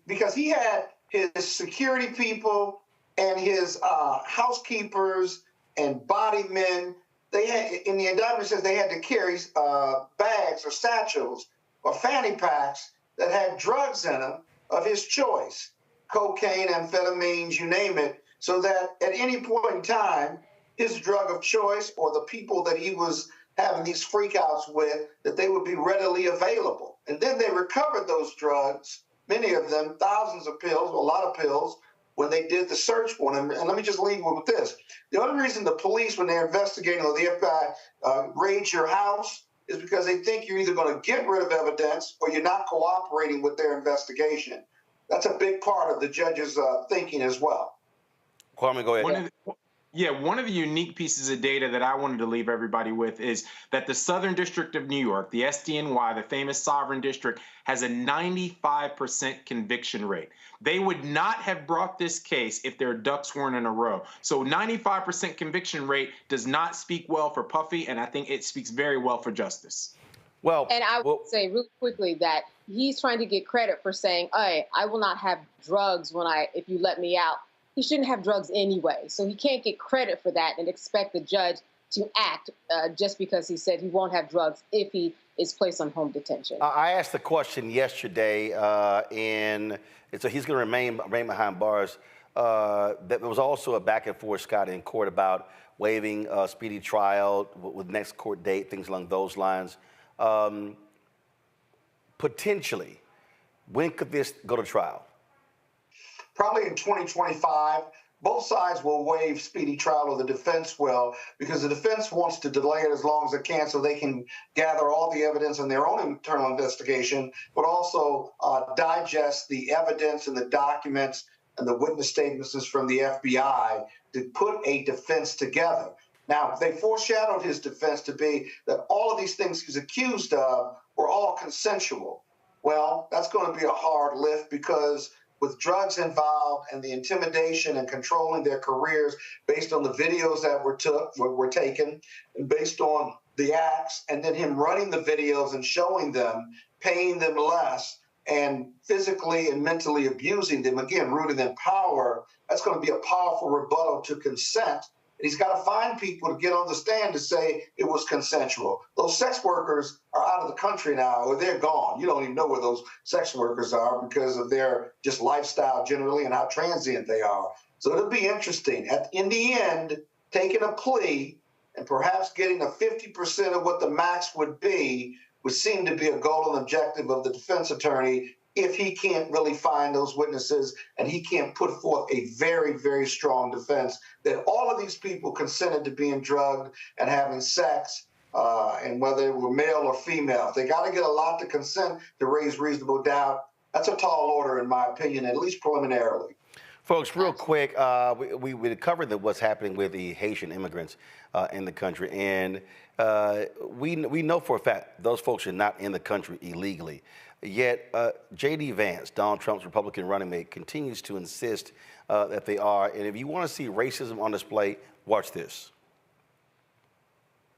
[SPEAKER 3] Because he had his security people and his housekeepers and body men. They had, in the indictment says they had to carry bags or satchels or fanny packs that had drugs in them of his choice, cocaine, amphetamines, you name it, so that at any point in time, his drug of choice or the people that he was having these freakouts with, that they would be readily available. And then they recovered those drugs, many of them, thousands of pills, a lot of pills, when they did the search for them. And let me just leave you with this. The only reason the police, when they're investigating, or the FBI, raid your house is because they think you're either going to get rid of evidence or you're not cooperating with their investigation. That's a big part of the judge's thinking as well.
[SPEAKER 1] Kwame, go ahead.
[SPEAKER 2] One of the unique pieces of data that I wanted to leave everybody with is that the Southern District of New York, the SDNY, the famous sovereign district, has a 95% conviction rate. They would not have brought this case if their ducks weren't in a row. So 95% conviction rate does not speak well for Puffy, and I think it speaks very well for justice.
[SPEAKER 28] And I would say really quickly that he's trying to get credit for saying, hey, I will not have drugs if you let me out. He shouldn't have drugs anyway. So he can't get credit for that and expect the judge to act just because he said he won't have drugs if he is placed on home detention.
[SPEAKER 1] I asked the question yesterday, and so he's going to remain behind bars. There was also a back and forth, Scott, in court about waiving speedy trial with next court date, things along those lines. Potentially, when could this go to trial?
[SPEAKER 3] Probably in 2025. Both sides will waive speedy trial, or the defense will, because the defense wants to delay it as long as it can so they can gather all the evidence in their own internal investigation, but also digest the evidence and the documents and the witness statements from the FBI to put a defense together. Now, they foreshadowed his defense to be that all of these things he's accused of were all consensual. Well, that's going to be a hard lift, because with drugs involved and the intimidation and controlling their careers based on the videos that were taken and based on the acts, and then him running the videos and showing them, paying them less, and physically and mentally abusing them, again, rooted in power, that's going to be a powerful rebuttal to consent. And he's got to find people to get on the stand to say it was consensual. Those sex workers are out of the country now, or they're gone. You don't even know where those sex workers are because of their just lifestyle generally and how transient they are. So it'll be interesting. In the end, taking a plea and perhaps getting a 50% of what the max would be would seem to be a goal and objective of the defense attorney, if he can't really find those witnesses and he can't put forth a very, very strong defense that all of these people consented to being drugged and having sex, and whether they were male or female. They got to get a lot to consent to raise reasonable doubt. That's a tall order, in my opinion, at least preliminarily.
[SPEAKER 1] Folks, real quick, we covered what's happening with the Haitian immigrants in the country, and we know for a fact those folks are not in the country illegally. Yet J.D. Vance, Donald Trump's Republican running mate, continues to insist that they are. And if you want to see racism on display, watch this.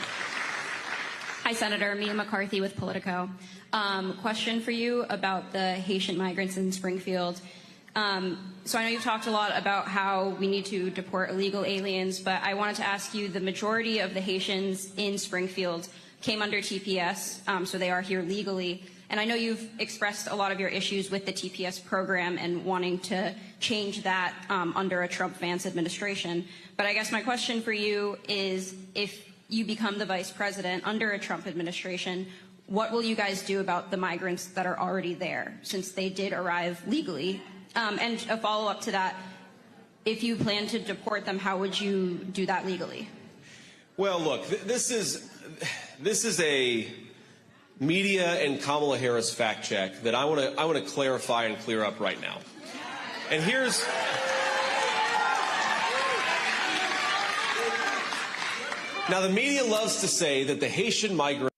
[SPEAKER 5] Hi, Senator. Mia McCarthy with Politico. Question for you about the Haitian migrants in Springfield. So I know you've talked a lot about how we need to deport illegal aliens, but I wanted to ask you, the majority of the Haitians in Springfield came under TPS, so they are here legally. And I know you've expressed a lot of your issues with the TPS program and wanting to change that under a Trump-Vance administration. But I guess my question for you is, if you become the vice president under a Trump administration, what will you guys do about the migrants that are already there, since they did arrive legally? And a follow-up to that, if you plan to deport them, how would you do that legally?
[SPEAKER 7] Well, look, this is a media and Kamala Harris fact check that I want to clarify and clear up right now. And here's now, the media loves to say that the Haitian migrants,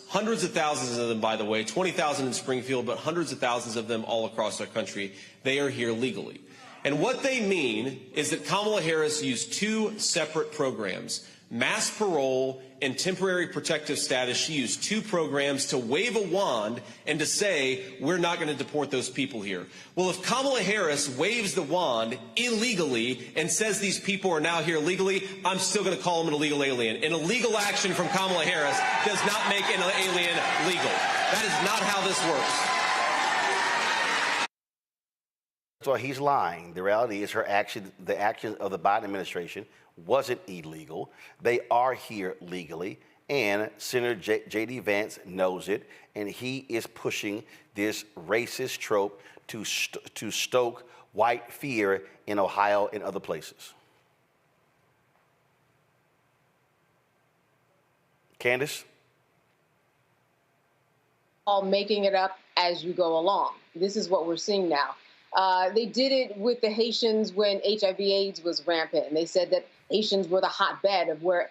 [SPEAKER 7] hundreds of thousands of them, by the way, 20,000 in Springfield, but hundreds of thousands of them all across our country, they are here legally. And what they mean is that Kamala Harris used two separate programs, mass parole and temporary protective status. She used two programs to wave a wand and to say, we're not going to deport those people here. Well, if Kamala Harris waves the wand illegally and says these people are now here legally, I'm still going to call them an illegal alien. An illegal action from Kamala Harris does not make an alien legal. That is not how this works.
[SPEAKER 1] So he's lying. The reality is the action of the Biden administration wasn't illegal. They are here legally, and Senator J.D. Vance knows it, and he is pushing this racist trope to stoke white fear in Ohio and other places. Candace?
[SPEAKER 28] All making it up as you go along. This is what we're seeing now. They did it with the Haitians when HIV/AIDS was rampant, and they said that Haitians were the hotbed of where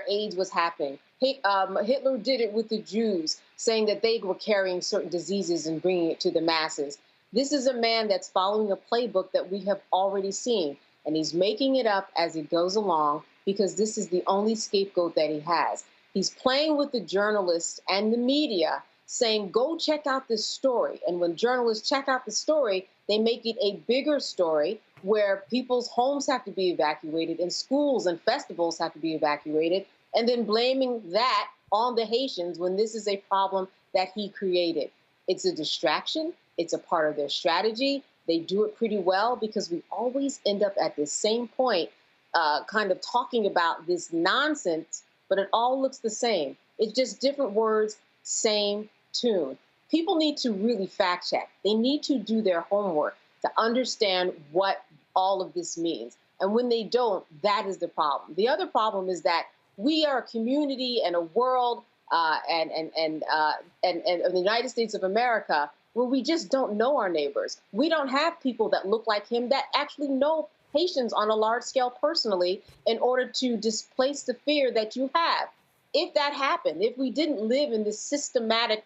[SPEAKER 28] AIDS was happening. Hitler did it with the Jews, saying that they were carrying certain diseases and bringing it to the masses. This is a man that's following a playbook that we have already seen, and he's making it up as he goes along because this is the only scapegoat that he has. He's playing with the journalists and the media, saying, go check out this story. And when journalists check out the story, they make it a bigger story where people's homes have to be evacuated and schools and festivals have to be evacuated, and then blaming that on the Haitians when this is a problem that he created. It's a distraction. It's a part of their strategy. They do it pretty well because we always end up at this same point, kind of talking about this nonsense, but it all looks the same. It's just different words, same tune. People need to really fact check. They need to do their homework to understand what all of this means. And when they don't, that is the problem. The other problem is that we are a community and a world and the United States of America where we just don't know our neighbors. We don't have people that look like him that actually know Haitians on a large scale personally in order to displace the fear that you have. If that happened, if we didn't live in this systematic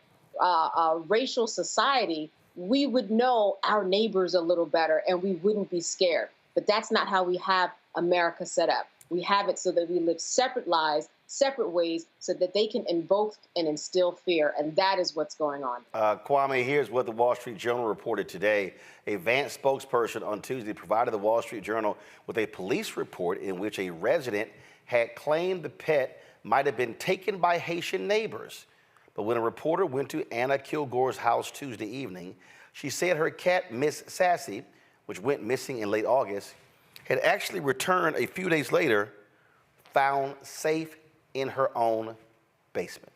[SPEAKER 28] racial society, we would know our neighbors a little better and we wouldn't be scared. But that's not how we have America set up. We have it so that we live separate lives, separate ways, so that they can invoke and instill fear. And that is what's going on.
[SPEAKER 1] Kwame, here's what the Wall Street Journal reported today. A Vance spokesperson on Tuesday provided the Wall Street Journal with a police report in which a resident had claimed the pet might have been taken by Haitian neighbors. But when a reporter went to Anna Kilgore's house Tuesday evening, she said her cat, Miss Sassy, which went missing in late August, had actually returned a few days later, found safe in her own basement.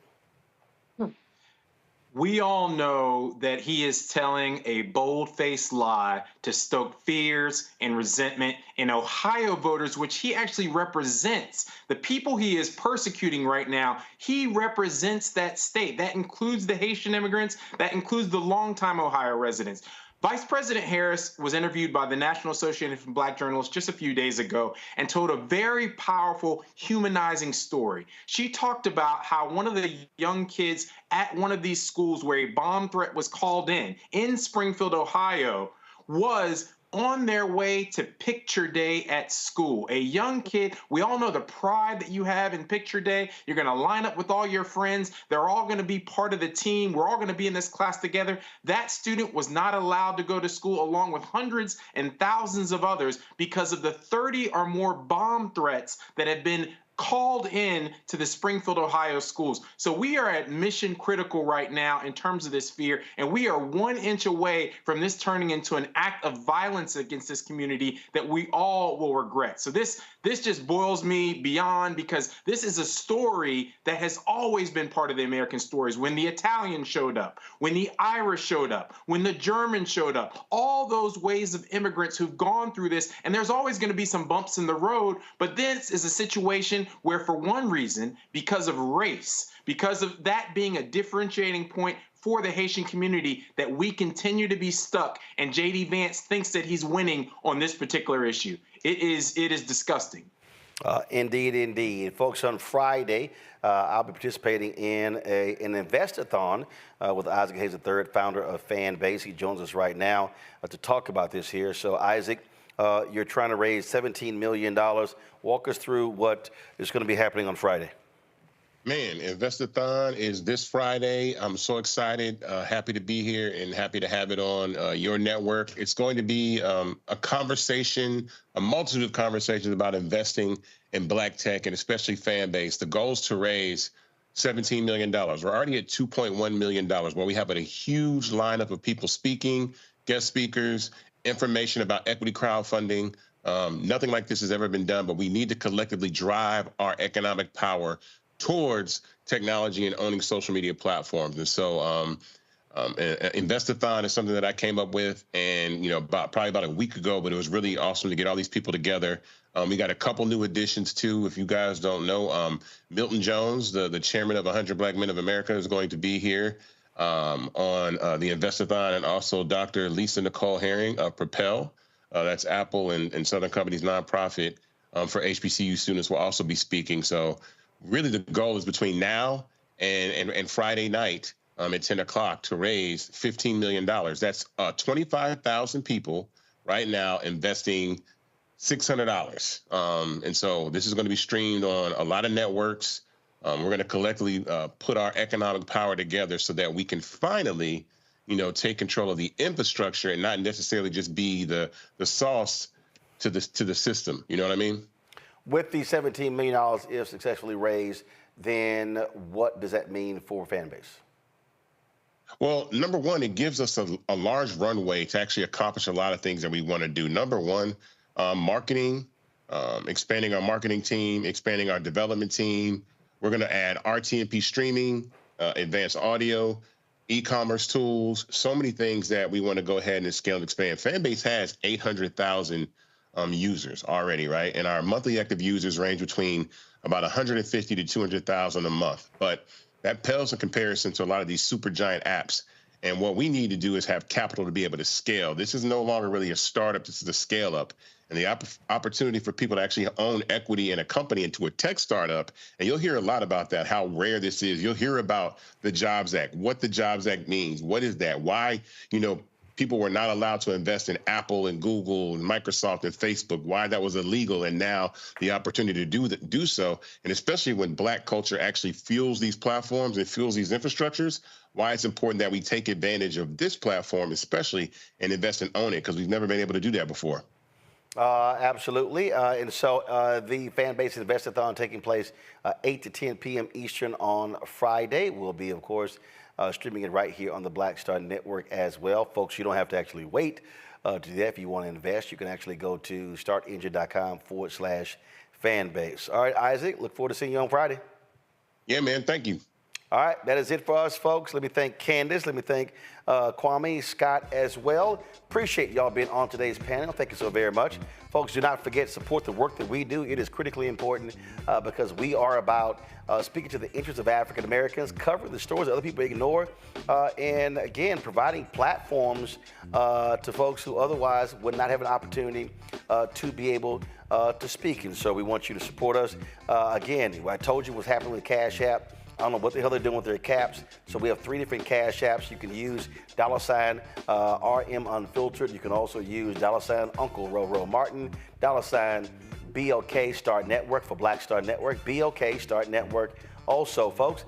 [SPEAKER 2] We all know that he is telling a bold-faced lie to stoke fears and resentment in Ohio voters, which he actually represents. The people he is persecuting right now, he represents that state. That includes the Haitian immigrants. That includes the longtime Ohio residents. Vice President Harris was interviewed by the National Association of Black Journalists just a few days ago and told a very powerful, humanizing story. She talked about how one of the young kids at one of these schools where a bomb threat was called in Springfield, Ohio, was on their way to picture day at school. A young kid, we all know the pride that you have in picture day. You're going to line up with all your friends. They're all going to be part of the team. We're all going to be in this class together. That student was not allowed to go to school along with hundreds and thousands of others because of the 30 or more bomb threats that have been called in to the Springfield, Ohio schools. So we are at mission critical right now in terms of this fear, and we are 1 inch away from this turning into an act of violence against this community that we all will regret. So this just boils me beyond, because this is a story that has always been part of the American stories. When the Italians showed up, when the Irish showed up, when the Germans showed up, all those ways of immigrants who've gone through this, and there's always going to be some bumps in the road, but this is a situation where for one reason, because of race, because of that being a differentiating point for the Haitian community, that we continue to be stuck, and J.D. Vance thinks that he's winning on this particular issue. It is disgusting.
[SPEAKER 1] Indeed, indeed. Folks, on Friday, I'll be participating in an invest-a-thon with Isaac Hayes III, founder of Fanbase. He joins us right now to talk about this here. So, Isaac, you're trying to raise $17 million. Walk us through what is going to be happening on Friday.
[SPEAKER 10] Man, Investathon is this Friday. I'm so excited, happy to be here and happy to have it on your network. It's going to be a conversation, a multitude of conversations about investing in Black tech and especially Fanbase. The goal is to raise $17 million. We're already at $2.1 million, where we have a huge lineup of people speaking, guest speakers, information about equity crowdfunding. Nothing like this has ever been done, but we need to collectively drive our economic power towards technology and owning social media platforms. And so Investathon is something that I came up with, and probably about a week ago, but it was really awesome to get all these people together. We got a couple new additions too. If you guys don't know, Milton Jones, the chairman of 100 Black Men of America, is going to be here on the Investathon, and also Dr. Lisa Nicole Herring of Propel. That's Apple and Southern Company's nonprofit for HBCU students, will also be speaking. So really the goal is between now and Friday night at 10 o'clock to raise $15 million. That's 25,000 people right now investing $600. And so this is going to be streamed on a lot of networks. We're going to collectively put our economic power together so that we can finally, take control of the infrastructure and not necessarily just be the sauce to the system. You know what I mean?
[SPEAKER 1] With the $17 million, if successfully raised, then what does that mean for Fanbase?
[SPEAKER 10] Well, number one, it gives us a large runway to actually accomplish a lot of things that we want to do. Number one, marketing, expanding our marketing team, expanding our development team. We're going to add RTMP streaming, advanced audio, e-commerce tools, so many things that we want to go ahead and scale and expand. Fanbase has 800,000 users already, right? And our monthly active users range between about 150 to 200,000 a month. But that pales in comparison to a lot of these super giant apps. And what we need to do is have capital to be able to scale. This is no longer really a startup. This is a scale up. And the opportunity for people to actually own equity in a company into a tech startup. And you'll hear a lot about that, how rare this is. You'll hear about the Jobs Act, what the Jobs Act means. What is that? Why, people were not allowed to invest in Apple and Google and Microsoft and Facebook, why that was illegal, and now the opportunity to do so. And especially when Black culture actually fuels these platforms and fuels these infrastructures, why it's important that we take advantage of this platform, especially, and invest and own it, because we've never been able to do that before.
[SPEAKER 1] Absolutely. And so the Fanbase Investathon taking place 8 to 10 p.m. Eastern on Friday. We'll be, of course, streaming it right here on the Black Star Network as well. Folks, you don't have to actually wait to do that. If you want to invest, you can actually go to startengine.com/fanbase. All right, Isaac, look forward to seeing you on Friday.
[SPEAKER 10] Yeah, man. Thank you.
[SPEAKER 1] All right, that is it for us, folks. Let me thank Candace. Let me thank Kwame, Scott as well. Appreciate y'all being on today's panel. Thank you so very much. Folks, do not forget to support the work that we do. It is critically important because we are about speaking to the interests of African Americans, covering the stories that other people ignore, and again, providing platforms to folks who otherwise would not have an opportunity to be able to speak. And so we want you to support us. Again, I told you what's happening with Cash App. I don't know what the hell they're doing with their caps. So we have 3 different Cash Apps. You can use $RM Unfiltered. You can also use $Uncle Roro Martin, $BOK Start Network for Black Star Network, BOK Start Network. Also, folks,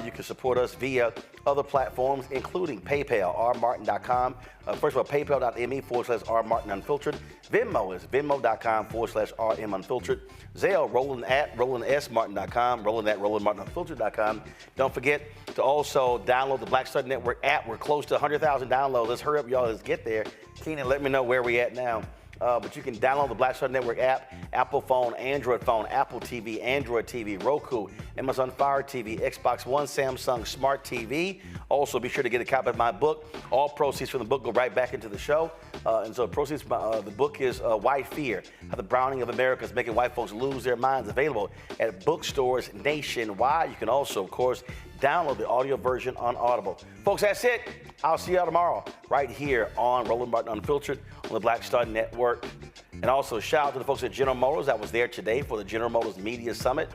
[SPEAKER 1] you can support us via other platforms, including PayPal, rmartin.com. First of all, paypal.me/rmartinunfiltered. Venmo is venmo.com/rmunfiltered. Zelle, roland@rolandsmartin.com, roland@rolandmartinunfiltered.com. Don't forget to also download the Black Star Network app. We're close to 100,000 downloads. Let's hurry up, y'all. Let's get there. Keenan, let me know where we at now. but you can download the Black Star Network app, Apple phone, Android phone, Apple TV, Android TV, Roku, Amazon Fire TV, Xbox One, Samsung Smart TV. Also, be sure to get a copy of my book. All proceeds from the book go right back into the show. And so proceeds from the book is White Fear, How the Browning of America is Making White Folks Lose Their Minds, available at bookstores nationwide. You can also, of course, download the audio version on Audible. Folks, that's it. I'll see y'all tomorrow right here on Roland Martin Unfiltered on the Black Star Network. And also shout out to the folks at General Motors. I was there today for the General Motors Media Summit,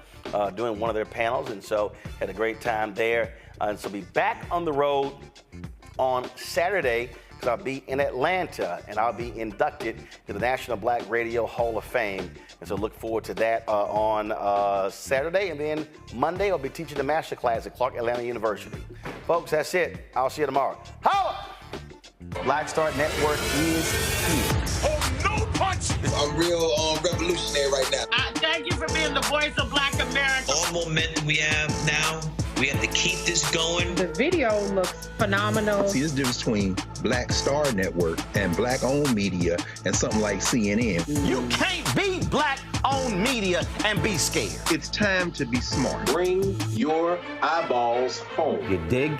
[SPEAKER 1] doing one of their panels, and so had a great time there. And so be back on the road on Saturday, because I'll be in Atlanta and I'll be inducted to the National Black Radio Hall of Fame. And so look forward to that on Saturday. And then Monday, I'll be teaching the master class at Clark Atlanta University. Folks, that's it. I'll see you tomorrow. Holla! Black Star Network is here.
[SPEAKER 27] Oh, no punch!
[SPEAKER 6] I'm real revolutionary right now.
[SPEAKER 17] Thank you for being the voice of Black America.
[SPEAKER 6] All momentum we have now, we have to keep this going.
[SPEAKER 17] The video looks phenomenal.
[SPEAKER 18] See, this difference between Black Star Network and Black-owned media and something like CNN.
[SPEAKER 1] You can't be Black-owned media and be scared.
[SPEAKER 18] It's time to be smart.
[SPEAKER 2] Bring your eyeballs home.
[SPEAKER 1] You dig?